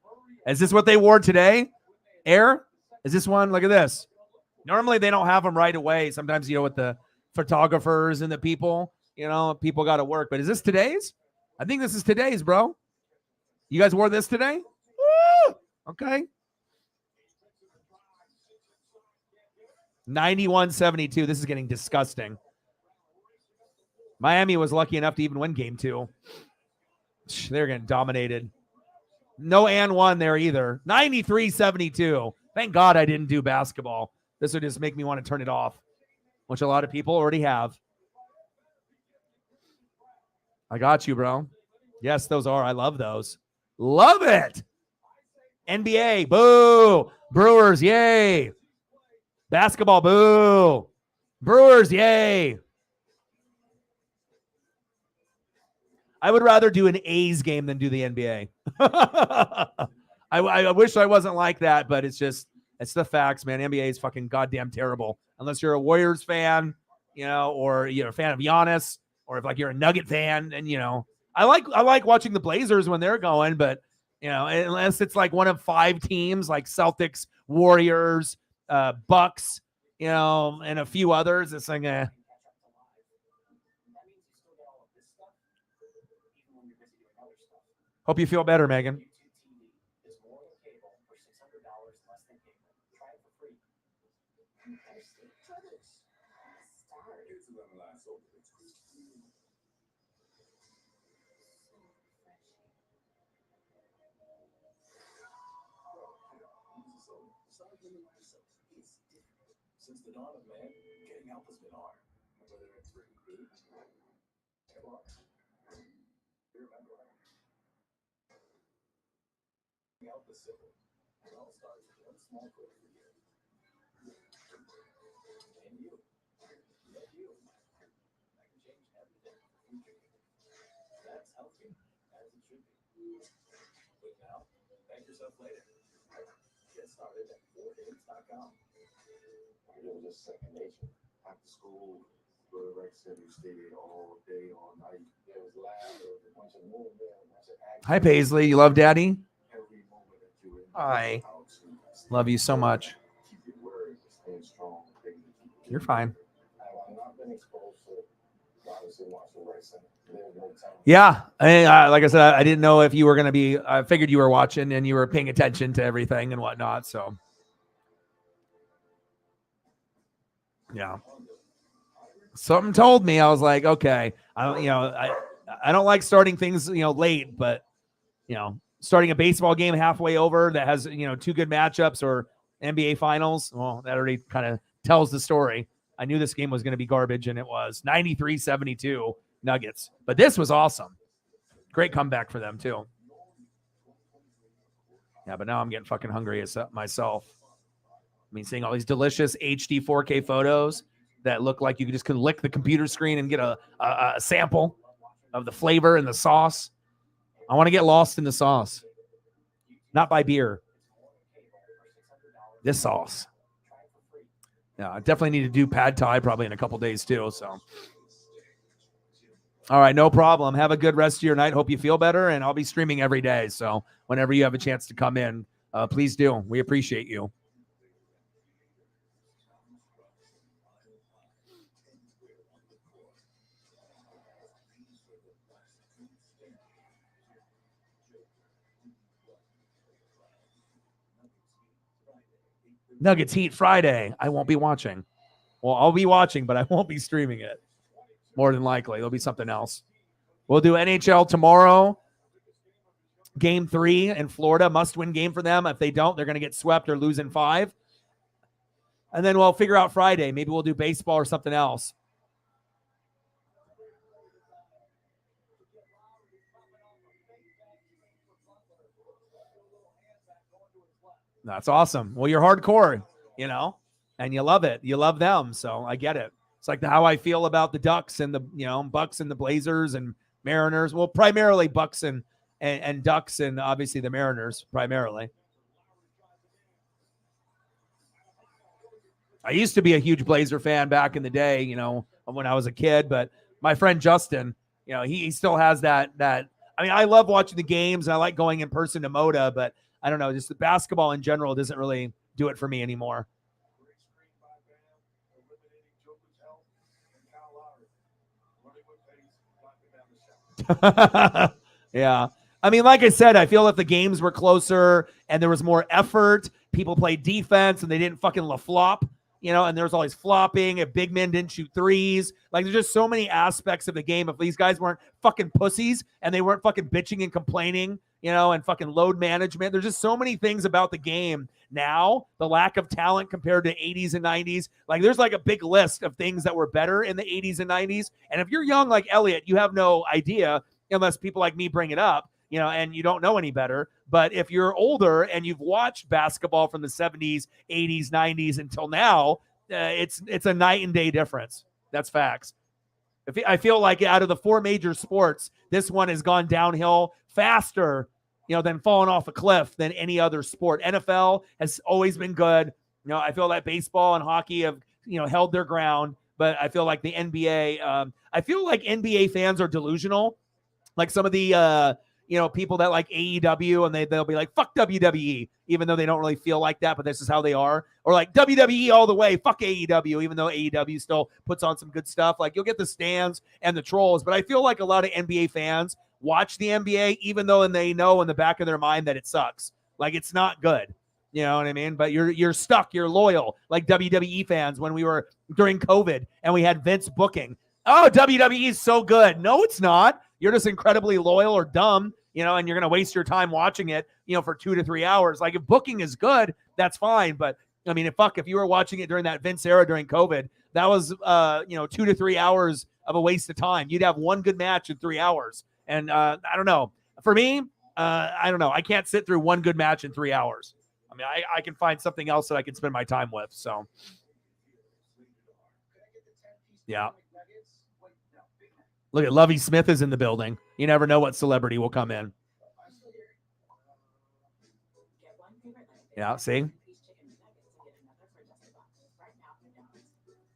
Is this what they wore today? Air? Is this one? Look at this. Normally they don't have them right away. Sometimes, with the photographers and the people, people got to work. But is this today's? I think this is today's, bro. You guys wore this today? Woo! Okay. 91-72. This is getting disgusting. Miami was lucky enough to even win game 2. They're getting dominated. No and one there either. 93-72. Thank God I didn't do basketball. This would just make me want to turn it off, which a lot of people already have. I got you, bro. Yes, those are. I love those. Love it. NBA, boo. Brewers, yay. Basketball, boo. Brewers, yay. I would rather do an A's game than do the NBA. I wish I wasn't like that, but it's the facts, man. NBA is fucking goddamn terrible. Unless you're a Warriors fan, or you're a fan of Giannis, or if you're a Nugget fan, and I like watching the Blazers when they're going, but unless it's one of 5 teams like Celtics, Warriors, Bucks, and a few others, it's like Hope you feel better, Megan. Since the dawn of man, getting help has been hard. Whether it's for food, remember, help is simple. It all starts with one small click for you. And you. That can change everything for future. That's healthy, as it should be. But now, Get started at 4days.com. It was just second nature. After school, go to Rec City, stay all day, all night. It was loud. There was a bunch of movement, a bunch of action. Hi, Paisley. You love Daddy? Every moment that you were in Hi. the house, you Love you so much. keep your word, stay strong. You're fine. I've not been exposed to obviously watching wrestling. There's no time. Yeah. Like I said, I didn't know if you were going to be, I figured you were watching and you were paying attention to everything and whatnot. So, yeah. Something told me, I was like, okay, I don't like starting things, late, but, starting a baseball game halfway over that has, two good matchups or NBA finals. Well, that already kind of tells the story. I knew this game was going to be garbage, and it was 93-72 Nuggets. But this was awesome. Great comeback for them, too. Yeah, but now I'm getting fucking hungry myself. I mean, seeing all these delicious HD 4K photos that look like you could lick the computer screen and get a sample of the flavor and the sauce. I want to get lost in the sauce. Not by beer. This sauce. Yeah, I definitely need to do pad thai probably in a couple days too. So, all right, no problem. Have a good rest of your night. Hope you feel better, and I'll be streaming every day. So whenever you have a chance to come in, please do. We appreciate you. Nuggets Heat Friday. I won't be watching. Well, I'll be watching, but I won't be streaming it. More than likely. There'll be something else. We'll do NHL tomorrow. Game 3 in Florida. Must-win game for them. If they don't, they're going to get swept or lose in 5. And then we'll figure out Friday. Maybe we'll do baseball or something else. That's awesome. Well, you're hardcore, and you love it. You love them. So I get it. It's like how I feel about the Ducks and the, Bucks and the Blazers and Mariners. Well, primarily Bucks and Ducks and obviously the Mariners primarily. I used to be a huge Blazer fan back in the day, when I was a kid, but my friend Justin, he still has that. I mean, I love watching the games and I like going in person to Moda, but I don't know, just the basketball in general doesn't really do it for me anymore. Yeah. I mean, like I said, I feel if the games were closer and there was more effort, people played defense and they didn't fucking flop, and there was always flopping. If big men didn't shoot threes, like there's just so many aspects of the game. If these guys weren't fucking pussies and they weren't fucking bitching and complaining, and fucking load management. There's just so many things about the game now, the lack of talent compared to 80s and 90s. Like there's like a big list of things that were better in the 80s and 90s. And if you're young like Elliot, you have no idea unless people like me bring it up, and you don't know any better. But if you're older and you've watched basketball from the 70s, 80s, 90s until now, it's a night and day difference. That's facts. I feel like out of the 4 major sports, this one has gone downhill faster, than falling off a cliff than any other sport. NFL has always been good. I feel like baseball and hockey have, held their ground, but I feel like the NBA, I feel like NBA fans are delusional. Like some of the, people that like AEW and they'll be like, fuck WWE, even though they don't really feel like that, but this is how they are. Or like WWE all the way, fuck AEW, even though AEW still puts on some good stuff. Like you'll get the stands and the trolls, but I feel like a lot of NBA fans watch the NBA, even though they know in the back of their mind that it sucks. Like it's not good. You know what I mean? But you're stuck, you're loyal, like WWE fans when we were during COVID and we had Vince booking. Oh, WWE is so good. No, it's not. You're just incredibly loyal or dumb, and you're going to waste your time watching it, for 2 to 3 hours. Like if booking is good, that's fine. But I mean, if you were watching it during that Vince era during COVID, that was, 2 to 3 hours of a waste of time. You'd have one good match in 3 hours. And I don't know. For me, I don't know. I can't sit through one good match in 3 hours. I mean, I can find something else that I can spend my time with. So, yeah. Look at Lovey Smith is in the building. You never know what celebrity will come in. Yeah, see?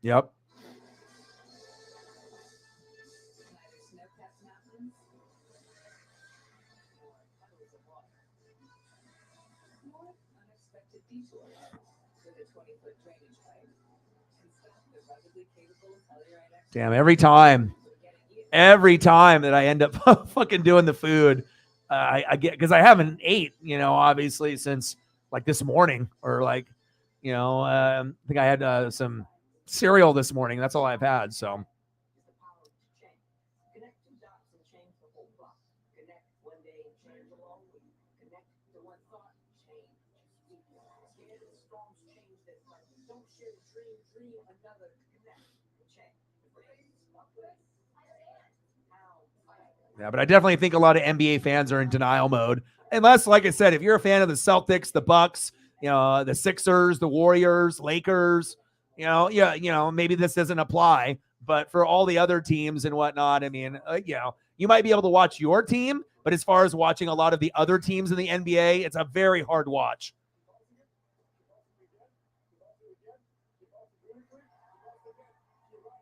Yep. Unexpected detour with a 20-foot drainage pipe and stop the ruggedly capable Telluride. Damn, every time that I end up fucking doing the food, I get, because I haven't ate, obviously since like this morning, or like, I think I had some cereal this morning. That's all I've had. So Connect two dots and change the whole block. Connect one day and change a long week. Connect to one thought, change. Scared of the storms, change this life. Don't share a dream, dream another. Connect and change. yeah, but I definitely think a lot of NBA fans are in denial mode. Unless, like I said, if you're a fan of the Celtics, the Bucks, the Sixers, the Warriors, Lakers, maybe this doesn't apply. But for all the other teams and whatnot, I mean, you might be able to watch your team, but as far as watching a lot of the other teams in the NBA, it's a very hard watch.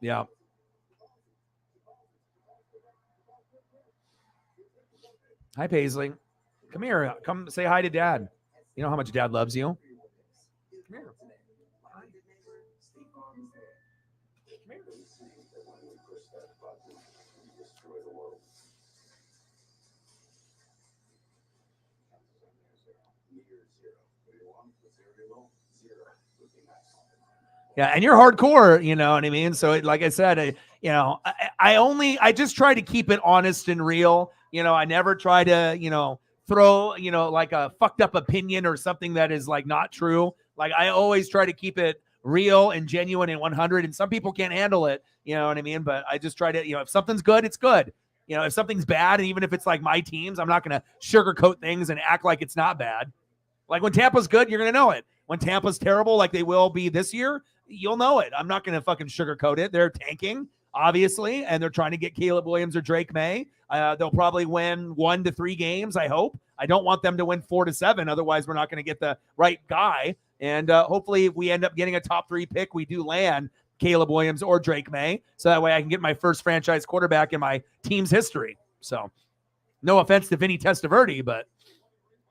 Yeah. Hi, Paisley. Come here. Come say hi to Dad. You know how much Dad loves you. Come here. Yeah, and you're hardcore, you know what I mean? So, like I said, I just try to keep it honest and real. I never try to, throw, like a fucked up opinion or something that is like not true. Like I always try to keep it real and genuine and 100. And some people can't handle it, you know what I mean? But I just try to, if something's good, it's good. If something's bad, and even if it's like my teams, I'm not going to sugarcoat things and act like it's not bad. Like when Tampa's good, you're going to know it. When Tampa's terrible, like they will be this year, you'll know it. I'm not going to fucking sugarcoat it. They're tanking, obviously, and they're trying to get Caleb Williams or Drake May. They'll probably win 1 to 3 games, I hope. I don't want them to win 4 to 7. Otherwise, we're not going to get the right guy. And hopefully, if we end up getting a top 3 pick, we do land Caleb Williams or Drake May. So that way I can get my first franchise quarterback in my team's history. So no offense to Vinny Testaverde, but,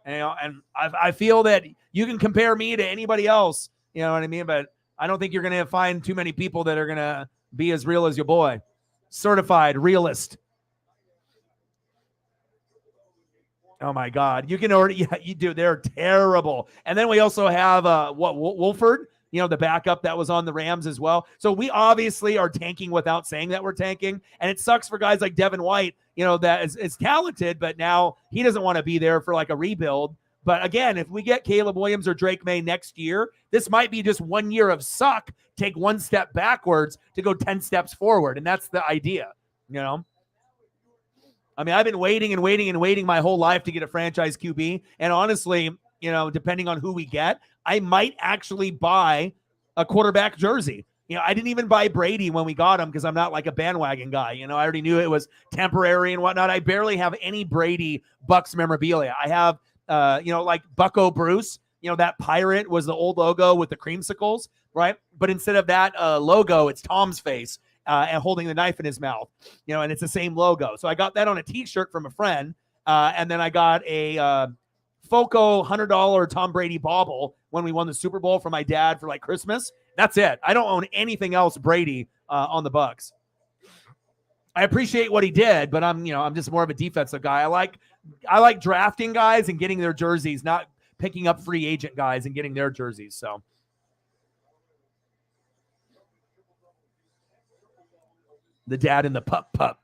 and I feel that you can compare me to anybody else, you know what I mean? But I don't think you're going to find too many people that are going to be as real as your boy. Certified realist. Oh my God. You can already, you do. They're terrible. And then we also have Wolford, the backup that was on the Rams as well. So we obviously are tanking without saying that we're tanking. And it sucks for guys like Devin White, that is talented, but now he doesn't want to be there for like a rebuild. But again, if we get Caleb Williams or Drake May next year, this might be just 1 year of suck, take 1 step backwards to go 10 steps forward. And that's the idea, I mean, I've been waiting and waiting and waiting my whole life to get a franchise QB. And honestly, depending on who we get, I might actually buy a quarterback jersey. I didn't even buy Brady when we got him because I'm not like a bandwagon guy. I already knew it was temporary and whatnot. I barely have any Brady Bucks memorabilia. I have like Bucko Bruce, that pirate was the old logo with the creamsicles, right? But instead of that logo, it's Tom's face and holding the knife in his mouth, and it's the same logo. So I got that on a t-shirt from a friend. And then I got a Foco $100 Tom Brady bauble when we won the Super Bowl for my dad for like Christmas. That's it. I don't own anything else Brady on the Bucks. I appreciate what he did, but I'm just more of a defensive guy. I like drafting guys and getting their jerseys, not picking up free agent guys and getting their jerseys. So the dad and the pup.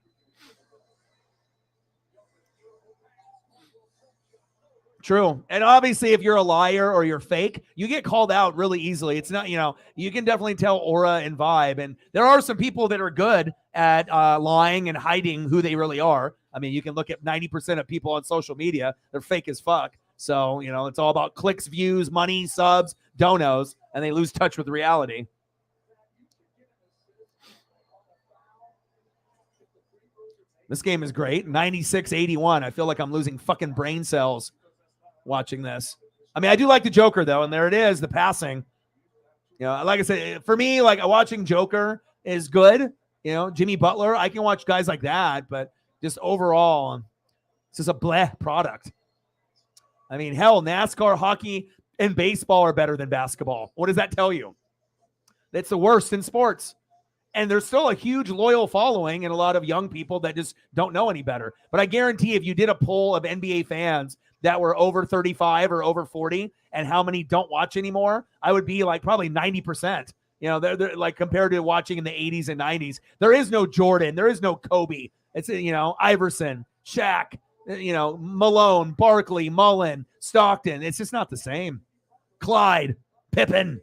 True. And obviously, if you're a liar or you're fake, you get called out really easily. It's not, you can definitely tell aura and vibe. And there are some people that are good at lying and hiding who they really are. I mean, you can look at 90% of people on social media. They're fake as fuck. So, it's all about clicks, views, money, subs, donos, and they lose touch with reality. This game is great. 96-81. I feel like I'm losing fucking brain cells watching this. I mean, I do like the Joker though, and there it is, the passing. You know, like I said, for me, like watching Joker is good. You know, Jimmy Butler, I can watch guys like that, but just overall, it's just a bleh product. I mean, hell, NASCAR, hockey, and baseball are better than basketball. What does that tell you? It's the worst in sports. And there's still a huge loyal following and a lot of young people that just don't know any better. But I guarantee if you did a poll of NBA fans that were over 35 or over 40 and how many don't watch anymore, I would be like probably 90%. You know, they're like compared to watching in the 80s and 90s. There is no Jordan. There is no Kobe. It's, you know, Iverson, Shaq, you know, Malone, Barkley, Mullen, Stockton. It's just not the same. Clyde, Pippen.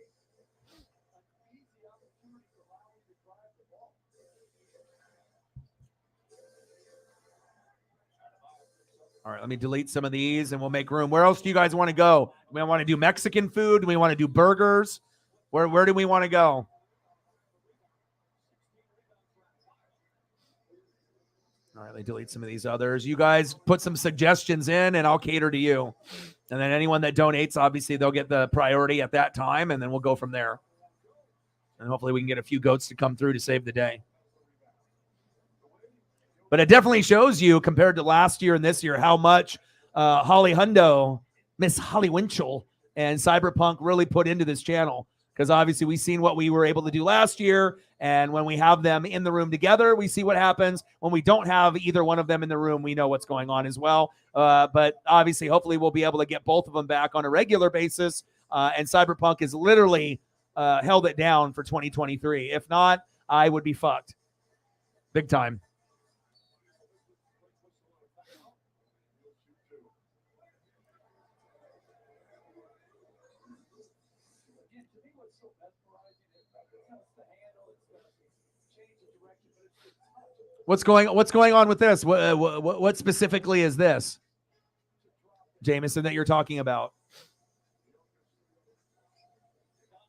All right, let me delete some of these and we'll make room. Where else do you guys want to go? Do we want to do Mexican food? Do we want to do burgers? Where do we want to go? All right, let me delete some of these others. You guys put some suggestions in and I'll cater to you. And then anyone that donates, obviously they'll get the priority at that time and then we'll go from there. And hopefully we can get a few goats to come through to save the day. But it definitely shows you, compared to last year and this year, how much Holly Hundo, Miss Holly Winchell, and Cyberpunk really put into this channel. Because obviously we've seen what we were able to do last year. And when we have them in the room together, we see what happens. When we don't have either one of them in the room, we know what's going on as well. But obviously, hopefully we'll be able to get both of them back on a regular basis. And Cyberpunk has literally held it down for 2023. If not, I would be fucked. Big time. What's going on with this? What specifically is this, Jameson, that you're talking about?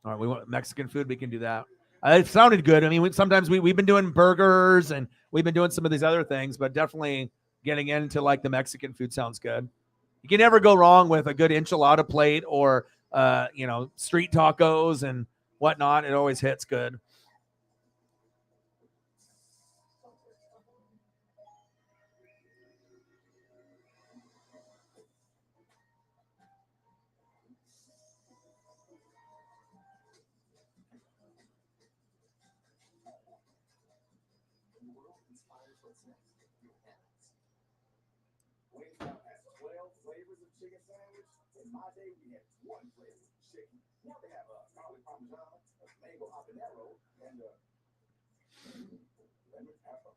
All right, we want Mexican food. We can do that. It sounded good. I mean, sometimes we've been doing burgers and we've been doing some of these other things, but definitely getting into like the Mexican food sounds good. You can never go wrong with a good enchilada plate or you know, street tacos and whatnot. It always hits good. In my day, we had one flavor of chicken. Now they have a garlic parmesan, a mango habanero, and lemon pepper.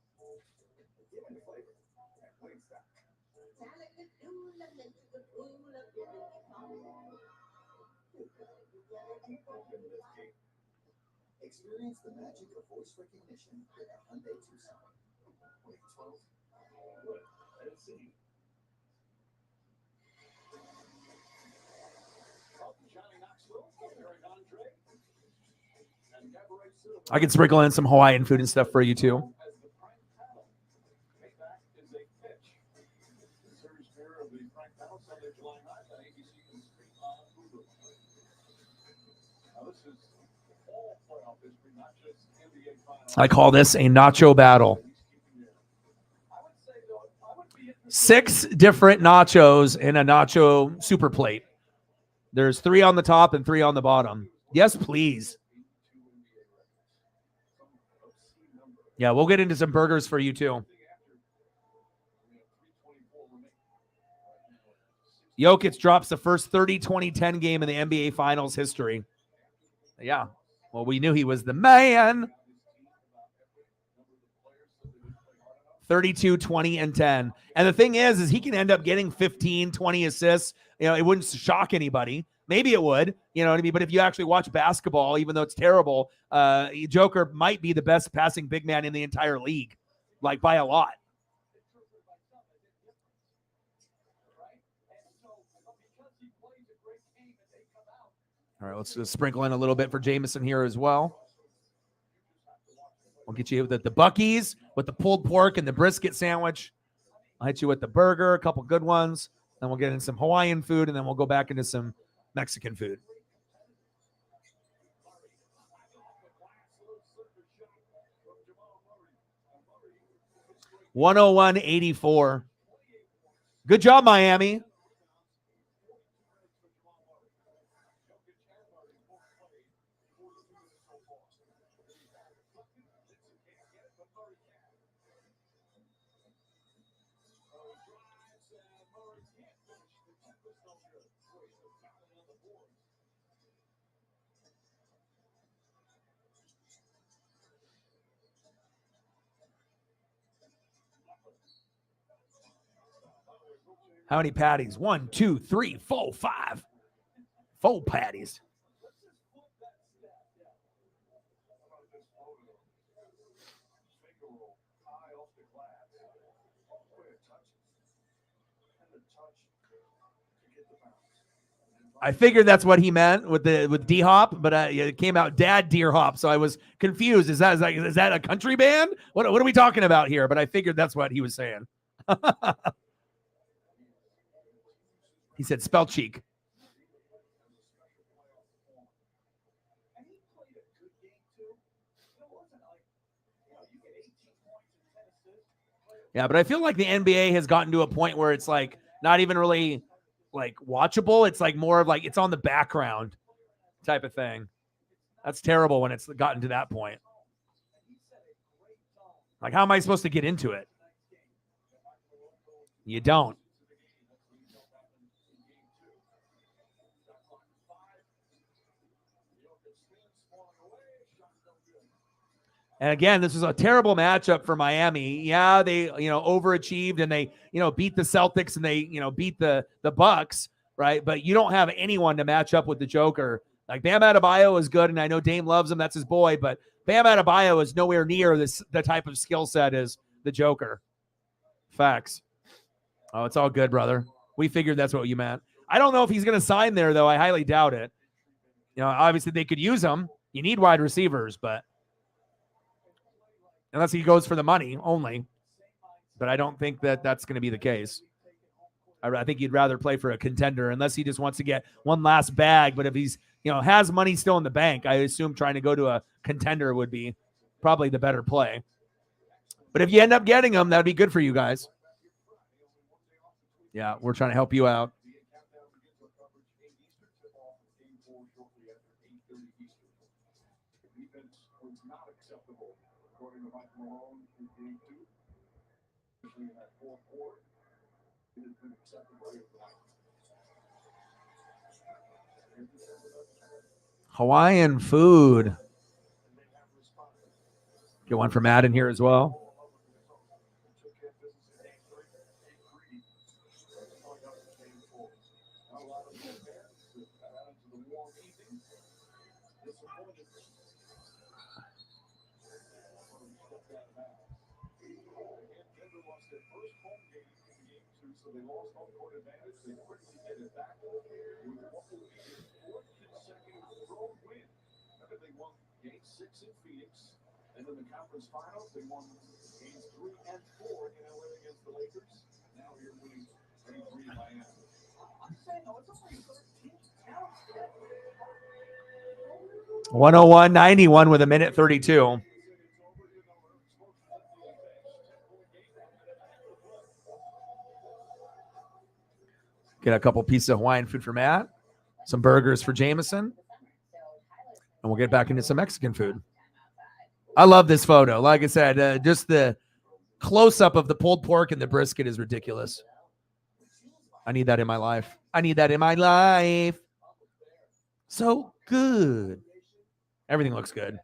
Give me the flavor at Wingstop. Experience the magic of voice recognition with a Hyundai Tucson. Wait, 12? Good. Let's see. I can sprinkle in some Hawaiian food and stuff for you too. I call this a nacho battle. 6 different nachos in a nacho super plate. There's 3 on the top and 3 on the bottom. Yes, please. Yeah, we'll get into some burgers for you too. Jokic drops the first 30-20-10 game in the NBA Finals history. Yeah, well, we knew he was the man. 32, 20, and 10. And the thing is he can end up getting 15, 20 assists. You know, it wouldn't shock anybody. Maybe it would, you know what I mean? But if you actually watch basketball, even though it's terrible, Joker might be the best passing big man in the entire league, like by a lot. All right, let's just sprinkle in a little bit for Jameson here as well. We'll get you with the Buc-ee's with the pulled pork and the brisket sandwich. I'll hit you with the burger, a couple good ones. Then we'll get in some Hawaiian food, and then we'll go back into some Mexican food. 101.84. Good job, Miami. How many patties? 1, 2, 3, 4, 5. 4 patties. I figured that's what he meant with D Hop, but it came out Dad Deer Hop, so I was confused. Is that a country band? What are we talking about here? But I figured that's what he was saying. He said spell cheek. Yeah, but I feel like the NBA has gotten to a point where it's like not even really like watchable. It's like more of like it's on the background type of thing. That's terrible when it's gotten to that point. Like, how am I supposed to get into it? You don't. And again, this is a terrible matchup for Miami. Yeah, they, overachieved and they, beat the Celtics and they, beat the Bucks, right? But you don't have anyone to match up with the Joker. Like Bam Adebayo is good, and I know Dame loves him. That's his boy, but Bam Adebayo is nowhere near the type of skill set as the Joker. Facts. Oh, it's all good, brother. We figured that's what you meant. I don't know if he's going to sign there, though. I highly doubt it. Obviously they could use him. You need wide receivers, but unless he goes for the money only. But I don't think that that's going to be the case. I think he'd rather play for a contender unless he just wants to get one last bag. But if he's, has money still in the bank, I assume trying to go to a contender would be probably the better play. But if you end up getting him, that'd be good for you guys. Yeah, we're trying to help you out. Hawaiian food. Get one from Matt in here as well. And in the conference finals, they won games 3 and 4 in LA against the Lakers. Now you're winning 3-3 in Miami. I'm saying, no, it's only 13 talents. 101.91 with 1:32. Get a couple pieces of Hawaiian food for Matt, some burgers for Jameson, and we'll get back into some Mexican food. I love this photo. Like I said, just the close-up of the pulled pork and the brisket is ridiculous. I need that in my life. So good. Everything looks good.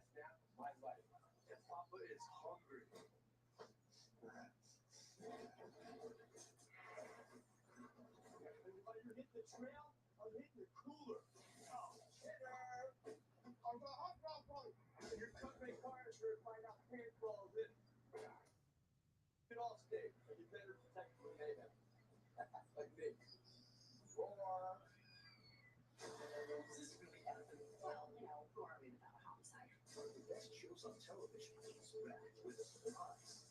On television with a surprise.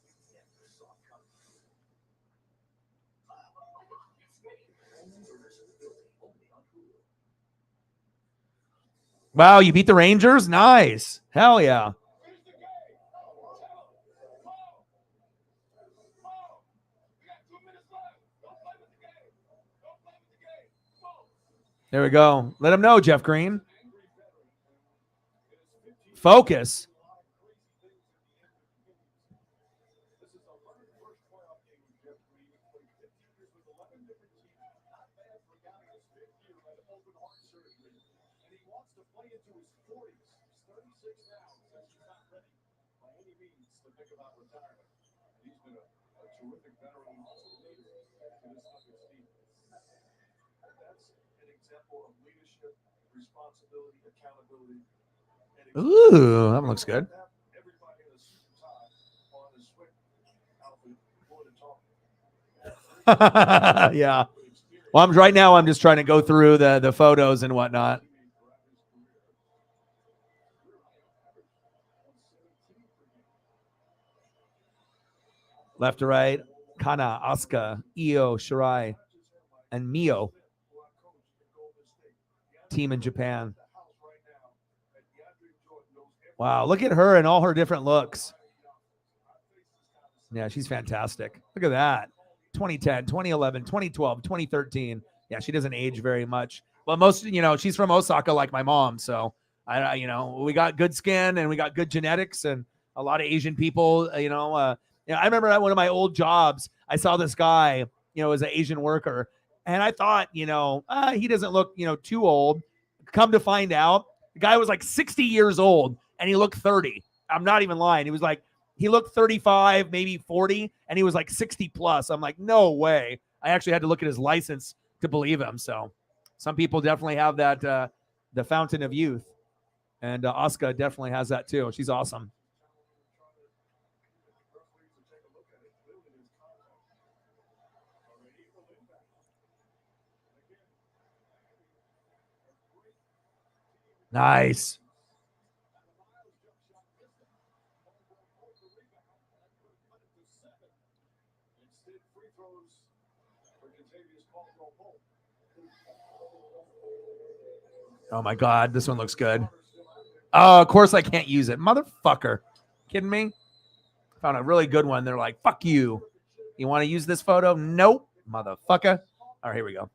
Wow, you beat the Rangers? Nice. Hell yeah. There we go. Let him know, Jeff Green. Focus. Ooh, that looks good. Yeah. Well, right now I'm just trying to go through the photos and whatnot. Left to right, Kana, Asuka, Io, Shirai, and Mio. Team in Japan. Wow, look at her and all her different looks. Yeah, she's fantastic. Look at that. 2010, 2011, 2012, 2013. Yeah, she doesn't age very much. But most, she's from Osaka like my mom. So, we got good skin and we got good genetics and a lot of Asian people, I remember at one of my old jobs, I saw this guy, as an Asian worker. And I thought, he doesn't look, too old. Come to find out, the guy was like 60 years old and he looked 30. I'm not even lying. He looked 35, maybe 40, and he was like 60 plus. I'm like, no way. I actually had to look at his license to believe him. So some people definitely have that, the fountain of youth. And Asuka definitely has that too. She's awesome. Nice. Oh my God, this one looks good. Oh, of course I can't use it. Motherfucker. Kidding me? Found a really good one. They're like, fuck you. You want to use this photo? Nope. Motherfucker. All right, here we go.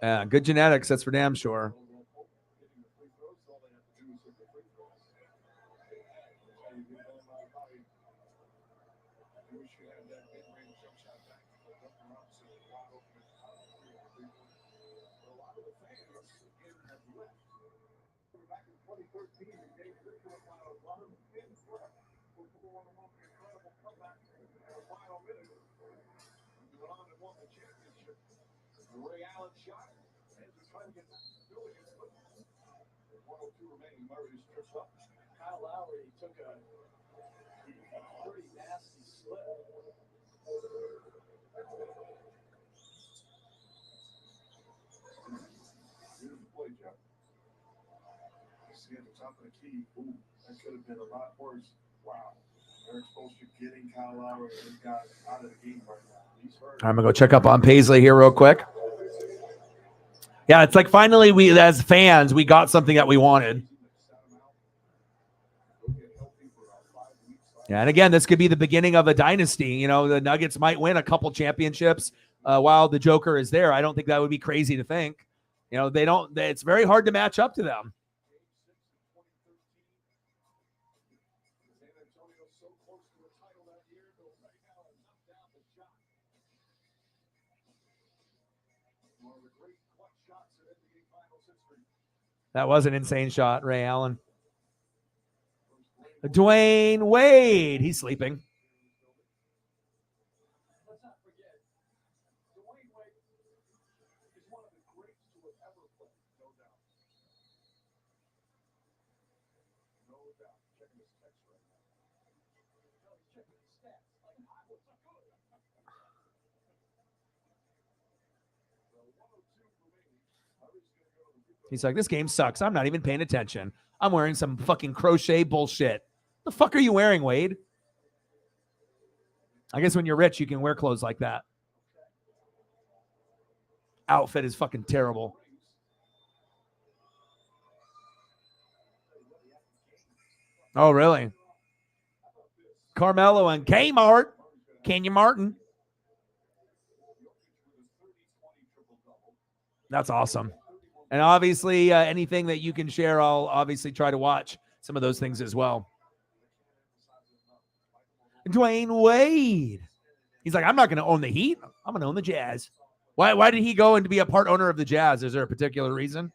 Yeah, good genetics, that's for damn sure. I'm gonna go check up on Paisley here real quick. Yeah, it's like finally we, as fans, we got something that we wanted. Yeah, and again, this could be the beginning of a dynasty. The Nuggets might win a couple championships while the Joker is there. I don't think that would be crazy to think. They don't. It's very hard to match up to them. That was an insane shot, Ray Allen. Dwayne Wade, he's sleeping. He's like, this game sucks. I'm not even paying attention. I'm wearing some fucking crochet bullshit. The fuck are you wearing, Wade? I guess when you're rich, you can wear clothes like that. Outfit is fucking terrible. Oh, really? Carmelo and Kmart. Kenya Martin. That's awesome. And obviously, anything that you can share, I'll obviously try to watch some of those things as well. Dwayne Wade. He's like, I'm not going to own the Heat. I'm going to own the Jazz. Why did he go in to be a part owner of the Jazz? Is there a particular reason?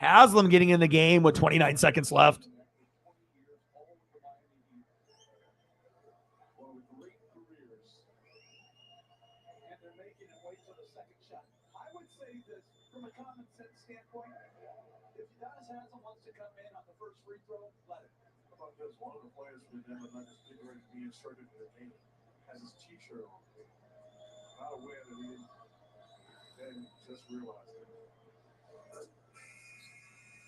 Haslam getting in the game with 29 seconds left. One of the players from the Denver Nuggets getting ready to be inserted in the game has his t-shirt on. Not aware that he didn't, then just realized it. He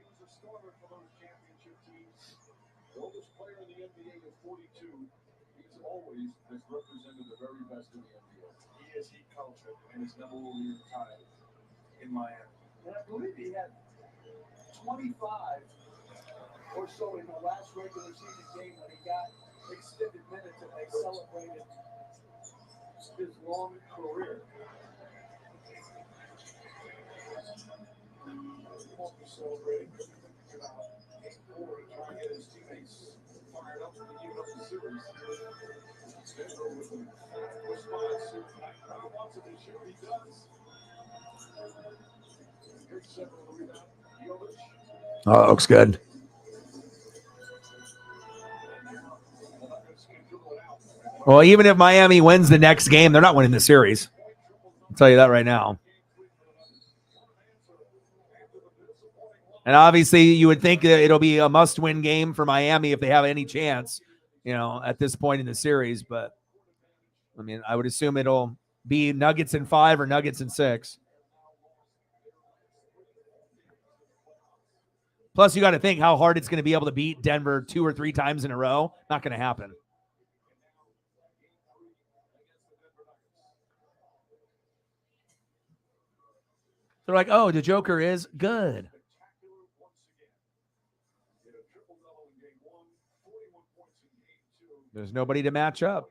was a starter for those championship teams. The oldest player in the NBA is 42. He's always has represented the very best in the NBA. He is heat culture, and his number will be retired in Miami. And I believe he had 25 or so in the last regular season game when he got extended minutes and they celebrated his long career. He won't be celebrating about 8-4 to try and get his teammates fired up to give up the series. Denver with a response. He wants it to shoot. He does. Here's 7 on the rebound. Jovic. Oh, looks good. Well, even if Miami wins the next game, they're not winning the series. I'll tell you that right now. And obviously, you would think that it'll be a must-win game for Miami if they have any chance, you know, at this point in the series. But, I mean, I would assume it'll be Nuggets in 5 or Nuggets in 6. Plus, you got to think how hard it's going to be able to beat Denver 2 or 3 times in a row. Not going to happen. They're like, oh, the Joker is good. There's nobody to match up.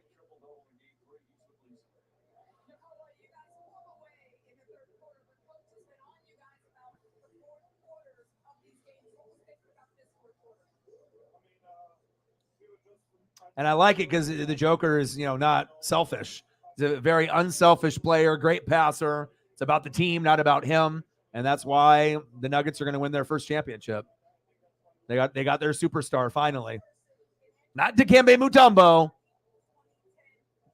And I like it because the Joker is, you know, not selfish. He's a very unselfish player, great passer. It's about the team, not about him. And that's why the Nuggets are going to win their first championship. They got their superstar finally. Not Dikembe Mutombo.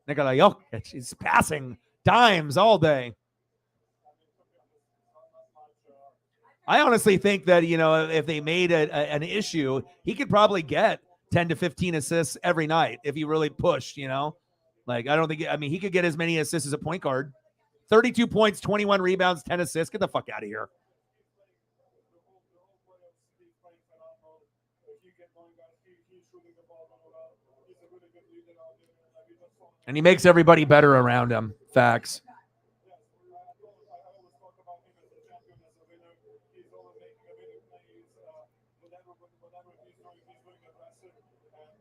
Nikola Jokic. He's passing dimes all day. I honestly think that, you know, if they made an issue, he could probably get 10 to 15 assists every night if he really pushed, you know. Like, I don't think, I mean, he could get as many assists as a point guard. 32 points, 21 rebounds, 10 assists. Get the fuck out of here. And he makes everybody better around him. Facts. about him as a champion, as a winner. He's always making a winning plays. Whatever he's doing aggressive. And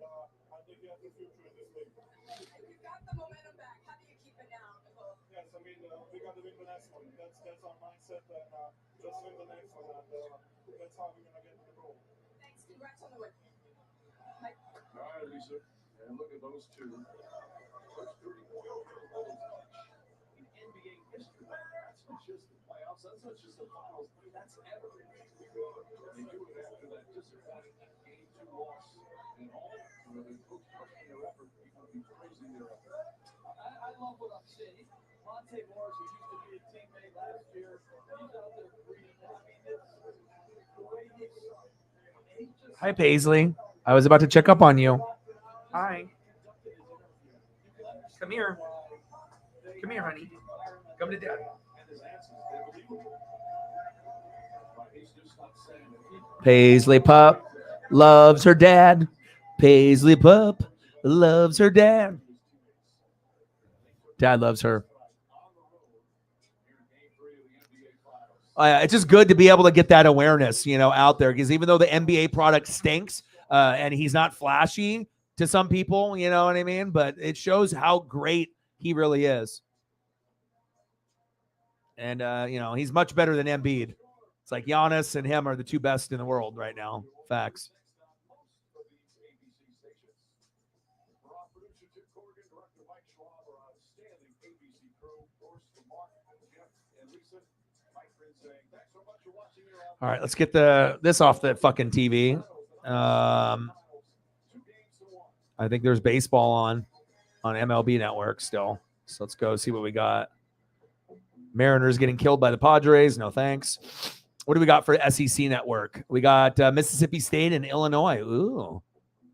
I think he has the future in this league. You got the momentum back. How do you keep it now, Nicole? Yes, I mean, we got to win the next one. That's our mindset, and just win the next one. And that's how we're going to get to the goal. Thanks. Congrats on the win. All right, Lisa. And look at those two. First 30-point goals in NBA history. That's not just the playoffs. That's not just the finals. That's ever. They do it after that disappointing Game 2 loss. And all the coach questioning their effort, people be praising their effort. I love what I'm seeing. Monte Morris, who used to be a teammate last year, he's out there breathing. I mean, it's the way he just. Hi, Paisley. I was about to check up on you. Hi. Come here. Come here, honey. Come to Dad. Paisley pup loves her dad. Paisley pup loves her dad. Dad loves her. It's just good to be able to get that awareness, out there, because even though the NBA product stinks and he's not flashy to some people, you know what I mean? But it shows how great he really is. And, he's much better than Embiid. It's like Giannis and him are the two best in the world right now. Facts. All right, let's get this off the fucking TV. I think there's baseball on MLB Network still. So let's go see what we got. Mariners getting killed by the Padres. No thanks. What do we got for SEC Network? We got Mississippi State and Illinois. Ooh,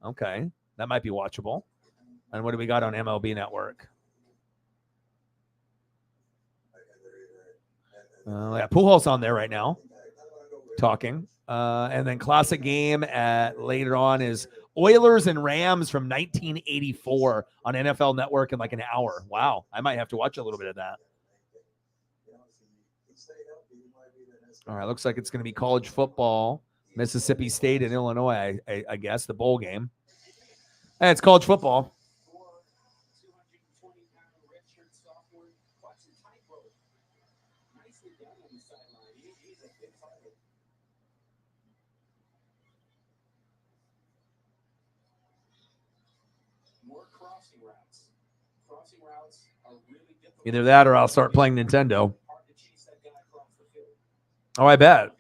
okay. That might be watchable. And what do we got on MLB Network? Yeah, Pujols on there right now, talking. And then classic game later on is Oilers and Rams from 1984 on NFL Network in like an hour. Wow, I might have to watch a little bit of that. All right, looks like it's going to be college football, Mississippi State and Illinois, I guess, the bowl game. And it's college football. Either that or I'll start playing Nintendo. Oh, I bet.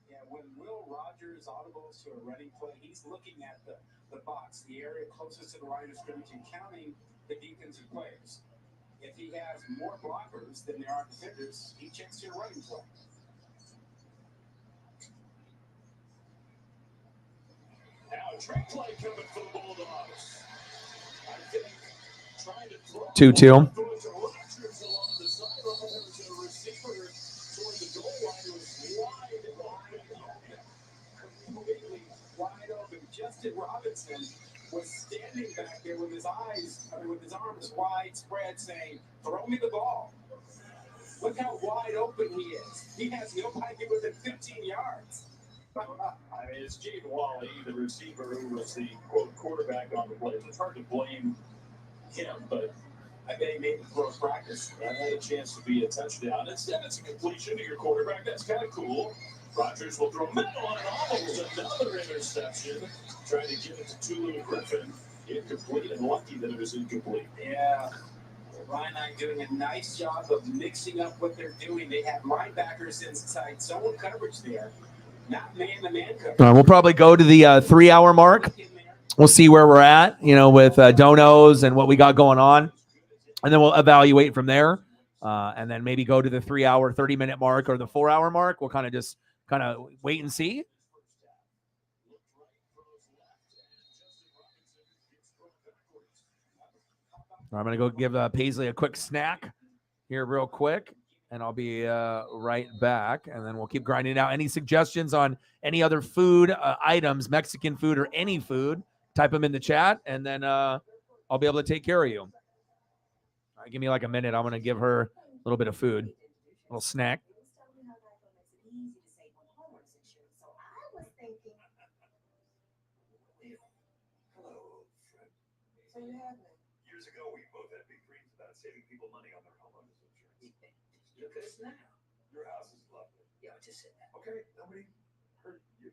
Yeah, when Will Rogers audibles to a running play, he's looking at the box, the area closest to the line of scrimmage, and counting the defensive players. If he has more blockers than there are defenders, he checks your running play. Now, trick play coming for the Bulldogs. I think trying to throw 2-2. Wide open. Justin Robinson was standing back there with his arms wide spread, saying, "Throw me the ball." Look how wide open he is. He has nobody within 15 yards. I mean, it's Gene Wally, the receiver who was the quote quarterback on the play. It's hard to blame him, but I bet he made the throw practice. that had a chance to be a touchdown. Instead, it's a completion to your quarterback. That's kind of cool. Rodgers will throw middle and almost another interception. Trying to give it to Tulu Griffin. Incomplete, and lucky that it was incomplete. Yeah. Ryan doing a nice job of mixing up what they're doing. They have linebackers inside zone coverage there, not man-to-man coverage. We'll probably go to the 3-hour mark. We'll see where we're at, with donos and what we got going on. And then we'll evaluate from there. And then maybe go to the 3-hour, 30-minute mark or the 4-hour mark. We'll kind of wait and see. I'm going to go give Paisley a quick snack here real quick. and I'll be right back. And then we'll keep grinding it out. Any suggestions on any other food items, Mexican food or any food, type them in the chat, and then I'll be able to take care of you. All right, give me like a minute. I'm going to give her a little bit of food, a little snack. Years ago, we both had big dreams about saving people money on their homeowners insurance. Look at us now. Your house is lovely. Yeah, just sit down. Okay, nobody hurt you.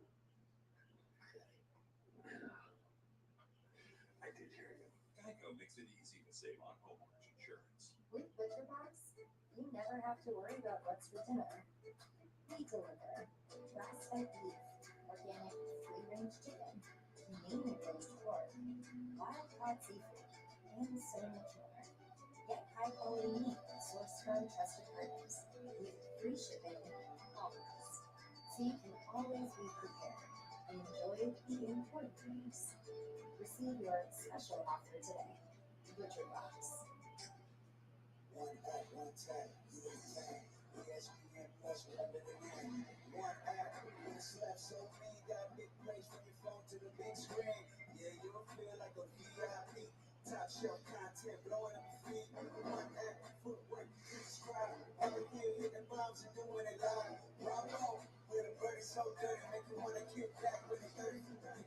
I did hear you. Geico makes it easy to save on homeowners insurance. With ButcherBox, you never have to worry about what's for dinner. We deliver grass-fed beef, organic free-range chicken, Canadian-raised pork, wild-caught seafood, and so much more. Get high-quality meat sourced from trusted partners with free shipping always, so you can always be prepared and enjoy the important things. Receive your special offer today. ButcherBox. One app, one tap, you ain't lying. ESPN Plus, remember the name. One app, one slap so clean, got big plays from your phone to the big screen. Yeah, you'll feel like a VIP. Top shelf content, blowing up your feet. One app, footwork, subscribe. Everything hitting bombs and doing it live. Bravo, with a bird so dirty, make you wanna kick back with a 30 for 30.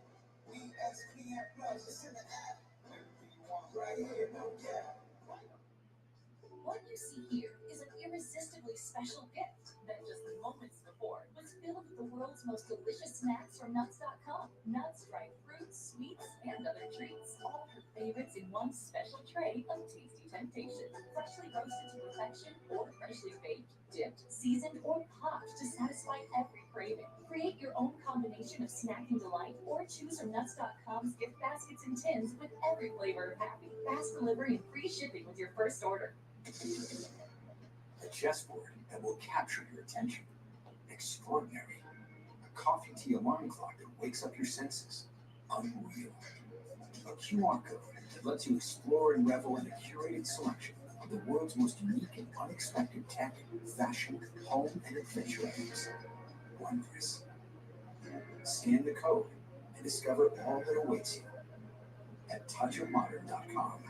ESPN Plus, it's in the app. Everything you want right here, no cap. What you see here is an irresistibly special gift that just moments before was filled with the world's most delicious snacks from Nuts.com. Nuts, dried fruits, sweets, and other treats. All her favorites in one special tray of tasty temptations. Freshly roasted to perfection or freshly baked, dipped, seasoned, or popped to satisfy every craving. Create your own combination of snacking delight or choose from Nuts.com's gift baskets and tins with every flavor of happy. Fast delivery and free shipping with your first order. A chessboard that will capture your attention. Extraordinary. A coffee tea alarm clock that wakes up your senses. Unreal. A QR code that lets you explore and revel in a curated selection of the world's most unique and unexpected tech, fashion, home, and adventure items. Wondrous. Scan the code and discover all that awaits you at touchofmodern.com.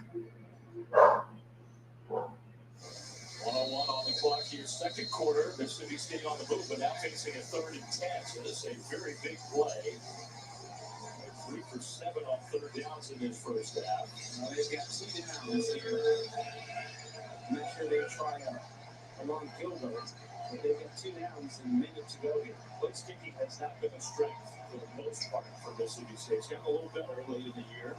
101 on the clock here, second quarter. Mississippi State on the move, but now facing a 3rd and 10. So this is a very big play. 3 for 7 on 3rd downs in this first half. Now they've got 2 downs here. Make sure they try a long field goal, but they've got 2 downs and a minute to go here. Blitz kicking has not been a strength for the most part for Mississippi State. It's gotten a little better late in the year.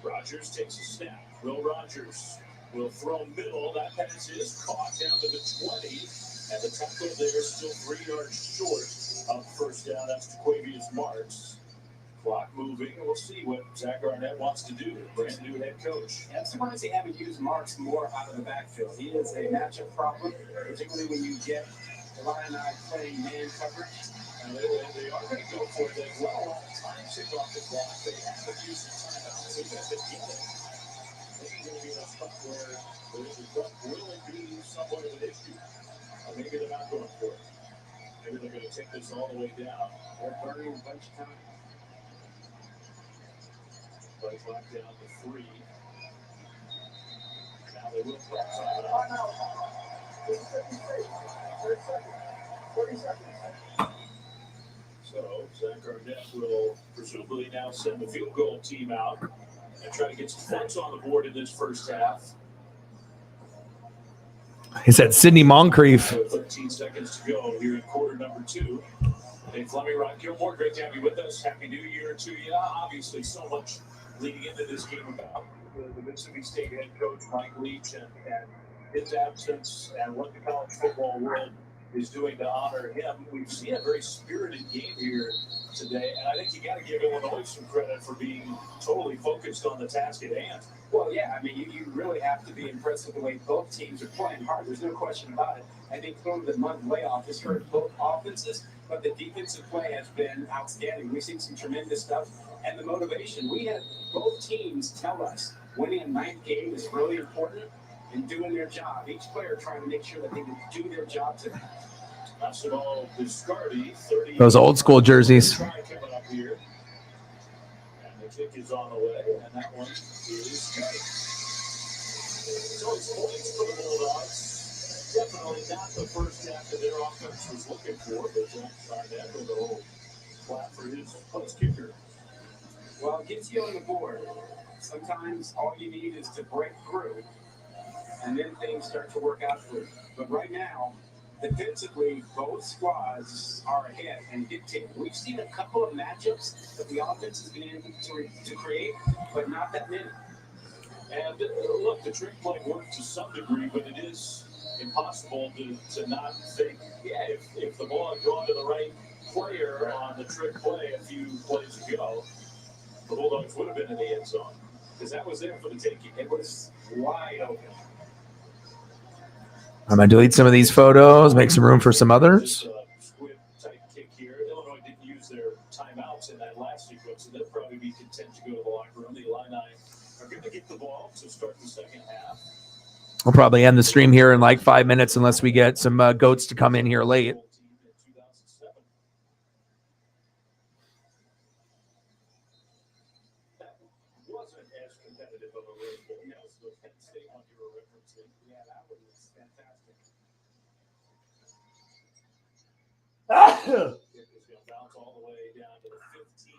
Rogers takes a snap. Will Rogers will throw middle. That pass is caught down to the 20. And the tackle there is still 3 yards short of first down. That's Jaquavius Marks. Clock moving. We'll see what Zach Arnett wants to do. Brand new head coach. I'm surprised they haven't used Marks more out of the backfield. He is a matchup problem, particularly when you get Illini playing man coverage. And they are going to go for it. They've let a lot of time tick off the clock. They haven't used the timeouts. Even if they get it, this is going to be a spot where the clock will be somewhat of an issue. Maybe they're not going for it. Maybe they're going to take this all the way down. They're burning a bunch of time. Play clock down to 3. Now they will play timeout. 30 seconds. So Zach Arnett will presumably now send the field goal team out and try to get some points on the board in this first half. He said Sidney Moncrief. So 13 seconds to go here in quarter number 2. Hey, Fleming, Ron Gilmore, great to have you with us. Happy New Year to you. Obviously, so much leading into this game about the Mississippi State head coach, Mike Leach, and his absence and what the college football world is doing to honor him. We've seen a very spirited game here today, and I think you got to give Illinois some credit for being totally focused on the task at hand. Well, yeah, I mean, you really have to be impressed with the way both teams are playing hard. There's no question about it. I think clearly the month layoff has hurt both offenses, but the defensive play has been outstanding. We've seen some tremendous stuff, and the motivation. We had both teams tell us winning a 9th game is really important, and doing their job. Each player trying to make sure that they can do their job today. Massimo Biscardi, 30. Those old school jerseys. Try coming up here. And the kick is on the way, and that one is good. So it's points for the Bulldogs. Definitely not the first half that their offense was looking for, but Jack Sarnett with a whole clap for his place kicker. Well, it gets you on the board. Sometimes all you need is to break through, and then things start to work out for you. But right now, defensively, both squads are ahead and dictating. We've seen a couple of matchups that the offense has been able to create, but not that many. And look, the trick play worked to some degree, but it is impossible to not think, yeah, if the ball had gone to the right player on the trick play a few plays ago, the Bulldogs would have been in the end zone. Because that was there for the taking. It was wide open. I'm going to delete some of these photos, make some room for some others. Squib type kick here. Illinois didn't use their timeouts in that last sequence, so they'll probably be content to go to the locker room. The Illini are going to get the ball to start the second half. We'll probably end the stream here in like 5 minutes unless we get some goats to come in here late. That wasn't as competitive of a race, but you know, so Penn State one you were referencing. Yeah, that was fantastic. Kick is going to bounce all the way down to the 15.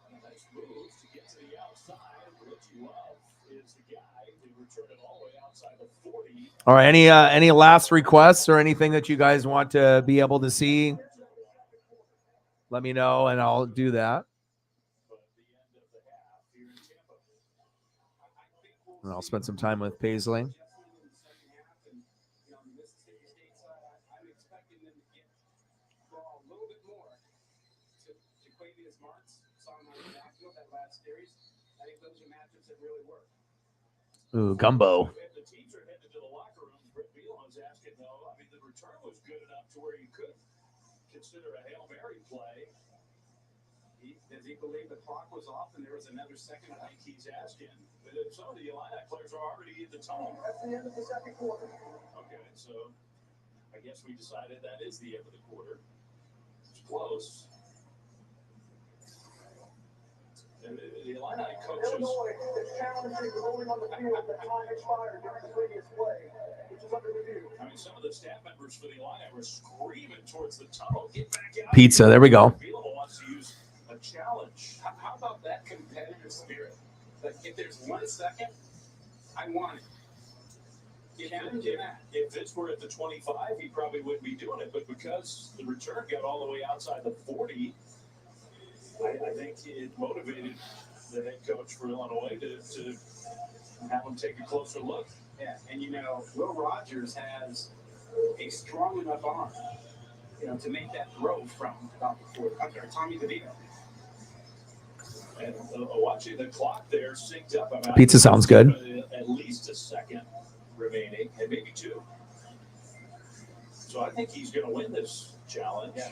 And a nice move to get to the outside. Richie Love is the guy to return it all the way outside the 40. All right, any last requests or anything that you guys want to be able to see? Let me know, and I'll do that. But the end of the half here in Tampa. And I'll spend some time with Paisley. I'm expecting them to get ball a little bit more to Quavius Marks. Saw him on the backfield that last series. I think those are matchups that really work. Ooh, gumbo. If the teams are headed to the locker room, Britt Bielema's asking, though, I mean, the return was good enough to where you could consider a Hail Mary play. Does he believe the clock was off and there was another second? I think he's asking. But if some of the Illini players are already in the tunnel. That's the end of the second quarter. Okay, so I guess we decided that is the end of the quarter. It's close. And the Illini coaches. Illinois is challenging the ruling on the field that time expired during the previous play, which is under review. I mean, some of the staff members for the Illini were screaming towards the tunnel. Get back out. Pizza, there we go. Bielema wants to use a challenge. How about that competitive spirit? Like, if there's 1 second, I want it. If this were at the 25, he probably wouldn't be doing it. But because the return got all the way outside the 40, I think it motivated the head coach for Illinois to have him take a closer look. Yeah, and you know, Will Rogers has a strong enough arm, to make that throw from about the 40. I'm sorry, Tommy DeVito. And watching the clock there synced up. I mean, Pizza sounds good. At least a second remaining, and maybe 2. So I think he's going to win this challenge. Yeah.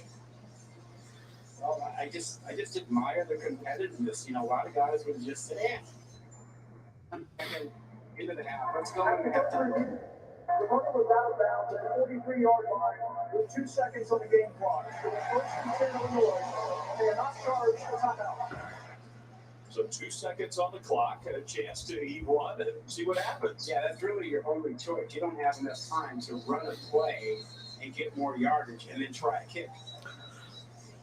Well, I just admire the competitiveness. A lot of guys would just say, okay, into the half. Let's go into halftime. The runner was out of bounds at the 43-yard line with 2 seconds on the game clock. So the first and 10 Illinois, they are not charged for timeout. So 2 seconds on the clock, a chance to E1 and see what happens. Yeah, that's really your only choice. You don't have enough time to run a play and get more yardage and then try a kick.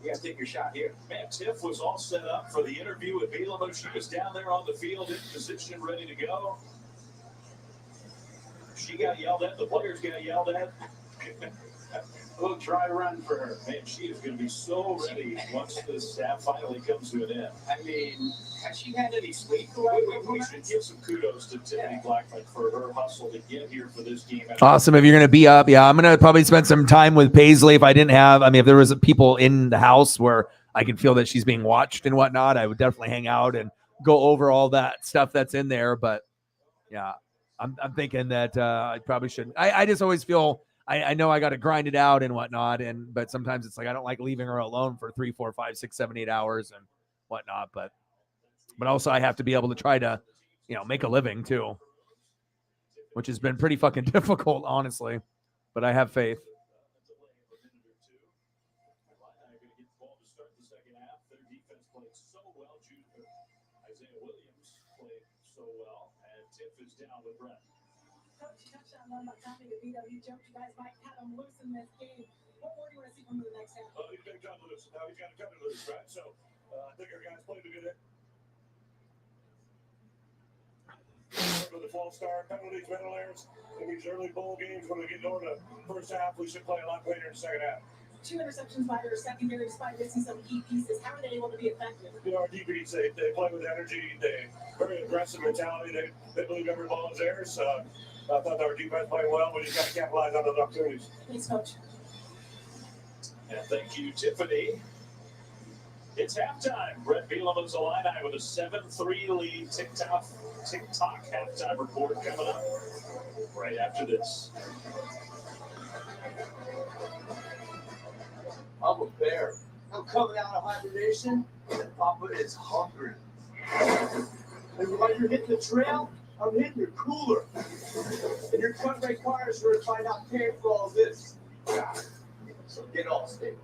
You got to take your shot here. Man, Tiff was all set up for the interview with Bielema. She was down there on the field in position, ready to go. She got yelled at. The players got yelled at. A little dry run for her. Man, she is going to be so ready once the staff finally comes to an end. I mean, has she had any sleep? We should give some kudos to Tiffany Blackman for her hustle to get here for this game. Awesome. If you're going to be up, I'm going to probably spend some time with Paisley. If there was people in the house where I can feel that she's being watched and whatnot, I would definitely hang out and go over all that stuff that's in there. But yeah, I'm thinking that I probably shouldn't. I just always feel I know I got to grind it out and whatnot. But sometimes it's like, I don't like leaving her alone for 3, 4, 5, 6, 7, 8 hours and whatnot. But also I have to be able to try to, make a living too. which has been pretty fucking difficult, honestly. But I have faith. Isaiah Williams played so well, and Tiff is down with Brett. Coach, you touched on about Tommy DeVito. You joked you guys might have him loose in this game. What more do you want to see from him in the next half? He's been cut loose. Now he's got to cut it loose, right? So I think our guys played a good. With the 12-star penalties, mental errors in these early bowl games when we get over the first half, we should play a lot later in the second half. 2 interceptions by their secondary despite missing some key pieces. How are they able to be effective? You know, our DBs, they play with energy. They very aggressive mentality. They believe every ball is theirs. I thought our defense played well. We just got to capitalize on those opportunities. Thanks, Coach. And thank you, Tiffany. It's halftime. Brett Bielema is Illini with a 7-3 lead. TikTok halftime report coming up right after this. I'm a bear. I'm coming out of hibernation, and Papa is hungry. And while you're hitting the trail, I'm hitting your cooler. And your cut requires her if I'm not paying for all this. So get all stable.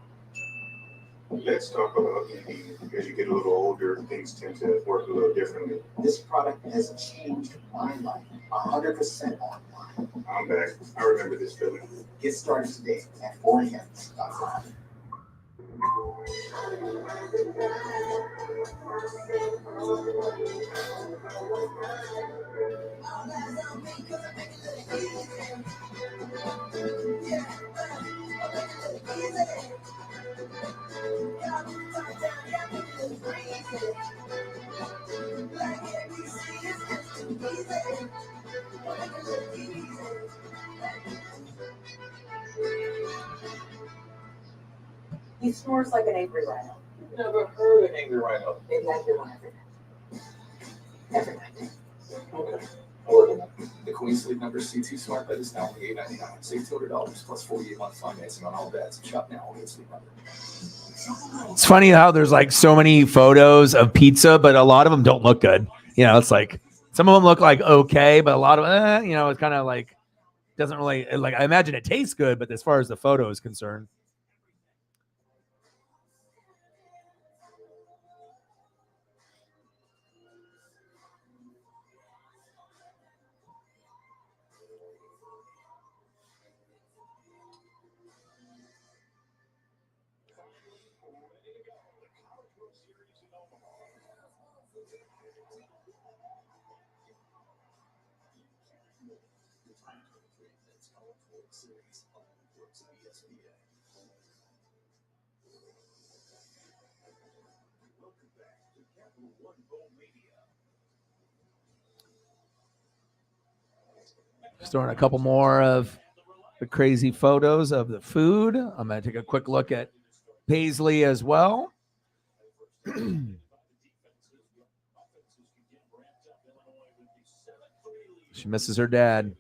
Let's talk about eating. As you get a little older, things tend to work a little differently. This product has changed my life 100% online. I'm back. I remember this feeling. Get started today at 4am.com. He snores like an angry rhino. Never heard an angry rhino. Maybe I hear one every night. Okay. The Queen Sleep Number C2 Smart Bed is now only $8.99. Save $200 plus 48-month financing on all beds. Shop now only at Sleep Number. It's funny how there's like so many photos of pizza, but a lot of them don't look good. You know, it's like some of them look like okay, but a lot of you know, it's kind of like doesn't really like. I imagine it tastes good, but as far as the photo is concerned. Just throwing a couple more of the crazy photos of the food. I'm going to take a quick look at Paisley as well. She misses her dad.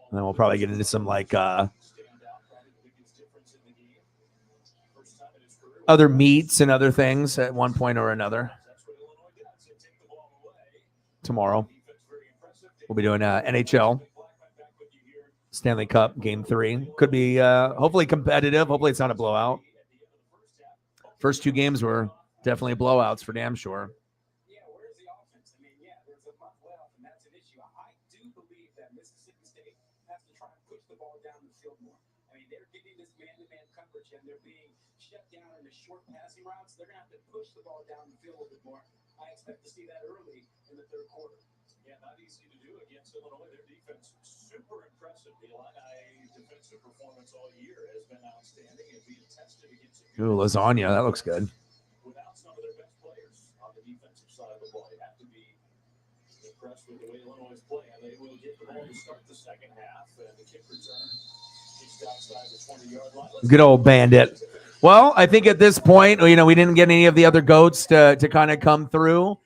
And then we'll probably get into some like other meets and other things at one point or another. Tomorrow, we'll be doing NHL Stanley Cup Game 3. Could be hopefully competitive. Hopefully it's not a blowout. First two games were definitely blowouts for damn sure. Yeah, where's the offense? I mean, yeah, there's a month left, and that's an issue. I do believe that Mississippi State has to try and push the ball down the field more. I mean, they're getting this man-to-man coverage, and they're being shut down in the short passing routes. They're going to have to push the ball down the field a bit more. I expect to see that early in the third quarter. Yeah, not easy to do against Illinois. Their defense super impressive. The Illini defensive performance all year has been outstanding and being tested against. Ooh, lasagna. That looks good. Without some of their best players on the defensive side of the ball, you have to be impressed with the way Illinois is playing. They will get the ball to start the second half, and the kick return just outside the 20-yard line. Good old Bandit. Well, I think at this point, you know, we didn't get any of the other goats to kind of come through.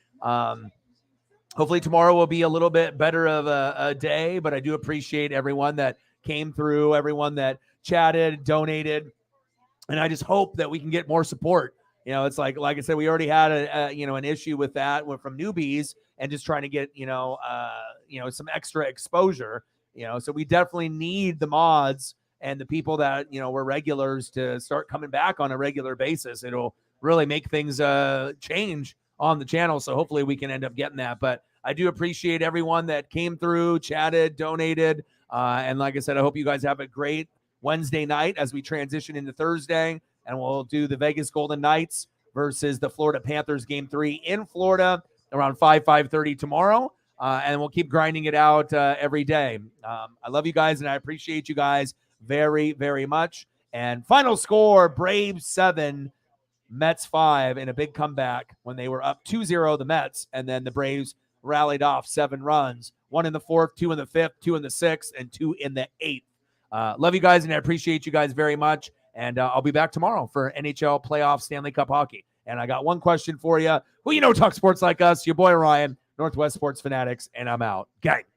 Hopefully tomorrow will be a little bit better of a day, but I do appreciate everyone that came through, everyone that chatted, donated. And I just hope that we can get more support. You know, it's like I said, we already had an issue with that from newbies and just trying to get, some extra exposure, so we definitely need the mods and the people that, were regulars to start coming back on a regular basis. It'll really make things change on the channel. So hopefully we can end up getting that. But I do appreciate everyone that came through, chatted, donated. And like I said, I hope you guys have a great Wednesday night as we transition into Thursday. And we'll do the Vegas Golden Knights versus the Florida Panthers Game 3 in Florida around 5:30 tomorrow. And we'll keep grinding it out every day. I love you guys, and I appreciate you guys very, very much. And final score, Braves 7, Mets 5 in a big comeback when they were up 2-0, the Mets, and then the Braves rallied off 7 runs, 1 in the 4th, 2 in the 5th, 2 in the 6th, and 2 in the 8th. Love you guys, and I appreciate you guys very much. And I'll be back tomorrow for NHL Playoff Stanley Cup Hockey. And I got one question for you. Who talk sports like us? Your boy Ryan, Northwest Sports Fanatics, and I'm out. Gang.